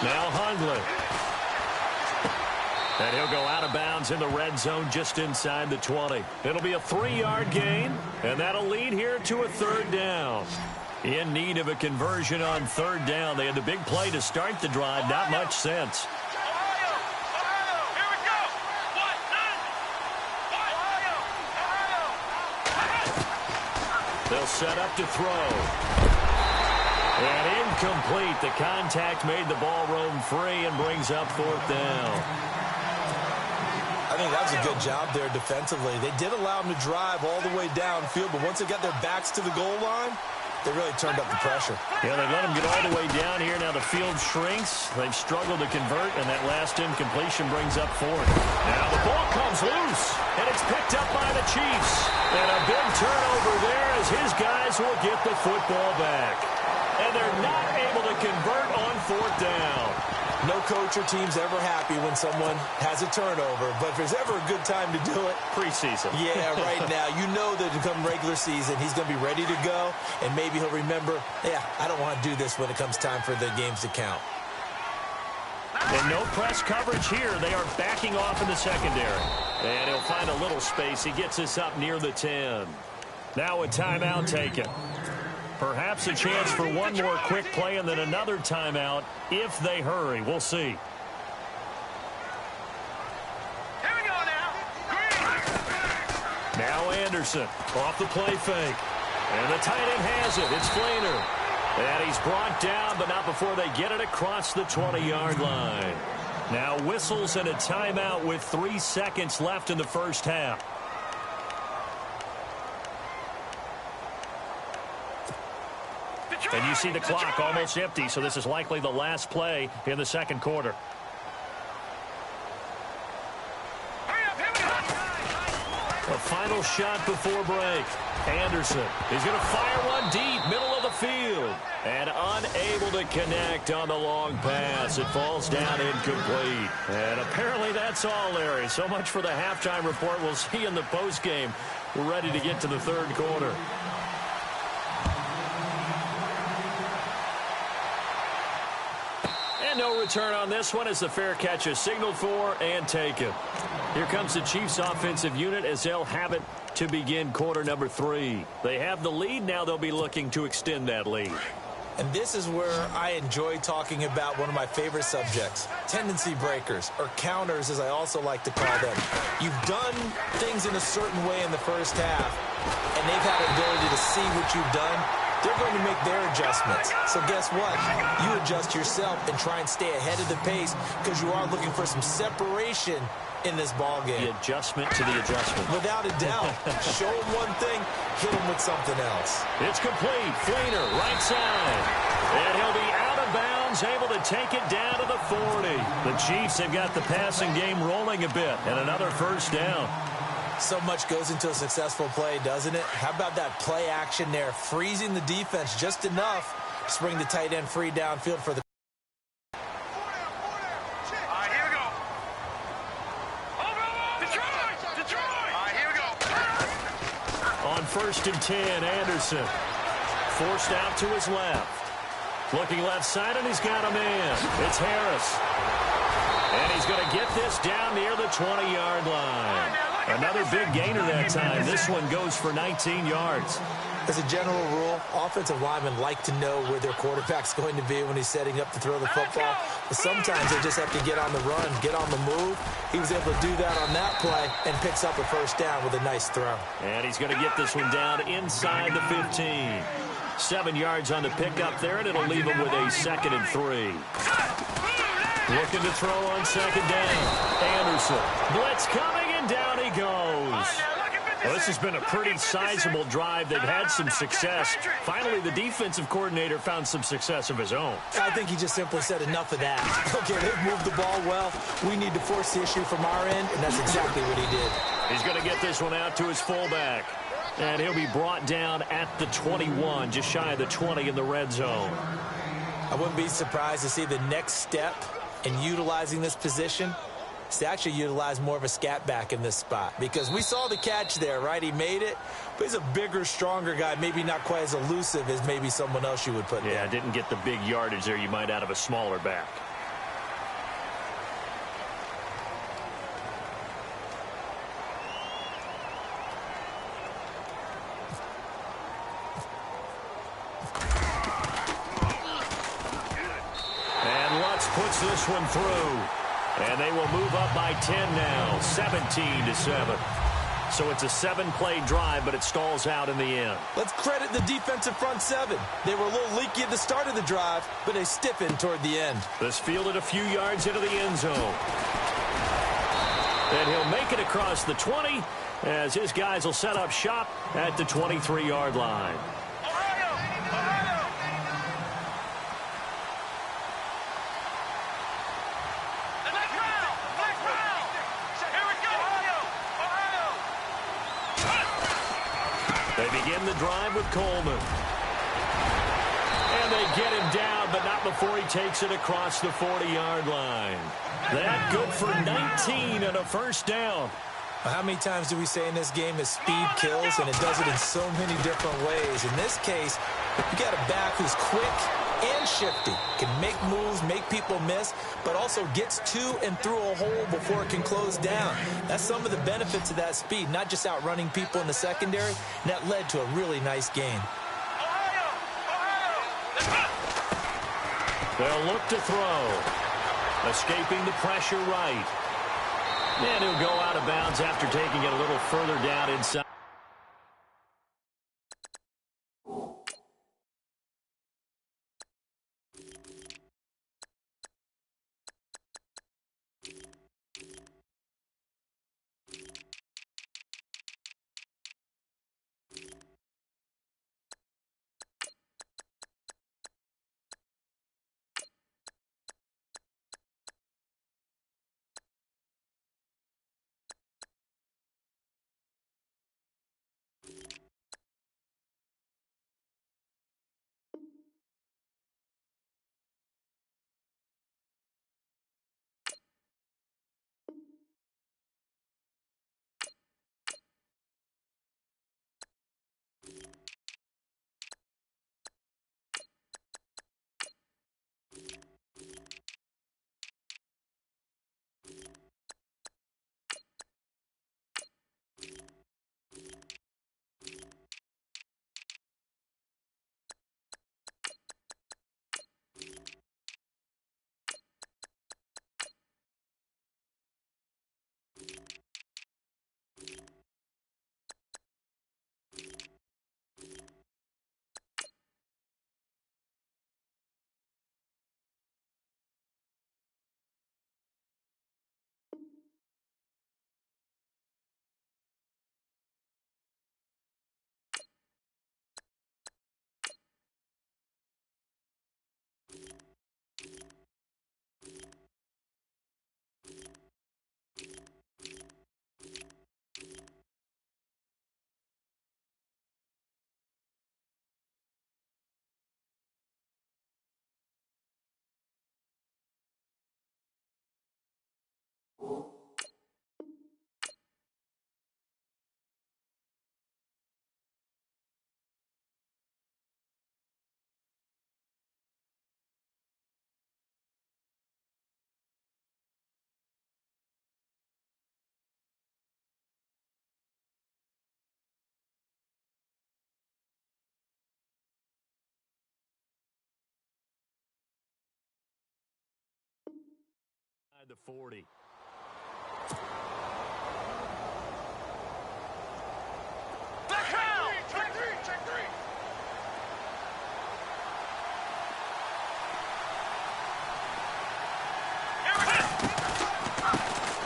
Now Hundley. And he'll go out of bounds in the red zone just inside the 20. It'll be a 3-yard gain, and that'll lead here to a 3rd down. In need of a conversion on 3rd down. They had the big play to start the drive. Not much sense. They'll set up to throw. And incomplete. The contact made the ball roam free and brings up 4th down. I think that was a good job there defensively. They did allow them to drive all the way downfield, but once they got their backs to the goal line, they really turned up the pressure. Yeah, they let them get all the way down here. Now the field shrinks. They've struggled to convert, and that last incompletion brings up 4th. Now the ball comes loose, and it's picked up by the Chiefs. And a big turnover there as his guys will get the football back. And they're not able to convert on 4th down. No coach or team's ever happy when someone has a turnover, but if there's ever a good time to do it, preseason. Yeah, right now. You know that come regular season, he's going to be ready to go, and maybe he'll remember, yeah, I don't want to do this when it comes time for the games to count. And no press coverage here. They are backing off in the secondary. And he'll find a little space. He gets us up near the 10. Now a timeout taken. Perhaps a chance for one more quick play and then another timeout if they hurry. We'll see. Here we go now. Now Anderson off the play fake. And the tight end has it. It's Fleener. And he's brought down, but not before they get it across the 20-yard line. Now whistles and a timeout with 3 seconds left in the first half. And you see the clock almost empty, so this is likely the last play in the second quarter. A final shot before break. Anderson, he's going to fire one deep, middle of the field. And unable to connect on the long pass. It falls down incomplete. And apparently that's all, Larry. So much for the halftime report. We'll see in the postgame. We're ready to get to the third quarter. No return on this one as the fair catch is signaled for and taken. Here comes the Chiefs offensive unit as they'll have it to begin quarter number 3. They have the lead. Now they'll be looking to extend that lead. And this is where I enjoy talking about one of my favorite subjects, tendency breakers, or counters as I also like to call them. You've done things in a certain way in the first half, and they've had the ability to see what you've done. They're going to make their adjustments. So guess what? You adjust yourself and try and stay ahead of the pace because you are looking for some separation in this ball game. The adjustment to the adjustment. Without a doubt. Show them one thing, hit them with something else. It's complete. Fleener, right side. And he'll be out of bounds, able to take it down to the 40. The Chiefs have got the passing game rolling a bit, and another first down. So much goes into a successful play, doesn't it? How about that play action there, freezing the defense just enough to bring the tight end free downfield for the... All right, here we go. Detroit! All right, here we go. On 1st and 10, Anderson forced out to his left. Looking left side, and he's got a man. It's Harris. And he's going to get this down near the 20-yard line. Another big gainer that time. This one goes for 19 yards. As a general rule, offensive linemen like to know where their quarterback's going to be when he's setting up to throw the football. But sometimes they just have to get on the run, get on the move. He was able to do that on that play and picks up a first down with a nice throw. And he's going to get this one down inside the 15. 7 yards on the pickup there, and it'll leave him with a 2nd and 3. Looking to throw on 2nd down. Anderson. Blitz coming, and down he goes. Well, this has been a pretty sizable drive. They've had some success. Finally, the defensive coordinator found some success of his own. I think he just simply said enough of that. Okay, they've moved the ball well. We need to force the issue from our end, and that's exactly what he did. He's going to get this one out to his fullback. And he'll be brought down at the 21, just shy of the 20 in the red zone. I wouldn't be surprised to see the next step in utilizing this position is to actually utilize more of a scat back in this spot, because we saw the catch there, right? He made it, but he's a bigger, stronger guy, maybe not quite as elusive as maybe someone else you would put there. Yeah, didn't get the big yardage there you might out of a smaller back. And Lutz puts this one through. And they will move up by 10 now, 17-7. So it's a 7-play drive, but it stalls out in the end. Let's credit the defensive front seven. They were a little leaky at the start of the drive, but they stiffened toward the end. This fielded a few yards into the end zone. And he'll make it across the 20 as his guys will set up shop at the 23-yard line. They begin the drive with Coleman. And they get him down, but not before he takes it across the 40-yard line. That good for 19 and a first down. How many times do we say in this game that speed kills, and it does it in so many different ways? In this case, you got a back who's quick and shifty, can make moves, make people miss, but also gets to and through a hole before it can close down. That's some of the benefits of that speed, not just outrunning people in the secondary, and that led to a really nice game. They'll look to throw. Escaping the pressure right. And he'll go out of bounds after taking it a little further down inside. the 40.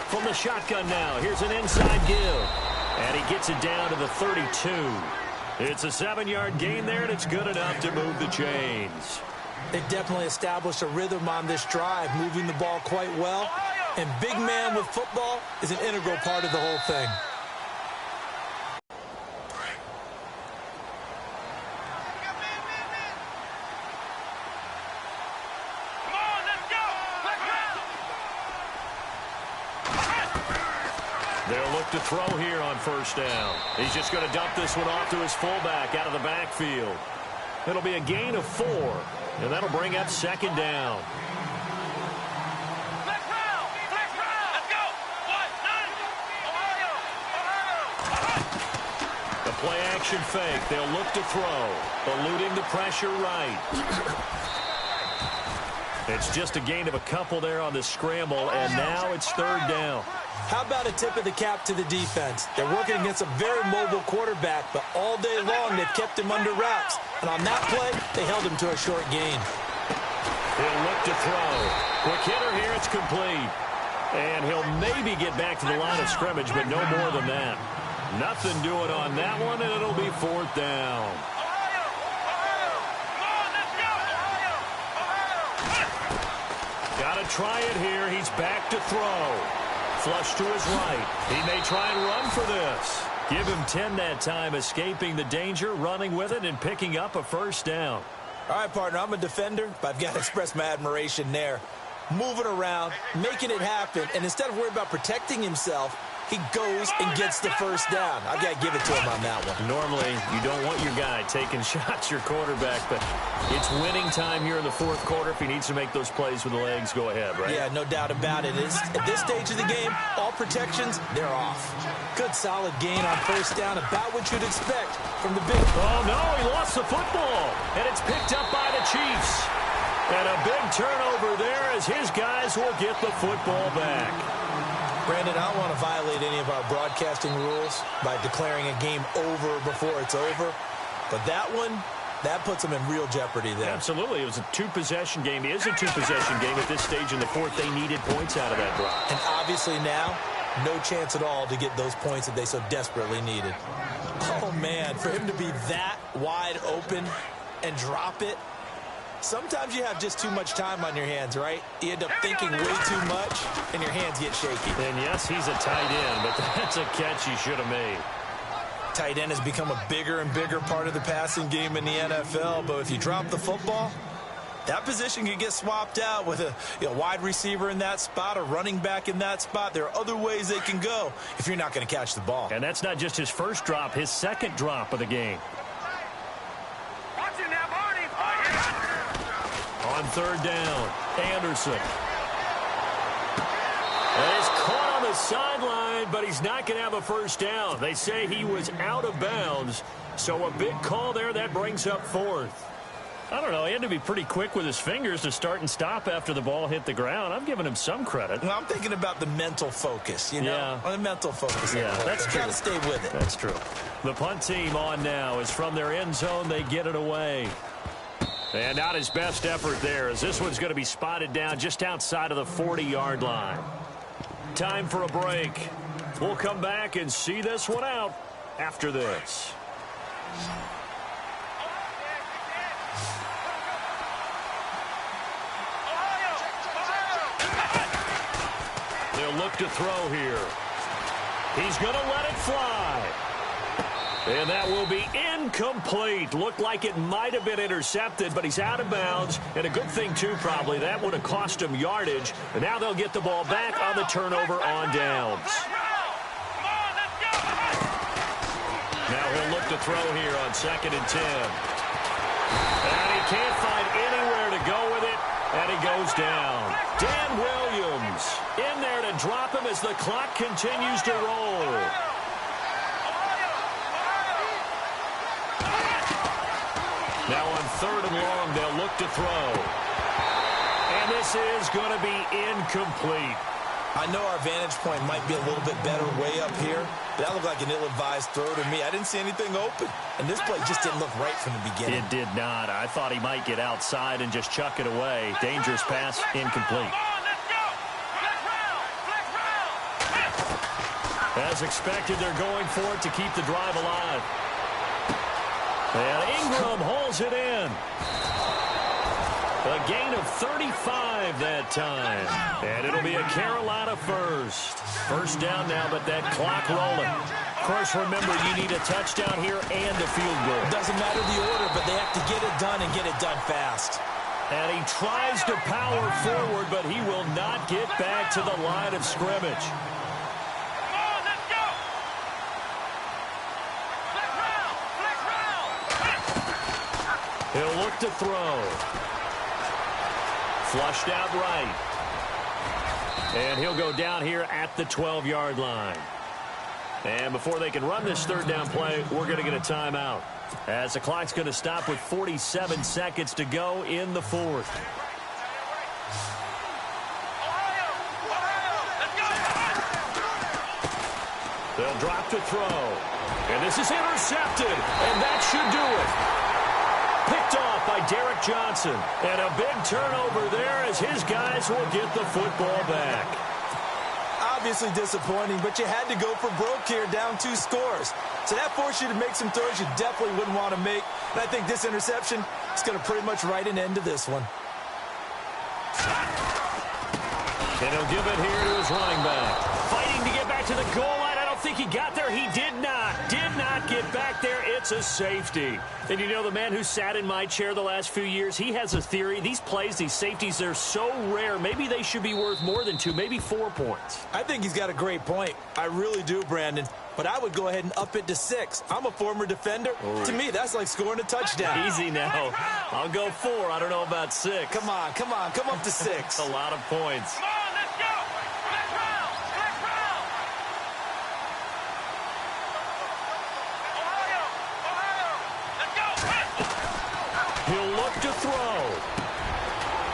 From the shotgun now, here's an inside give. And he gets it down to the 32. It's a 7-yard gain there, and it's good enough to move the chains. They definitely established a rhythm on this drive, moving the ball quite well. And big man with football is an integral part of the whole thing. They'll look to throw here on first down. He's just going to dump this one off to his fullback out of the backfield. It'll be a gain of 4, and that'll bring up second down. The play action fake. They'll look to throw, eluding the pressure right. It's just a gain of a couple there on the scramble, and now it's third down. How about a tip of the cap to the defense? They're working against a very mobile quarterback, but all day long they've kept him under wraps. And on that play, they held him to a short gain. He'll look to throw. Quick hitter here, it's complete. And he'll maybe get back to the line of scrimmage, but no more than that. Nothing doing on that one, and it'll be fourth down. Got to try it here. He's back to throw. Flush to his right. He may try and run for this. Give him 10 that time, escaping the danger, running with it, and picking up a first down. All right, partner, I'm a defender, but I've got to express my admiration there. Moving around, making it happen, and instead of worrying about protecting himself, he goes and gets the first down. I've got to give it to him on that one. Normally, you don't want your guy taking shots, your quarterback, but it's winning time here in the fourth quarter. If he needs to make those plays with the legs, go ahead, right? Yeah, no doubt about it. At this stage of the game, all protections, they're off. Good, solid gain on first down, about what you'd expect from the big... Oh, no, he lost the football, and it's picked up by the Chiefs. And a big turnover there as his guys will get the football back. Brandon, I don't want to violate any of our broadcasting rules by declaring a game over before it's over. But that one, that puts them in real jeopardy there. Absolutely. It was a two-possession game. It is a two-possession game at this stage in the fourth. They needed points out of that drive. And obviously now, no chance at all to get those points that they so desperately needed. Oh, man, for him to be that wide open and drop it, sometimes you have just too much time on your hands, right? You end up thinking way too much, and your hands get shaky. And yes, he's a tight end, but that's a catch he should have made. Tight end has become a bigger and bigger part of the passing game in the NFL, but if you drop the football, that position can get swapped out with a wide receiver in that spot, a running back in that spot. There are other ways they can go if you're not going to catch the ball. And that's not just his first drop, his second drop of the game. On third down, Anderson. And he's caught on the sideline, but he's not going to have a first down. They say he was out of bounds, so a big call there. That brings up fourth. I don't know. He had to be pretty quick with his fingers to start and stop after the ball hit the ground. I'm giving him some credit. Well, I'm thinking about the mental focus, you know? Yeah. The mental focus. Yeah, that's true. Got to stay with it. That's true. The punt team on now is from their end zone. They get it away. And not his best effort there, as this one's going to be spotted down just outside of the 40-yard line. Time for a break. We'll come back and see this one out after this. They'll look to throw here. He's going to let it fly. And that will be incomplete. Looked like it might have been intercepted, but he's out of bounds. And a good thing, too, probably. That would have cost him yardage. And now they'll get the ball back on the turnover on downs. Now he'll look to throw here on 2nd and 10. And he can't find anywhere to go with it. And he goes down. Dan Williams in there to drop him as the clock continues to roll. Now on 3rd and long, they'll look to throw. And this is going to be incomplete. I know our vantage point might be a little bit better way up here, but that looked like an ill-advised throw to me. I didn't see anything open, and this play just didn't look right from the beginning. It did not. I thought he might get outside and just chuck it away. Dangerous pass, incomplete. As expected, they're going for it to keep the drive alive. And Ingram holds it in. A gain of 35 that time. And it'll be a Carolina first. First down now, but that clock rolling. Of course, remember, you need a touchdown here and a field goal. Doesn't matter the order, but they have to get it done and get it done fast. And he tries to power forward, but he will not get back to the line of scrimmage. He'll look to throw. Flushed out right. And he'll go down here at the 12-yard line. And before they can run this third down play, we're going to get a timeout, as the clock's going to stop with 47 seconds to go in the fourth. They'll drop to throw. And this is intercepted. And that should do it. Picked off by Derek Johnson. And a big turnover there as his guys will get the football back. Obviously disappointing, but you had to go for broke here, down 2 scores. So that forced you to make some throws you definitely wouldn't want to make. And I think this interception is going to pretty much write an end to this one. And he'll give it here to his running back. Fighting to get back to the goal line. I don't think he got there. He did not get back there. It's a safety. And you know, the man who sat in my chair the last few years, he has a theory. These plays, these safeties, they're so rare. Maybe they should be worth more than 2, maybe 4 points. I think he's got a great point. I really do, Brandon. But I would go ahead and up it to 6. I'm a former defender. Ooh. To me, that's like scoring a touchdown. Easy now. I'll go 4. I don't know about 6. Come on. Come up to 6. A lot of points. He'll look to throw.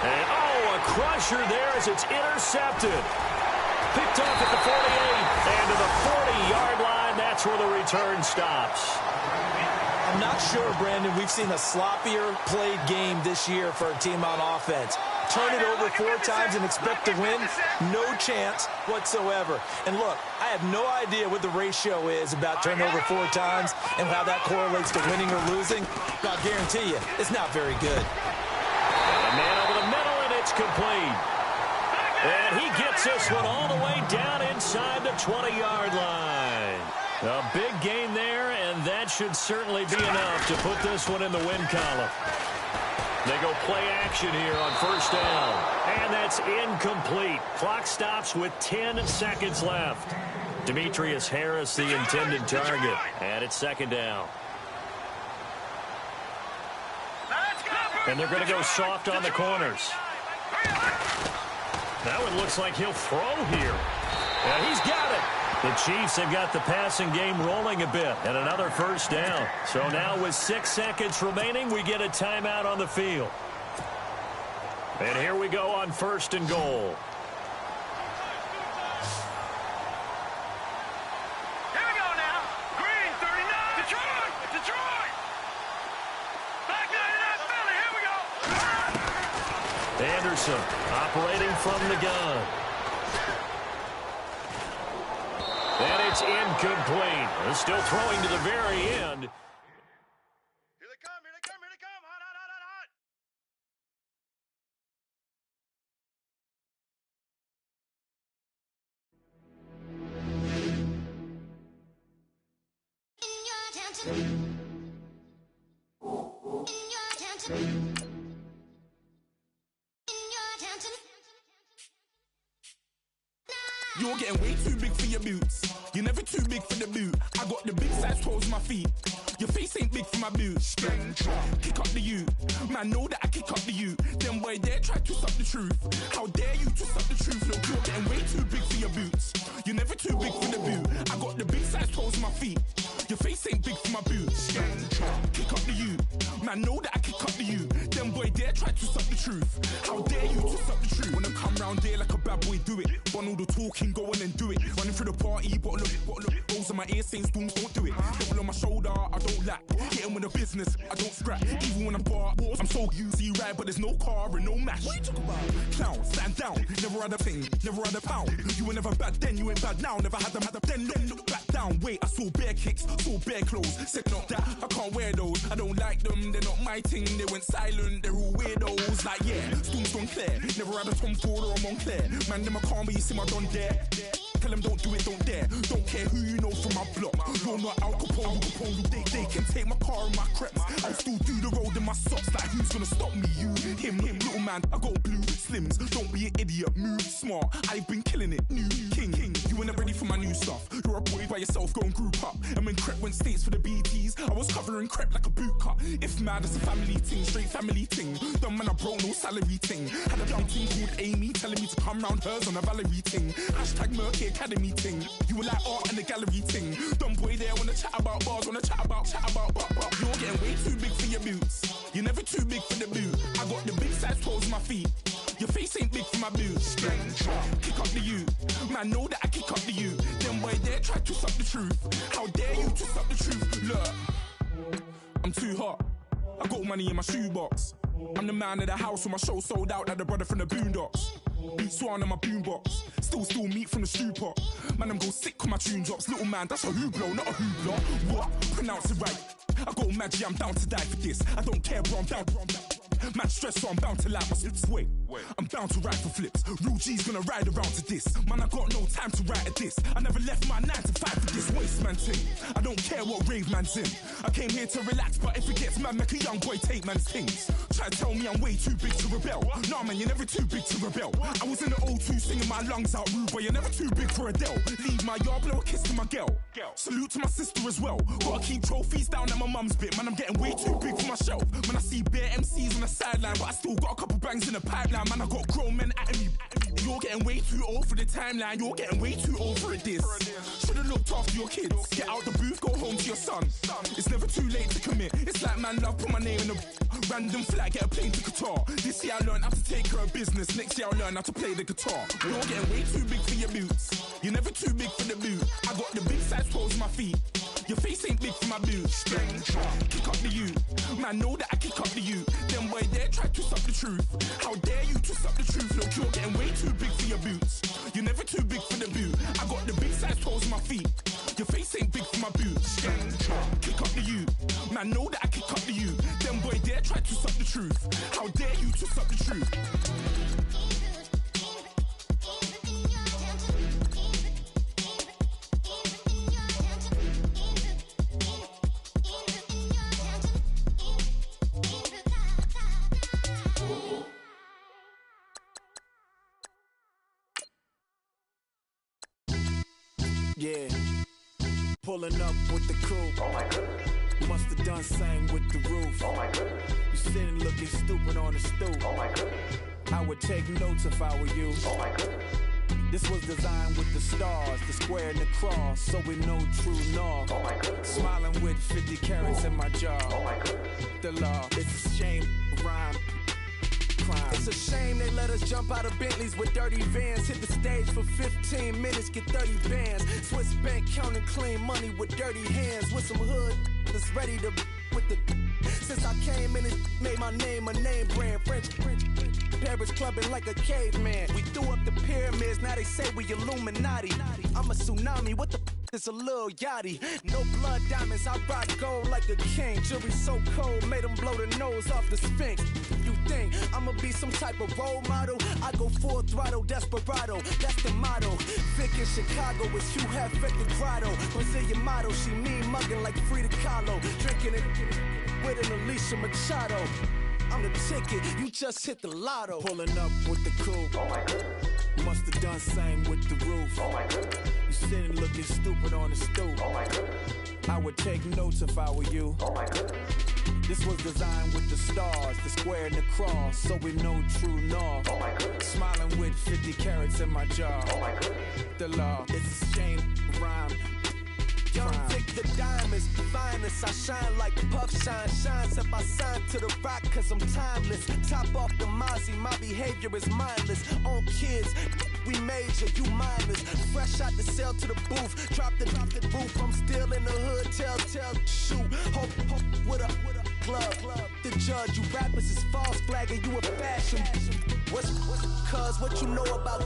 And, a crusher there as it's intercepted. Picked off at the 48. And to the 40-yard line, that's where the return stops. I'm not sure, Brandon, we've seen a sloppier played game this year for a team on offense. Turn it over 4 times and expect to win? No chance whatsoever. And look, I have no idea what the ratio is about turnover 4 times and how that correlates to winning or losing. But I'll guarantee you, it's not very good. And a man over the middle, and it's complete. And he gets this one all the way down inside the 20-yard line. A big gain there, and that should certainly be enough to put this one in the win column. They go play action here on first down. And that's incomplete. Clock stops with 10 seconds left. Demetrius Harris, the intended target. And it's second down. And they're going to go soft on the corners. That one looks like he'll throw here. And he's got it. The Chiefs have got the passing game rolling a bit, and another first down. So now with 6 seconds remaining, we get a timeout on the field. And here we go on first and goal. Here we go now. Green, 39. Detroit. Back 99 Philly. Here we go. Anderson operating from the gun. And it's incomplete. They're still throwing to the very end. Here they come. Hot. You're getting way too big for your boots. You're never too big for the boot. I got the big size toes on my feet. Your face ain't big for my boots. Kick up the you. Man, know that I kick up the you. Them boy there try to stop the truth. How dare you to stop the truth? Look, you're getting way too big for your boots. You're never too big for the boot. I got the big size toes on my feet. Your face ain't big for my boots. Kick up the you. Man, know that I kick up the you. Them boy dare try to suck the truth. How dare you to suck the truth? When I come round there like a bad boy, do it. Run all the talking, go on and do it. Running through the party, bottle up. Rolls on my ear saying storms, don't do it. Double on my shoulder, I don't lack. Getting with the business, I don't scrap. Even when I'm bar, I'm so easy ride, but there's no car and no match. What you talking about? Clown, stand down. Never had a thing, never had a pound. You were never bad then, you ain't bad now. Never had them, then look back down. Wait, I saw bare kicks, saw bare clothes. Said not that, I can't wear those. I don't like them, they're not my thing. They went silent, they're all weirdos. Like yeah, Storm's gone clear. Never had a Tom Ford or a Montclair. Man, them I can't, but you see my Don there. Tell them don't do it, don't dare. Don't care who you know from my block. You're not Al Capone, they can take my car and my creps. I still do the road in my socks. Like who's gonna stop me? You, him, little man. I got blue slims. Don't be an idiot, move smart. I've been killing it, new king. You ain't ready for my new stuff. You're a boy by yourself, go and group up. And when Crep went states for the BTs, I was covering Crep like a boot cut. If mad, it's a family thing, straight family thing. Dumb man, I broke no salary thing. Had a young thing called Amy telling me to come round hers on a Valerie thing. Hashtag Murky Academy thing. You were like art and the gallery thing. Dumb boy there wanna chat about bars, wanna chat about. You're getting way too big for your boots. You're never too big for the boot. I got the big size toes on my feet. Your face ain't big for my boots. Kick up the you. Man, know that I kick up the you. Them boy there try to suck the truth. How dare you to suck the truth? Look, I'm too hot. I got money in my shoebox. I'm the man of the house when my show sold out like the brother from the Boondocks. Beat Swan in my boombox. Still meat from the stew pot. Man, I'm go sick when my tune drops. Little man, that's a hooplo, not a hoopla. What? Pronounce it right. I got magic, I'm down to die for this. I don't care, bro, I'm down. Man stressed, so I'm bound to like my slips. Wait, I'm bound to ride for flips. Real G's gonna ride around to this. Man, I got no time to write at this. I never left my 9 to 5 for this waste man thing. I don't care what rave man's in. I came here to relax, but if it gets mad, make a young boy take man's things. Try to tell me I'm way too big to rebel. Nah, man, you're never too big to rebel. I was in the O2 singing my lungs out, rude, but you're never too big for Adele. Leave my yard, blow a kiss to my girl. Salute to my sister as well. Gotta keep trophies down at my mum's bit. Man, I'm getting way too big for my shelf. When I see bare MCs on the sideline, but I still got a couple bangs in the pipeline. Man, I got grown men at me. You're getting way too old for the timeline. You're getting way too old for a diss. Should've looked after your kids. Get out the booth, go home to your son. It's never too late to commit. It's like man love, put my name in a random flag, get a plane to Qatar. This year I learned how to take care of business. Next year I learn how to play the guitar. You're getting way too big for your boots. You're never too big for the boot. I got the big size toes on my feet. Your face ain't big for my boots. Kick up the you. Man, know that I kick up the you. Them boy there try to suck the truth. How dare you to suck the truth? Look, you're getting way too big for your boots. You're never too big for the boot. I got the big size toes on my feet. Your face ain't big for my boots. Kick up the you. Man, know that I kick up the you. Them boy there try to suck the truth. How dare you to suck the truth? Yeah, pulling up with the coupe. Oh my goodness. Must have done same with the roof. Oh my goodness. You sitting looking stupid on the stoop. Oh my goodness. I would take notes if I were you. Oh my goodness. This was designed with the stars, the square and the cross, so we know true north. Oh my goodness. Smiling with 50 carats in my jaw. Oh my goodness. The law, it's a shame, rhyme. It's a shame they let us jump out of Bentleys with dirty vans. Hit the stage for 15 minutes, get 30 bands. Swiss bank counting clean money with dirty hands. With some hood that's ready to with the. Since I came in and made my name a name brand. French Paris clubbing like a caveman. We threw up the pyramids, now they say we Illuminati. I'm a tsunami, what the is a little yachty. No blood diamonds, I rock gold like a king. Jury so cold, made them blow the nose off the Sphinx. You think I'ma be some type of role model? I go full throttle, desperado, that's the motto. Vic in Chicago is Hugh Hefner the grotto. Brazilian model, she mean mugging like Frida Kahlo. Drinking it with an Alicia Machado. I'm the ticket, you just hit the lotto. Pulling up with the coupe. Oh my goodness. Must have done same with the roof. Oh my goodness. You sitting looking stupid on the stoop. Oh my goodness. I would take notes if I were you. Oh my goodness. This was designed with the stars, the square and the cross, so we know true north. Oh my goodness. Smiling with 50 carats in my jaw. Oh my goodness. The law, it's a shame, rhyme. Young Vic, the diamonds, the finest. I shine like Puff Shine. Shines up, I sign to the rock cause I'm timeless. Top off the Mozzie, my behavior is mindless. On kids, we major, you minors. Fresh out the cell to the booth. Drop the roof, I'm still in the hood. Tell, shoot. Hope with a club. The judge, you rappers is false flagging, you a fashion. What's cuz, what you know about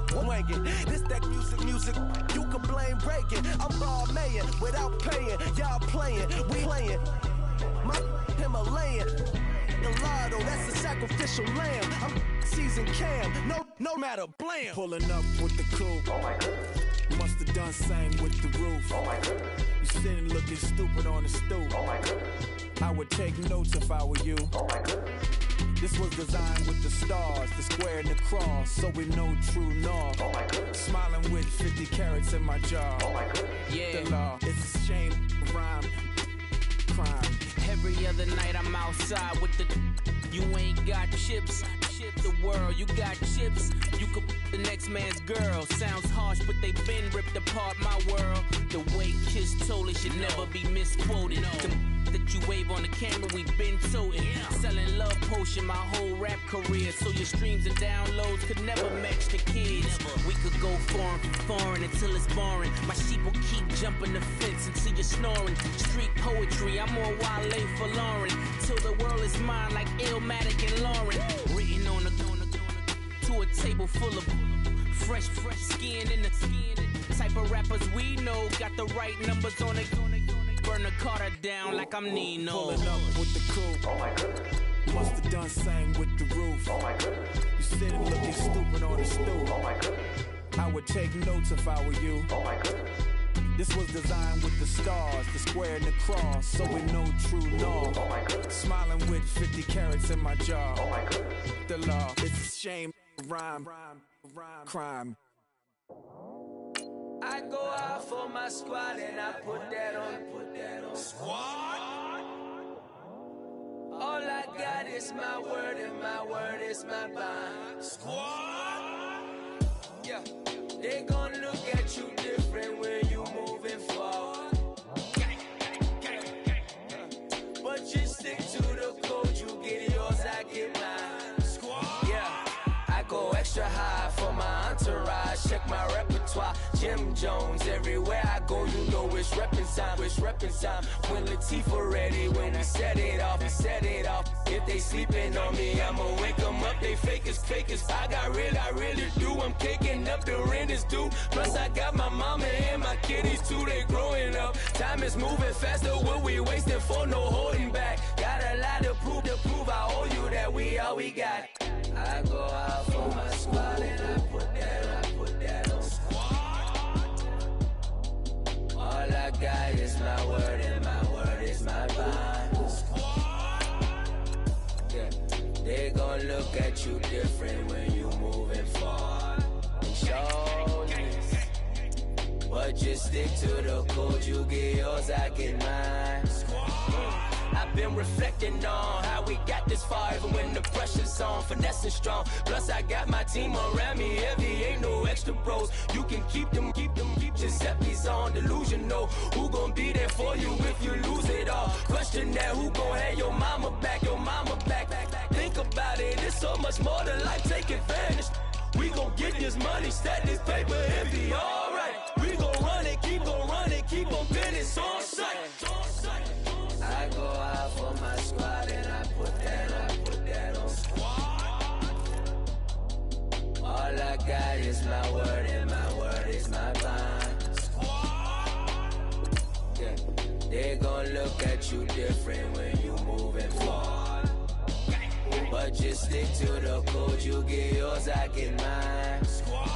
wanking? This that music, you can blame Reagan. I'm Balmain without paying, y'all playing, we playing. My Himalayan, Gallardo, that's a sacrificial lamb. I'm seasoned Cam, no matter, blam. Pulling up with the coupe. Oh my goodness. Must have done same with the roof. Oh my goodness. You sitting looking stupid on the stoop. Oh my goodness. I would take notes if I were you. Oh my goodness. This was designed with the stars, the square and the cross, so we know true north. Oh my goodness. Smiling with 50 carats in my jaw. Oh my goodness. Yeah. The law, it's a shame, rhyme, crime. Every other night I'm outside with the. You ain't got chips. The world, you got chips. You could the next man's girl. Sounds harsh, but they been ripped apart my world. The way Kiss told it should never be misquoted. The that you wave on the camera, we been toting. Selling love potion my whole rap career. So your streams and downloads could never match the kids. We could go foreign until it's boring. My sheep will keep jumping the fence until you're snoring. Street poetry, I'm more Wale for Lauren. Till the world is mine like Illmatic and Lauren. Written on a to a table full of fresh skin in the type of rappers we know. Got the right numbers on it. Burn the Carter down like I'm Nino. Pulling up with the coupe. Oh my goodness. Must have done same with the roof. Oh my goodness. You sitting looking stupid on the stoop. Oh my goodness. I would take notes if I were you. Oh my goodness. This was designed with the stars, the square and the cross, so we know true north. Oh my goodness. Smiling with 50 carats in my jaw. Oh my goodness. The law, it's a shame, rhyme, crime. I go out for my squad and I put that on. Squad. All I got is my word and my word is my bond. Squad. Yeah, they gon' look at you different when you moving forward. But you stick to the code, you get yours, I get mine. Squad. Yeah, I go extra high for my entourage. Check my repertoire. Jim Jones, everywhere I go, you know it's reppin' time. It's reppin' time. When Latifah ready, when we set it off, we set it off. If they sleeping on me, I'ma wake them up. They fakers. I really do. I'm kicking up, the rent is due. Plus I got my mama and my kiddies too. They growing up. Time is moving faster. What we wasting for? No holding back. Got a lot to prove. I owe you that we all we got. I go out for my squad and I put that on. All I got is my word and my word is my bond. Yeah, they gon' look at you different when you moving forward. Show this, but just stick to the code. You get yours, I get mine. I've been reflecting on how we got this far, even when the pressure's on, finessing strong. Plus I got my team around me heavy, ain't no extra bros. You can keep them. Giuseppe's on delusional. Who gon' be there for you if you lose it all? Question that, who gon' have your mama back? Think about it, it's so much more to life, take advantage. We gon' get this money, stack this paper, and be alright. We gon' run it, keep on business on sight. I go out for my squad and I put that on. Squad. All I got is my word and my word is my bond. Squad. Yeah, they gon' look at you different when you moving forward. But just stick to the code, you get yours, I get mine. Squad.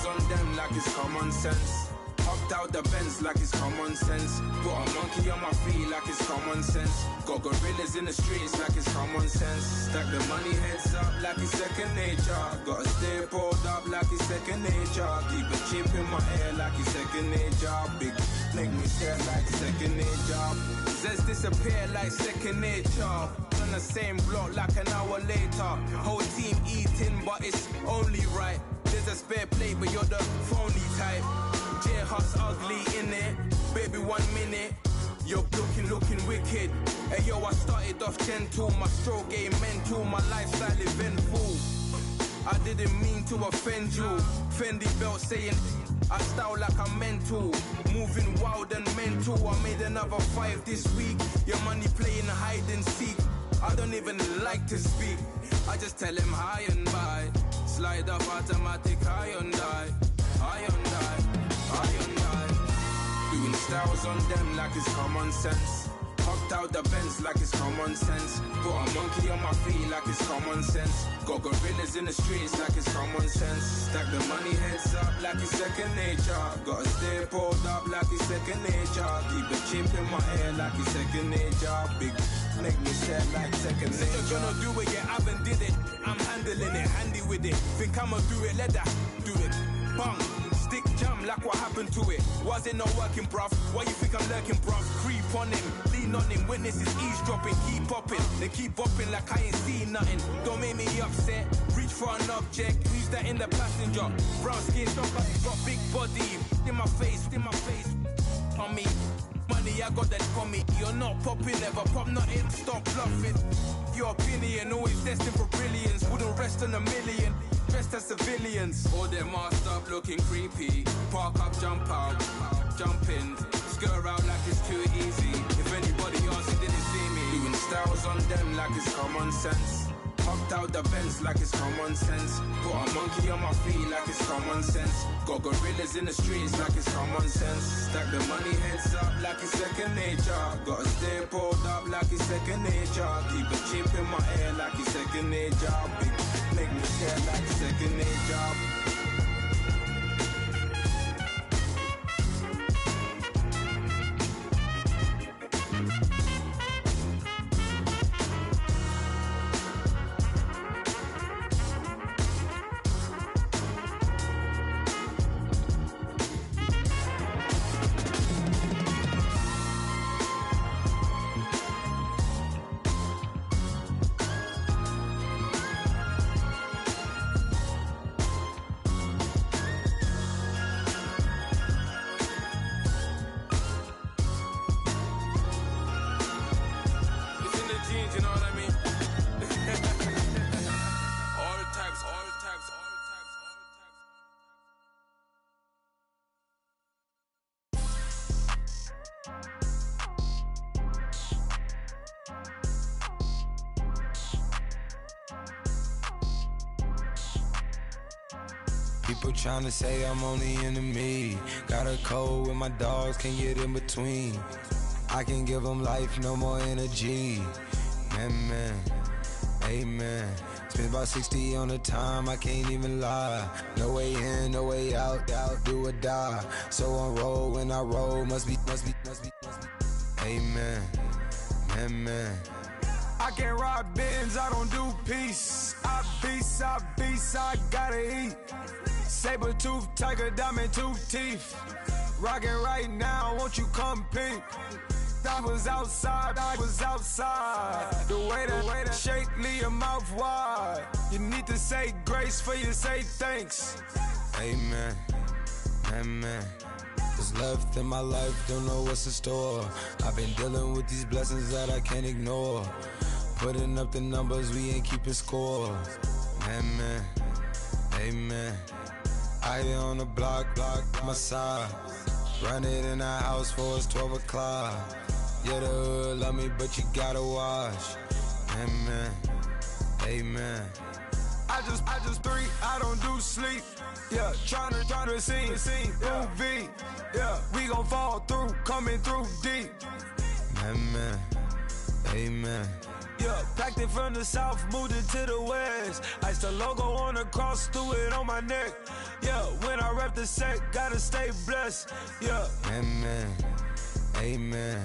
on them like it's common sense. Hopped out the Benz like it's common sense. Put a monkey on my feet like it's common sense. Got gorillas in the streets like it's common sense. Stack the money heads up like it's second nature. Gotta stay pulled up like it's second nature. Keep a chip in my ear like it's second nature. Big make me stare like second nature. Says disappear like second nature. On the same block like an hour later. Whole team eating but it's only right. There's a spare plate but you're the phony type. J-Hut's ugly in it, baby 1 minute. You're looking wicked. Hey yo, I started off gentle, my stroke game mental, my lifestyle eventful. I didn't mean to offend you. Fendi belt saying I style like I'm mental. Moving wild and mental. I made another 5 this week. Your money playing hide and seek. I don't even like to speak. I just tell him hi and bye. Slide up automatic Hyundai. Doing styles on them like it's common sense. Hopped out the Benz like it's common sense. Put a monkey on my feet like it's common sense. Got gorillas in the streets like it's common sense. Stack the money heads up like it's second nature. Gotta stay pulled up like it's second nature. Keep a chip in my ear like it's second nature. Big make me sad like second nature. Say you're gonna do it, yeah, I haven't did it. I'm handling it, handy with it. Think I'ma do it, let that do it. Bang. Stick jam like what happened to it. Was it not working, bruv? Why you think I'm lurking, bruv? Creep on him, lean on him. Witnesses eavesdropping, keep popping. They keep bopping like I ain't seen nothing. Don't make me upset. Reach for an object. Who's that in the passenger? Brown skin, got big body. In my face, on me. Money, I got that for me. You're not popping, never pop nothing. Stop bluffing. Your opinion, always destined for brilliance. Wouldn't rest on a million. Dressed as civilians. All them masked up looking creepy. Park up, jump out, jump in. Skirt out like it's too easy. If anybody else didn't see me. Doing styles on them like it's common sense. Hopped out the Benz like it's common sense. Put a monkey on my feet like it's common sense. Got gorillas in the streets like it's common sense. Stack the money heads up like it's second nature. Gotta stay pulled up like it's second nature. Keep a chip in my ear like it's second nature. Big make me scared like second nature. People tryna say I'm only enemy. Got a code with my dogs, can't get in between. I can give them life, no more energy. Man, amen. Spent about 60 on the time, I can't even lie. No way in, no way out, do or die. So on roll, when I roll, must be. Amen, man. I can't ride Benz, I don't do peace. I beast, I gotta eat. Saber tooth, tiger, diamond tooth teeth. Rockin' right now, won't you come peep? I was outside. The way that shake, leave your mouth wide. You need to say grace for you say thanks. Amen, what's left in my life, don't know what's in store. I've been dealing with these blessings that I can't ignore. Putting up the numbers, we ain't keeping score. Amen. I here on the block, my side. Run it in the house for it's 12 o'clock. Yeah, the hood love me, but you gotta watch. Amen. I just three, I don't do sleep. Yeah, tryna see. UV. Yeah, we gon' fall through, coming through deep. Amen. Yeah, packed it from the south, moved it to the west. Iced the logo on the cross, threw it on my neck. Yeah, when I rep the set, gotta stay blessed. Yeah. Amen, amen.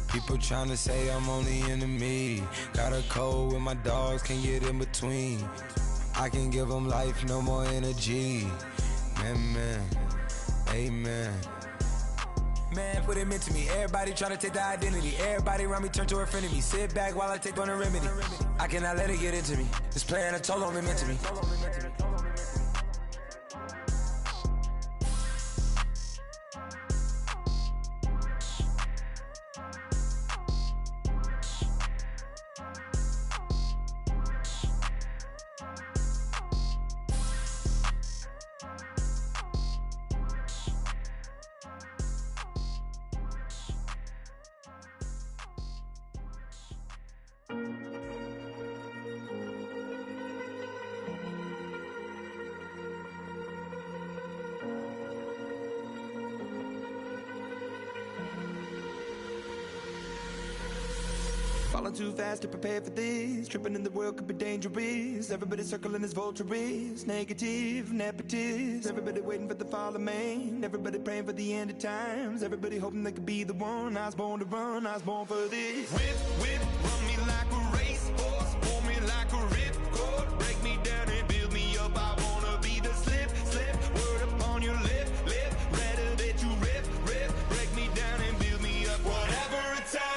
People tryna say I'm only in the me. Got a code with my dogs, can't get in between. I can give them life, no more energy. Amen, amen. Man, what it meant to me. Everybody tryna take the identity. Everybody around me turn to a friend of me. Sit back while I take on the remedy. I cannot let it get into me. This playing a toll on me, meant to me. Falling too fast to prepare for this. Tripping in the world could be dangerous. Everybody circling as vultures. Negative, nepotist. Everybody waiting for the fall of man. Everybody praying for the end of times. Everybody hoping they could be the one. I was born to run, I was born for this. Whip, whip, run me like a racehorse. Pull me like a ripcord. Break me down and build me up. I wanna be the slip, slip. Word upon your lip, lip. Rather that you rip, rip. Break me down and build me up. Whatever it takes.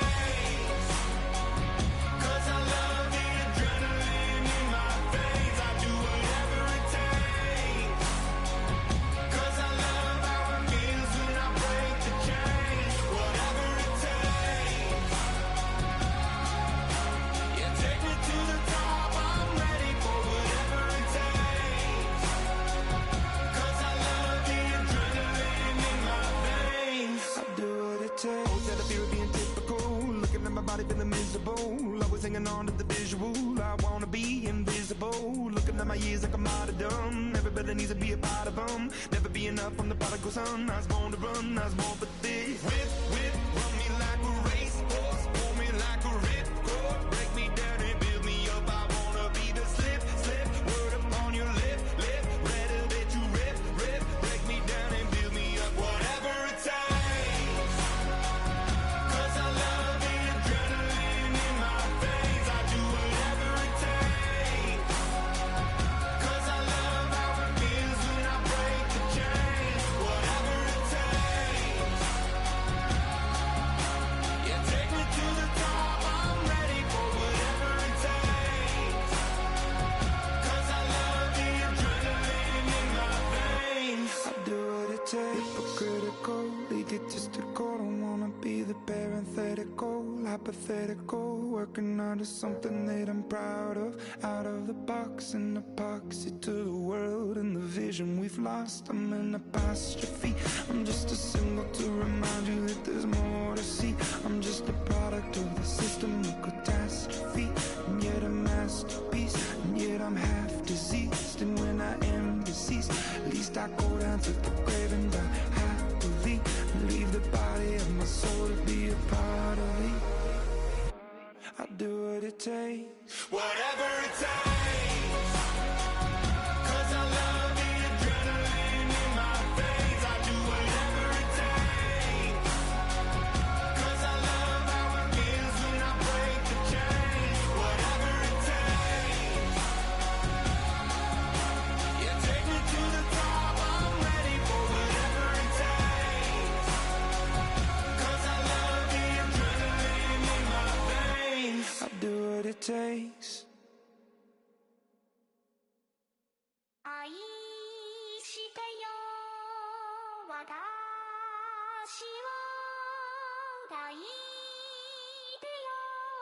Feeling miserable, always hanging on to the visual. I wanna be invisible. Looking at my years like I'm out of dumb. Everybody needs to be a part of them. Never be enough from the prodigal son. I was born to run, I was born for this. Whip, whip, run me like a racehorse. Pull me like a ripcord. Break me down and build me up. I wanna be the slip, slip. Word upon your lip, lip. Rather that you rip, rip. Break me down and build me up. Whatever it takes. Hypothetical, working out of something that I'm proud of. Out of the box, an epoxy to the world and the vision we've lost. I'm an apostrophe. I'm just a symbol to remind you that there's more to see. I'm just a product of the system of catastrophe, and yet a masterpiece. And yet I'm half diseased, and when I am deceased, at least I go down to the grave and die happily, and leave the body of my soul to be a part of me. I do what it takes, whatever it takes. Cause I love the adrenaline in my veins. I do whatever it takes. Cause I love how it feels when I break the chains. Whatever it takes. Yeah, take me to the top. I'm ready for whatever it takes. Cause I love the adrenaline in my veins. I do what it takes. 愛してよ私を抱いてよ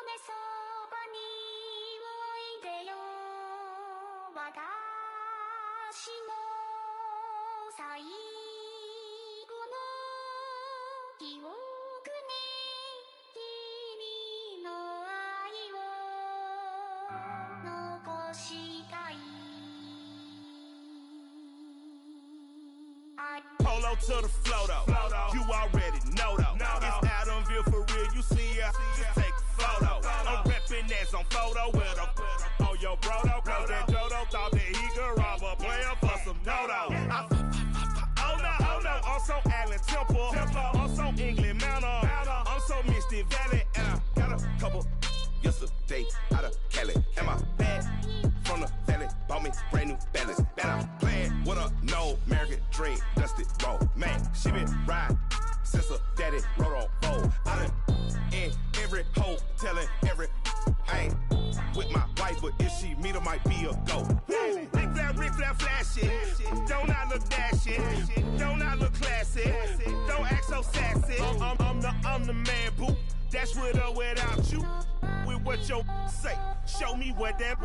ねそばにおいでよ私の最後の記憶に君の愛を残したい Polo to the flow though. You already know though. It's Adamville for real. You see ya. Just take a photo. I'm reppin' as on photo with a on your brodo. Cause that Jodo thought that he could rob a player for some dodo. Oh no, I'm so Allen Temple. I'm so England Manor. I'm so Misty Valley. And I got a couple yesterday out of Cali. And my bag from the valley bought me brand new balance. And I'm playing with a no American dream, dusted road. Man, she been riding since her daddy rode on road. I done in every hole, telling every I ain't with my wife, but if she meet her, might be a go. Rick flat flashy, don't I look dashy, don't I look classy, don't act so sassy. I'm the man, boo. That's with or without you. With what your say, show me what that.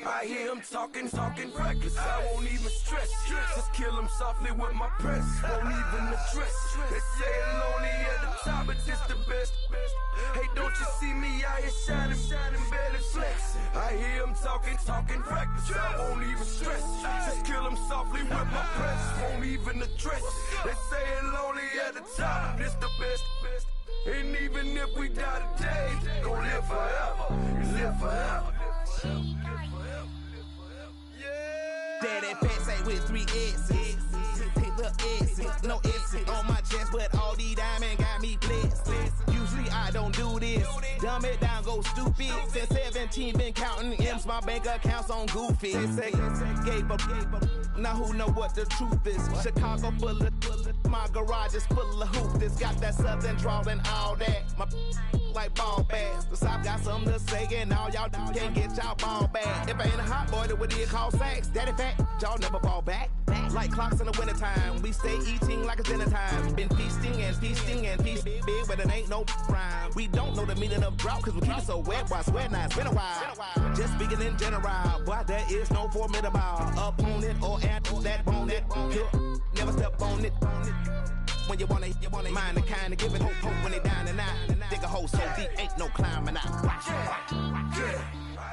I hear him talking reckless. I won't even stress. Just kill him softly with my press. Won't even address. They say it lonely at the top, but it's the best. Hey, don't you see me out here shining, barely flexing. I hear him talking reckless. I won't even stress. Just kill him softly with my press. Won't even address. They say it lonely at the top, but it's the best. And even if we die today, gon' live forever. Live forever. Daddy pants ain't with 3 S's. Pick the S's, no S's on my chest, but all these diamonds got me blessed. Usually I don't do this. Dumb it down, go stupid. Since 17, been counting M's, my bank accounts on Goofy. Say, gave up. Now who know what the truth is? Chicago full of, my garage is full of hoops. It's got that southern drawl and all that. My like ball bags. The South got something to say, and all y'all can't get y'all ball back. If I ain't a hot boy, then what do you call sacks? Daddy fat, y'all never ball back. Like clocks in the wintertime, we stay eating like it's dinner time. Been feasting and feasting big, but it ain't no rhyme. We don't know the meaning of drought, cause we keep it so wet. Why I swear now, it's been a while. Just speaking in general, boy, there is no formidable opponent or at that bone it. Never step on it. When you wanna mind the kind of give it hope when they down and out. Dig a hole so deep, ain't no climbing out.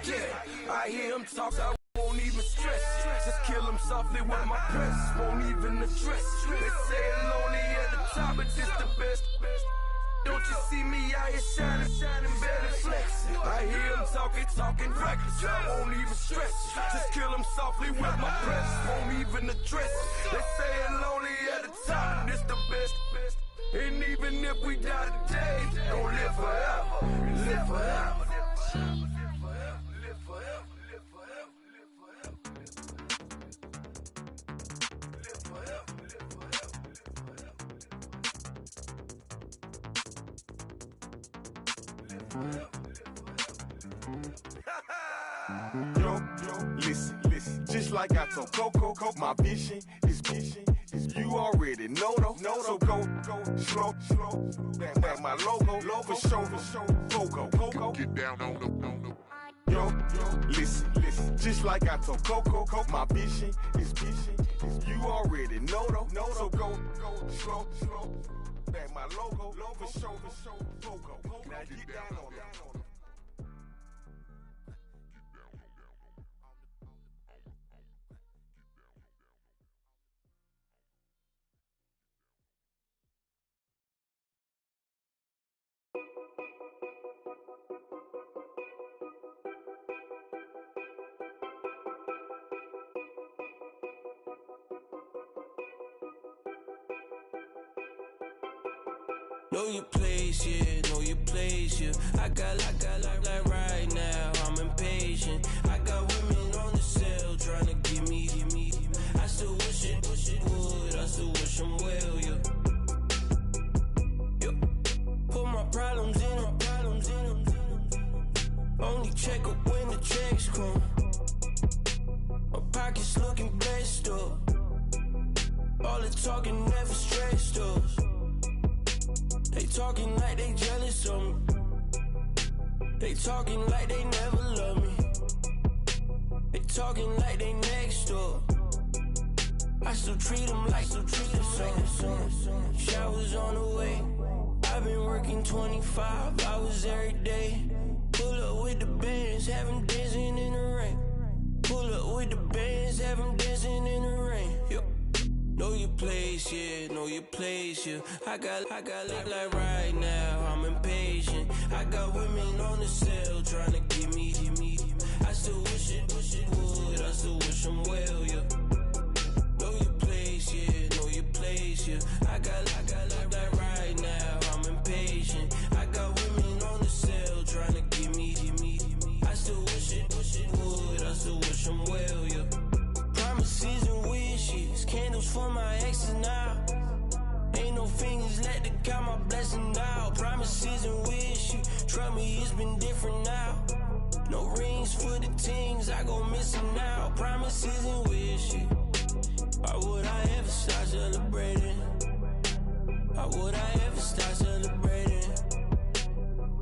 Yeah, I hear him talk, I won't even stress. Just kill him softly with my press. Won't even address. They say it lonely at the top, but it's the best. Don't you see me out here shining, barely flexing. I hear him talking reckless. I won't even stress. Just kill him softly with my press. Won't even address. They say it lonely at the top, but it's the best. And even if we die today, don't live forever. Live forever. Yo, listen, just like I told Coco, my vision is you already know though. So go slow, back my logo, for show, Coco, get down on the. Yo, listen, just like I told Coco, my vision is you already know though. So go slow, back my logo, for show, Coco, now get down on it. Know your place, yeah, know your place, yeah. I got like right now, I'm impatient. I got women on the cell trying to give me. I still wish it would, I still wish them well, yeah. Put my problems in them. Only check up when the checks come. My pockets looking blessed up. All the talking never stressed us. They talking like they jealous of me. They talking like they never love me. They talking like they next door. I still treat them like some. Showers on the way. I've been working 25 hours every day. Pull up with the bands, have them dancing in the rain. Pull up with the bands, have them dancing in the rain. Yo. Know your place, yeah, know your place, yeah. I got like right now, I'm in I got women on the cell trying to get me. I still wish it would. I still wish them well, yeah. Know your place, yeah. Know your place, yeah. I got like right now. I'm impatient. I got women on the cell trying to get me. I still wish it would. I still wish them well, yeah. Promises and wishes, candles for my exes now. Ain't no fingers, let the count my blessing now. Promises and wishes, trust me, it's been different now. No rings for the things, I go missing now. Promises and wishes, why would I ever start celebrating? Why would I ever start celebrating?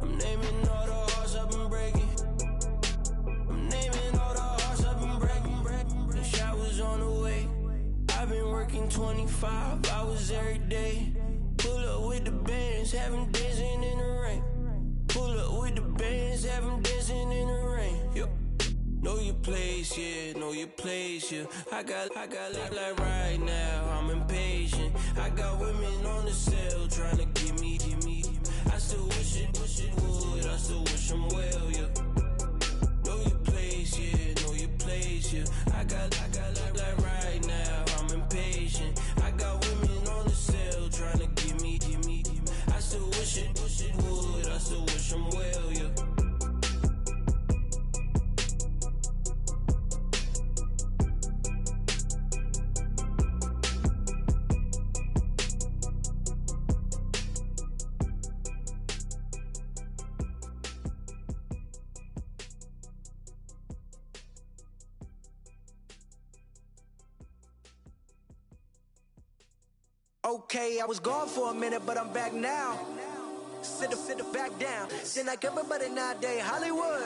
I'm naming all the hearts I've been breaking. I'm naming all the hearts I've been breaking. The showers on the way. I've been working 25 hours every day. Pull up with the bands, have them dancing in the rain. Pull up with the bands, have them dancing in the rain. Yo. Know your place, yeah, know your place, yeah. I got like right now, I'm impatient. I got women on the cell trying to get me. I still wish it would, I still wish them well, yeah. Know your place, yeah, know your place, yeah. I got like right now, I'm impatient. I got women on the cell trying to get me. I still wish it would, I still wish them well, yeah. Okay, I was gone for a minute, but I'm back now. Sit back down. Seem like everybody nowadays, Hollywood.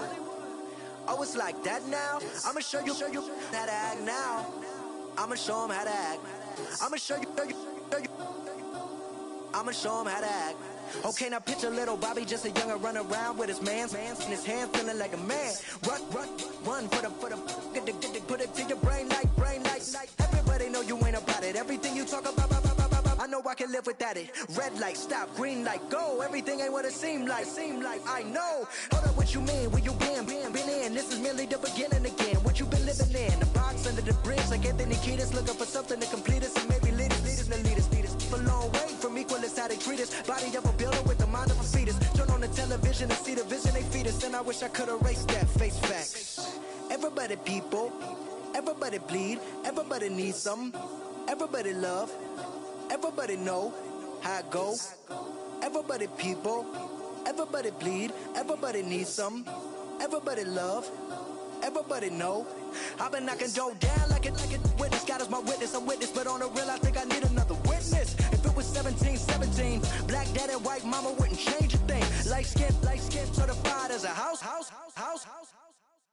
Oh, it's like that now? I'ma show you how to act now. I'ma show them how to act. I'ma show you. I'ma show them how to act. Okay, now picture little Bobby, just a younger run around with his man's in his hand, feeling like a man. Run for the put it to your brain like. Everybody know you ain't about it. Everything you talk about, I know I can live without it. Red light, stop, green light, go. Everything ain't what it seem like. I know. Hold up, what you mean? Where you been in? This is merely the beginning again. What you been living in? The box under the bridge, like Anthony Kiedis, looking for something to complete us and maybe lead us. A long way from equalist, how they treat us. Body of a builder with the mind of a fetus. Turn on the television and see the vision they feed us, and I wish I could erase that. Face facts. Everybody people, everybody bleed, everybody needs some, everybody love, everybody know how it go. Everybody people, everybody bleed, everybody needs some, everybody love, everybody know. I've been knocking dough down like it witness. God is my witness, I'm witness, but on the real I think I need another witness. If it was 17, black dad and white mama wouldn't change a thing. Light skin, certified as a house.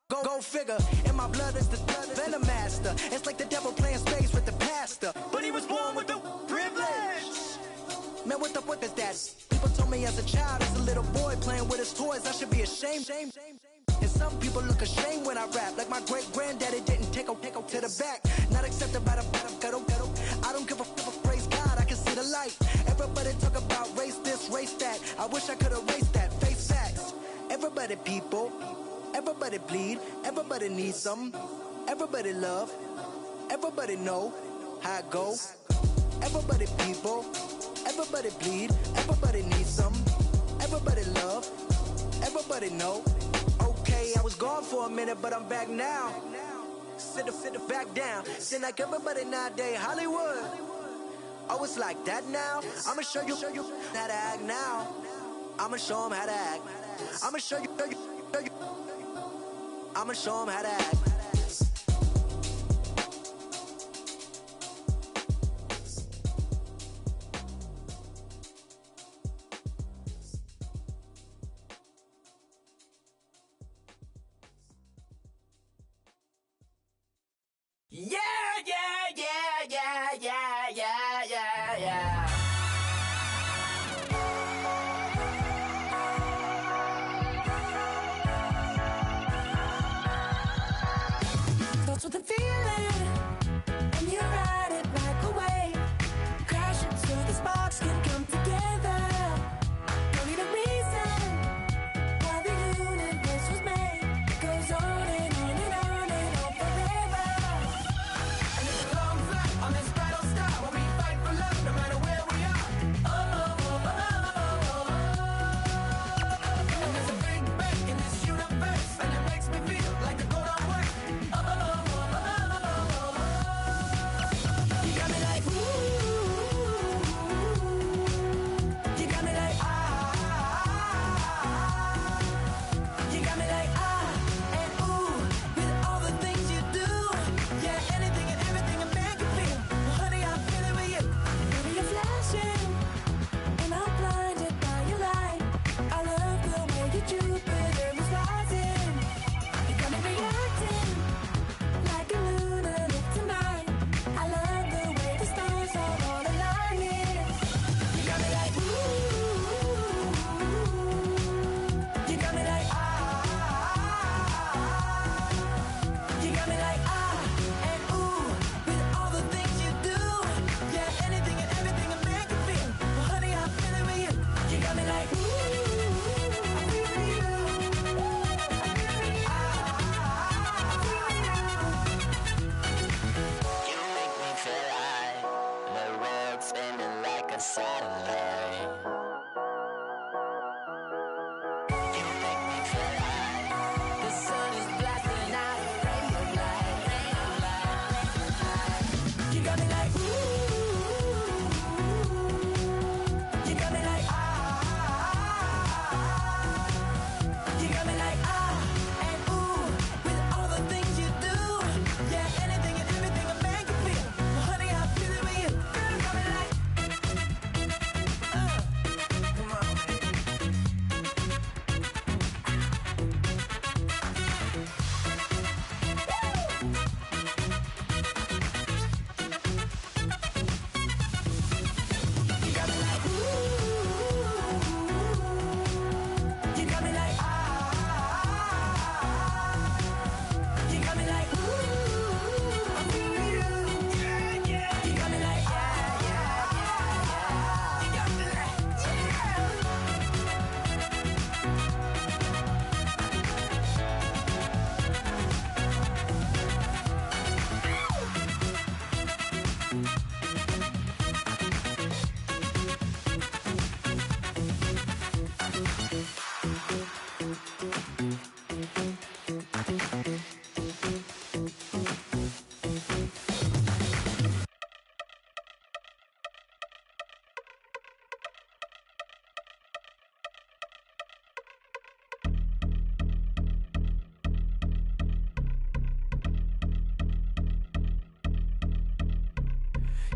Go figure, in my blood is the venom master. It's like the devil playing space with the pastor, but he was born with the privilege. Man, what the fuck is that? People told me as a child, as a little boy playing with his toys, I should be ashamed. And some people look ashamed when I rap, like my great granddaddy didn't take a to the back. Not accepted by the ghetto. I don't give a fuck, praise God, I can see the light. Everybody talk about race this, race that. I wish I could erase that. Face facts. Everybody people, everybody bleed, everybody needs some, everybody love, everybody know how it go. Everybody people, everybody bleed, everybody needs some, everybody love, everybody know. Okay, I was gone for a minute, but I'm back now. Sit back down. Seem like everybody nowadays, Hollywood. Oh, it's like that now? I'ma show you how to act now. I'ma show them how to act. I'ma show you. I'ma show them how to act. Yeah. That's what the feeling, and you ride it back away. Crash it so the sparks can come together. Don't need a reason,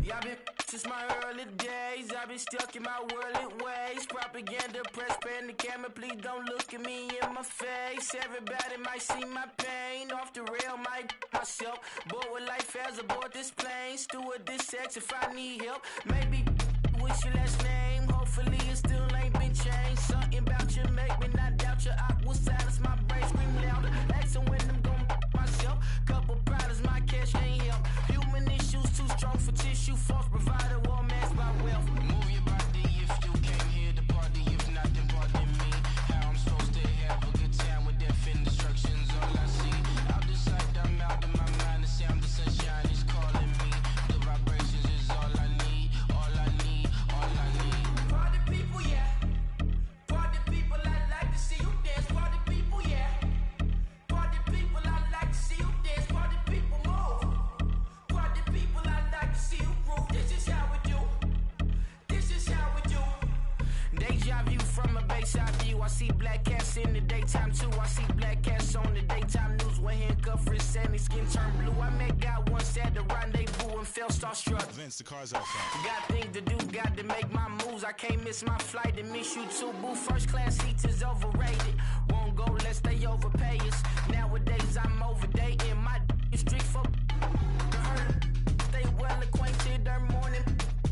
Yeah, I've been since my early days. I've been stuck in my worldly ways. Propaganda, press, pen, the camera. Please don't look at me in my face. Everybody might see my pain. Off the rail, might myself. Bored with life as aboard this plane. Steward this sex if I need help. Maybe what's your last name? Hopefully it still ain't been changed. Something about you make me not doubt you. I will silence my brain, scream louder. Asking when I'm gon' myself. Couple problems, my cash ain't help. Human issues too strong for tissue. False provider, war mask by wealth. Move your body if you came here to party. If not, then pardon me. How I'm supposed to have a good time with death and destruction's all I see. Out the sight, I'm out of my mind. The sound, the sunshine is calling me. The vibrations is all I need. All I need, all I need. Party people, yeah. Party people, I like to see you dance. Party people, yeah. Party people, I like to see you dance. Party people, move. Party people, I like to see you groove. This is how we do. This is how we do. Deja view from a bayside view. I see black cats in the daytime too. I see black cats on the daytime news. When handcuffed, wrist and his skin turned blue. I met God once at the rendezvous and felt starstruck. Vince, the car's outside. Got things to do, got to make my moves. I can't miss my flight and miss you too, boo. First class seats is overrated. Won't go less they overpay us. Nowadays I'm overdating my street folk. Stay well acquainted. Their morning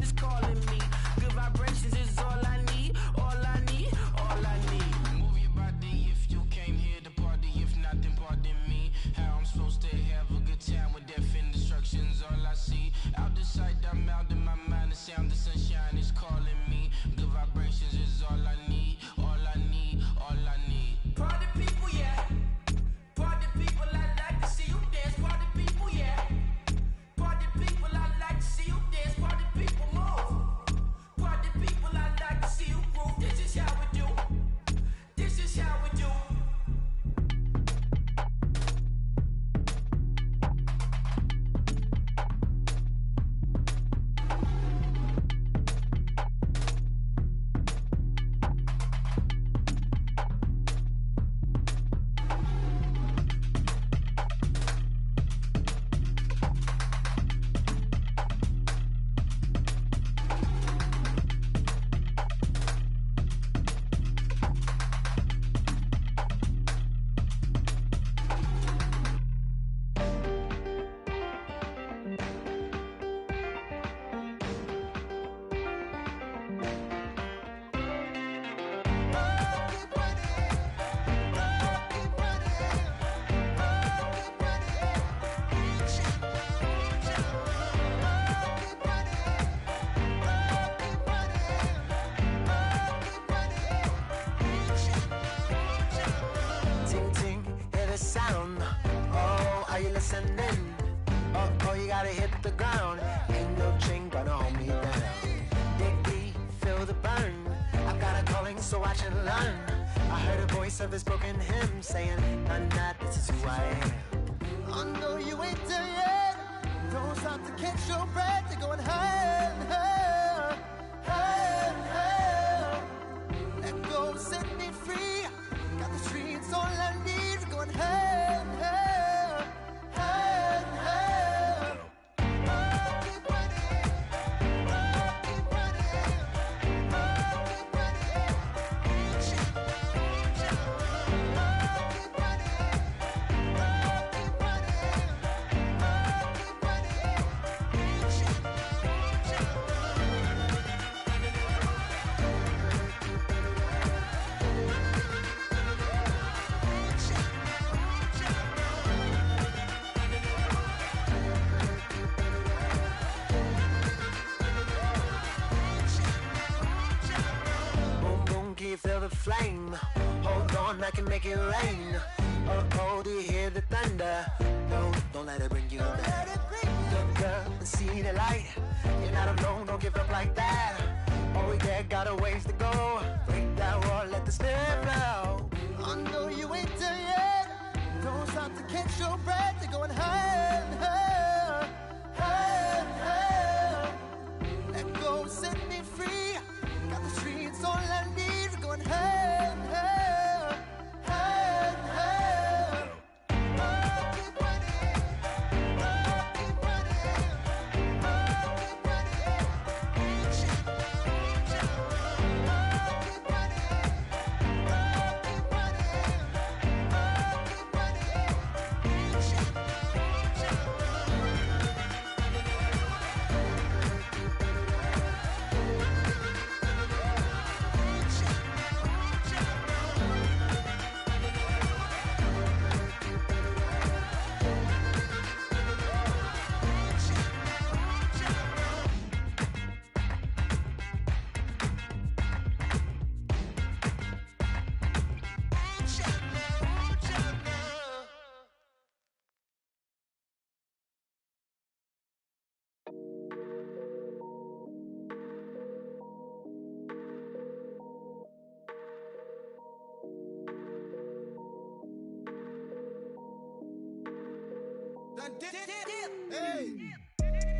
is calling me. Good vibrations is all I need. All I need. All I need. Move your body if you came here to party. If not, then pardon me. How I'm supposed to have a good time with death and destruction's all I see. Out the sight, I'm out in my mind. The sound, the sunshine is calling me. Good vibrations is all I need. All I need, all I need. Party people, yeah. Party people, I like to see you dance. Party people, yeah. Party people, I like to see you dance. Party people, move. Party people, I like to see you groove. This is how we do. This is how we do. Ting ting, hear the sound. Oh, are you listening? Oh, you gotta hit the ground. Ain't no ching gonna hold me down. Dig deep, feel the burn. I've got a calling, so I should learn. I heard a voice of this broken hymn saying, "I'm not, this is who I am." I know you ain't there yet. Don't stop to catch your breath. You're going higher, higher, higher, higher. Let go, set me free. Got the streets all I need. We're going higher, higher, higher, higher. Oh, keep running. Oh, keep running. Oh, keep running. Reach out, reach out. Oh, keep running. Oh, keep running. Oh, keep running. Reach out, reach out. Boom, boom, can you feel the flame? Hold on, I can make it rain. Oh, do you hear the thunder? No, don't let it bring you down. Look up and see the light. You're not alone, don't give up like that. Oh yeah, got a ways to go. Break that wall, let the spirit flow. I know you ain't there yet. Don't stop to catch your breath. You're going higher, higher, higher, higher. Let go, set me free. Got the streets all I need. We're going higher, higher, higher, higher. Oh, keep running. Oh, keep running. Oh, keep running.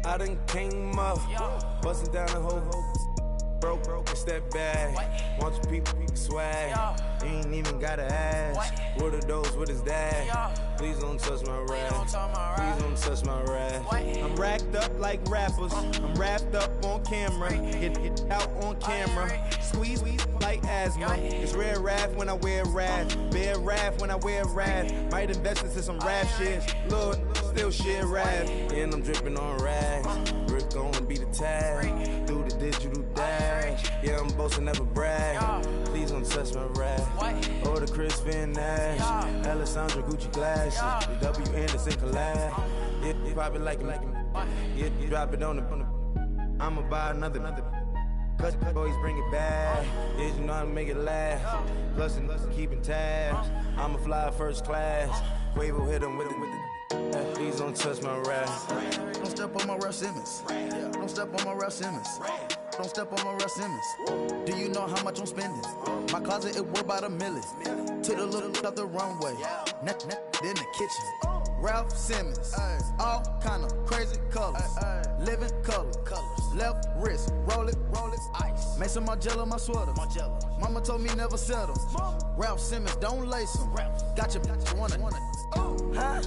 I done came up, bustin' down the whole broke, it's that bag. Want your people swag, you ain't even gotta ask. What are those, what is that? Please don't touch my rap, please don't touch my rap. I'm racked up like rappers, I'm wrapped up on camera, hit out on camera, squeeze like asthma. It's rare wrath when I wear wrath, bare wrath when I wear wrath. Might invest into some rap shit, Lord, still shit rap. And I'm dripping on rags, Rick gonna be the tag, through the digital dash. Yeah, I'm boasting, never brag, please don't touch my rap. Or the Chris Van Nash, Alessandra Gucci glasses, the W Anderson collab. Yeah, you pop it like it, yeah, you drop it on the, I'ma buy another. Cause boys bring it back, yeah, you know how to make it last. Plus and keeping tabs, I'ma fly first class. Quavo hit him with it. Please don't touch my rap. Don't step on my Ralph Simmons. Don't step on my Ralph Simmons. Don't step on my Ralph Simmons. Do you know how much I'm spending? My closet, it worth about $1 million. Took the little out the runway. In the kitchen. Ralph Simmons. All kind of crazy colors. Living color. Left wrist. Roll it. Ice. Make some Margiela my sweater. Mama told me never settle. Ralph Simmons, don't lace him. Got your bitch wanna. Huh?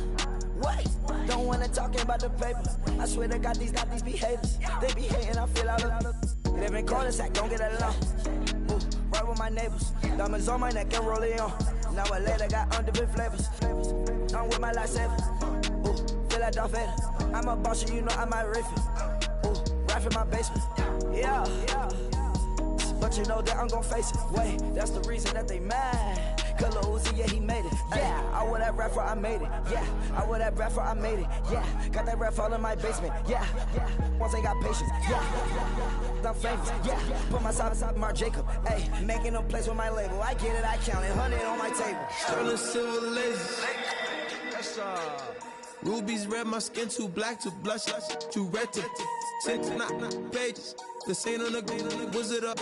Wait, don't wanna talk about the paper. I swear to God, these be haters. They be hating, I feel out of live in cul-de-sac, don't get along. Ooh, right with my neighbors. Diamonds on my neck and roll it on. Now I later got underbit flavors. I'm with my lifesaver. Ooh, feel like Darth Vader. I'm a boss, you know I might riff it. Ooh, right in my basement. Yeah. But you know that I'm gon' face it. Wait, that's the reason that they mad. Cause Lil Uzi, yeah, he made it. Yeah, I would have rap for I made it. Yeah, I would have rap for I made it. Yeah, got that rap all in my basement. Yeah, once I got patience. Yeah, I'm famous. Yeah, put myself inside Marc Jacob. Hey, making a place with my label. I get it, I count it. 100 on my table. Sterling silver lasers. Rubies red, my skin too black to blush, too red to 6 pages. The saint on the wizard up.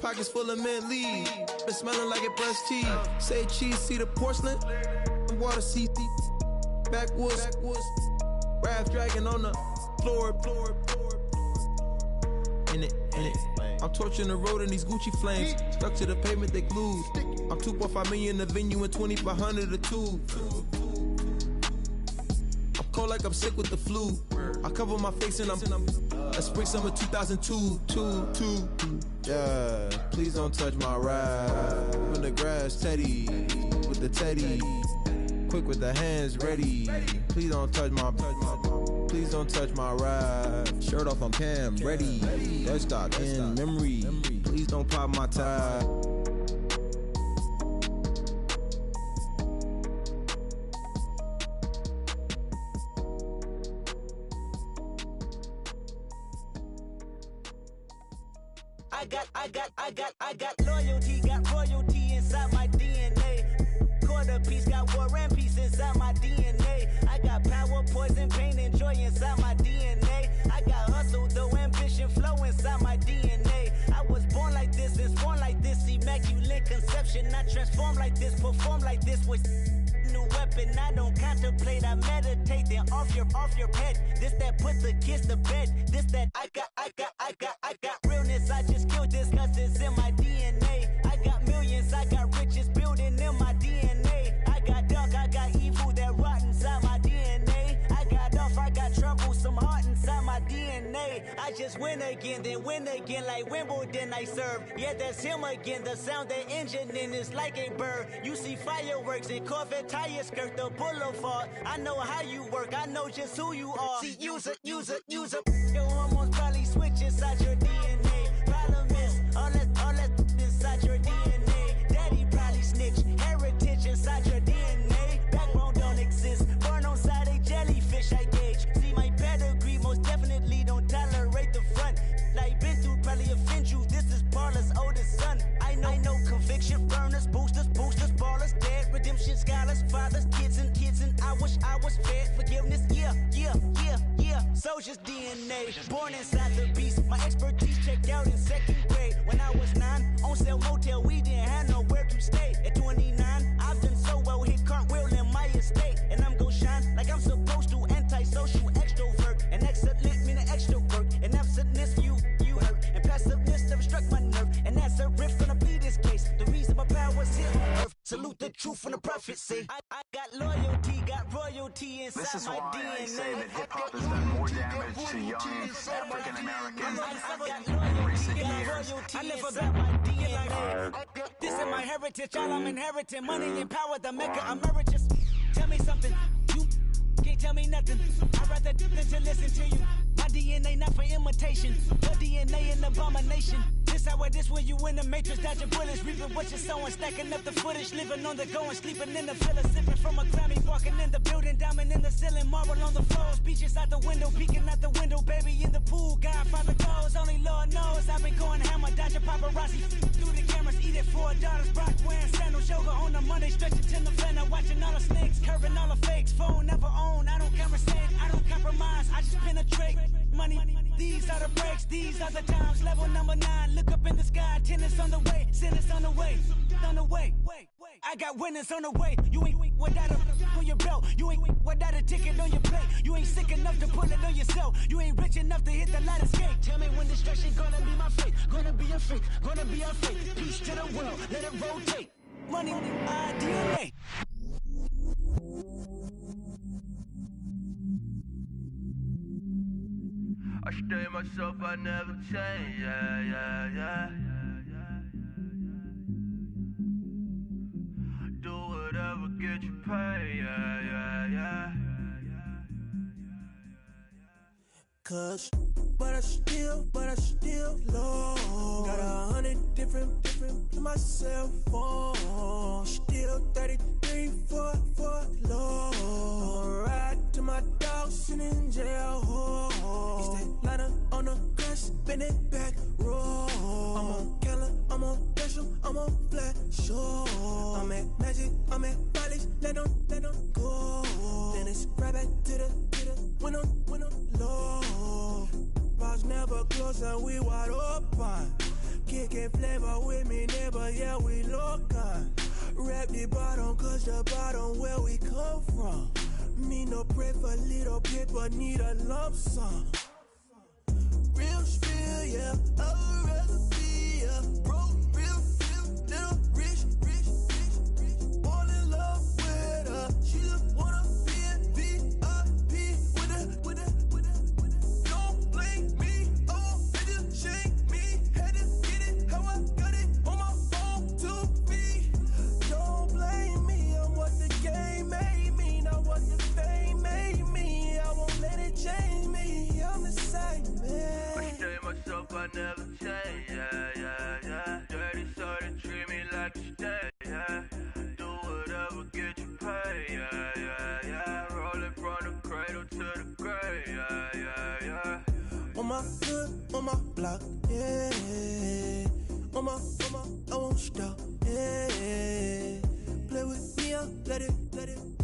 Pockets full of mint leaves. It's smelling like it brushed teeth. Say cheese, see the porcelain. Water, see backwoods. Raft dragging on the floor. In it. I'm torching the road in these Gucci flames. Stuck to the pavement, they glued. I'm 2.5 million the venue and 2,500 a tube. I'm cold like I'm sick with the flu. I cover my face and I'm spring summer 2002. Yeah, please don't touch my ride. In the grass, Teddy, with the Teddy. Quick with the hands ready. Please don't touch my ride. Shirt off on cam, ready. Desktop in memory. Please don't pop my tie. I got loyalty, got royalty inside my DNA. Quarter piece, got war and peace inside my DNA. I got power, poison, pain, and joy inside my DNA. I got hustle, though ambition, flow inside my DNA. I was born like this and born like this, immaculate conception. I transform like this, perform like this with new weapon. I don't contemplate, I meditate. Then off your head. This that put the kids to bed. This that I got realness. I just killed this cause it's in my DNA. I got millions, I got riches building in my DNA. I got dark, I got evil that rot inside my DNA. I got off, I got trouble, some heart inside my DNA. I just win again, then win again like Wimbledon I serve. Yeah, that's him again. The sound that engine in is like a bird. You see fireworks and Corvette tires skirt the boulevard. I know how you work, I know just who you are. See, use it. Your hormones probably switch inside your DNA. Problem is, all that inside your DNA. Daddy probably snitch, heritage inside your DNA. Backbone don't exist, born on side a jellyfish I gauge. See my pedigree, most definitely don't tolerate the front. Like been through probably offend you, this is Parler's oldest son. I know conviction, burners, boosters, ballers, dead, redemption, scholars, fathers, kids and I wish I was fed forgiveness, yeah. Soldier's DNA, born inside the beast. My expertise checked out in 2nd grade. When I was 9, on sale motel, we didn't have nowhere to stay. At 29, I've done so well, hit cartwheel in my estate. And I'm gon' shine like I'm supposed See, I got loyalty, got royalty inside This is my why DNA. I say that hip-hop has done more damage to young African Americans in recent years. I live about my DNA. This is my heritage, all I'm inheriting. Money and power, the maker emeritus. Tell me something, you can't tell me nothing. I'd rather do than to listen to you. My DNA not for imitation, your DNA an abomination. This how it is when you in the matrix, dodging bullets, reaping what you're sowing, stacking up the footage, living on the go and sleeping in the villa, sipping from a Grammy, walking in the building, diamond in the ceiling, marble on the floors, beaches out the window, peeking out the window, baby in the pool, Godfather goes, only Lord knows, I've been going hammer, dodging paparazzi, through the cameras, eating 4 daughters, Brock wearing sandals, yoga on the Monday, stretching to the November, watching all the snakes, curving all the fakes, phone never own, I don't conversate, I don't compromise, I just penetrate, money, these are the breaks, these are the times, level number 9, look up in the sky, tennis on the way, sinners on the way, on the way. I got winners on the way. You ain't without a on your belt. You ain't without a ticket on your plate. You ain't sick enough to pull it on yourself. You ain't rich enough to hit the ladder skate. Tell me when destruction gonna be my fate. Gonna be a fate. Gonna be our fate. Peace to the world. Let it rotate. Money, DNA. I stay myself, I never change, yeah. Do whatever, get you paid, yeah. Cause, but I still low. Got 100 different to my cell phone. Still 33 for low. I'ma ride to my dog sitting in jail. It's that ladder on the grass, spin it back, roll. I'm on Keller, I'm on Gresham, I'm on Flat Shore. I'm at Magic, I'm at Polish, let them go. Then it's right back to the when I'm low. Bars never close and we wide open. Kicking flavor with me, neighbor, yeah, we local. Rap the bottom, cause the bottom where we come from. Me no pray for little paper, need a lump sum. Real spill, yeah, I'd rather be, yeah. Broke, real, little rich. Fall in love with her, she just wanna be a VIP with her. Don't blame me, oh, they just shake me. Had to get it, how I got it, on my phone to be. Don't blame me, I'm what the game made me, not what the fame made me. I won't let it change me, I'm the same man. I stay myself, I never change, yeah. Dirty so they treat me like a stay, yeah. Do whatever, get you paid, yeah. Rolling from the cradle to the grave, yeah. On my hood, on my block, yeah. On my, I won't stop, yeah. Play with me, I'll let it,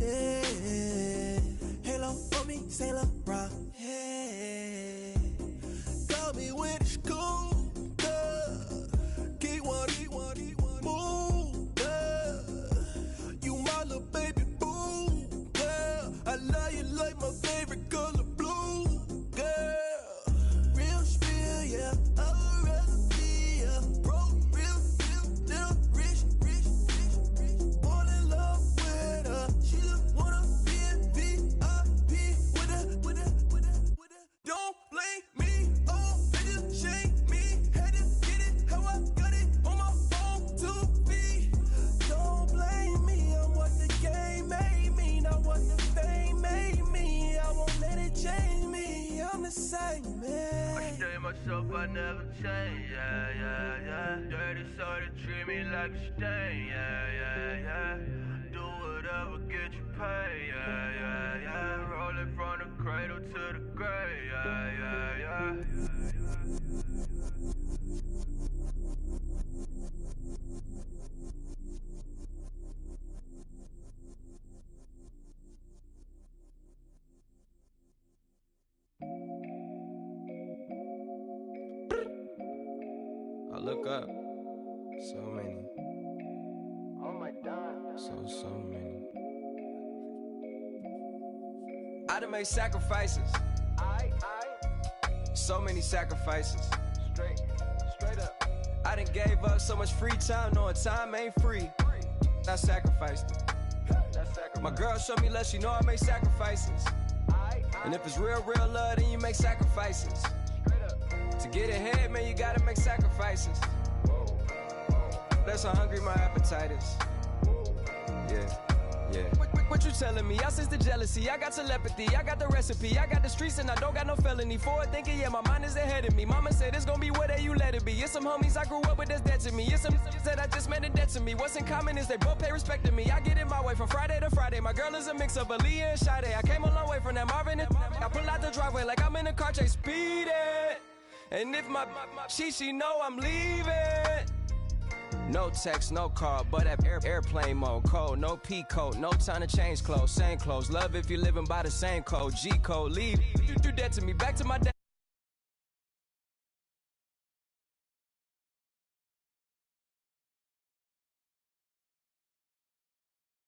yeah. Halo on me, Saint Laurent, yeah. Got me with the school, yeah. Keep one, move, yeah. You my little baby boo, yeah. I love you like my favorite color blue, girl. Real spill, yeah. I'd rather be, yeah. Broke, real, little rich. Fall in love with her. She just wanna be a VIP with her. Don't blame me, oh, they just shake me. Had to get it, how I got it, on my phone to be. Don't blame me, I'm what the game made me, not what the fame made me. I won't let it change me, I'm the same man. I stay myself, I never change, yeah. Dirty so they treat me like a stain, yeah. Do whatever, get you paid, yeah. Rolling from the cradle to the grave, yeah. I look up, so many. Oh my God. So many. I done made sacrifices. So many sacrifices. Straight up. I done gave up so much free time, knowing time ain't free. I sacrificed it. My girl show me love, she know I make sacrifices. And if it's real love, then you make sacrifices. To get ahead, man, you gotta make sacrifices. That's how hungry my appetite is. Yeah. What you telling me? I sense the jealousy, I got telepathy, I got the recipe, I got the streets and I don't got no felony. Forward thinking, yeah, my mind is ahead of me. Mama said it's gonna be whatever you let it be. It's some homies I grew up with that's dead to me. It's some that I just made a debt to me. What's in common is they both pay respect to me. I get in my way from Friday to Friday. My girl is a mix of Aaliyah and Sade. I came a long way from that Marvin and I pull out the driveway like I'm in a car chase speeding. And if my she know I'm leaving. No text, no call, but at airplane mode. Code, no P code, no time to change clothes. Same clothes, love if you're living by the same code. G code, leave. You do that to me, back to my dad.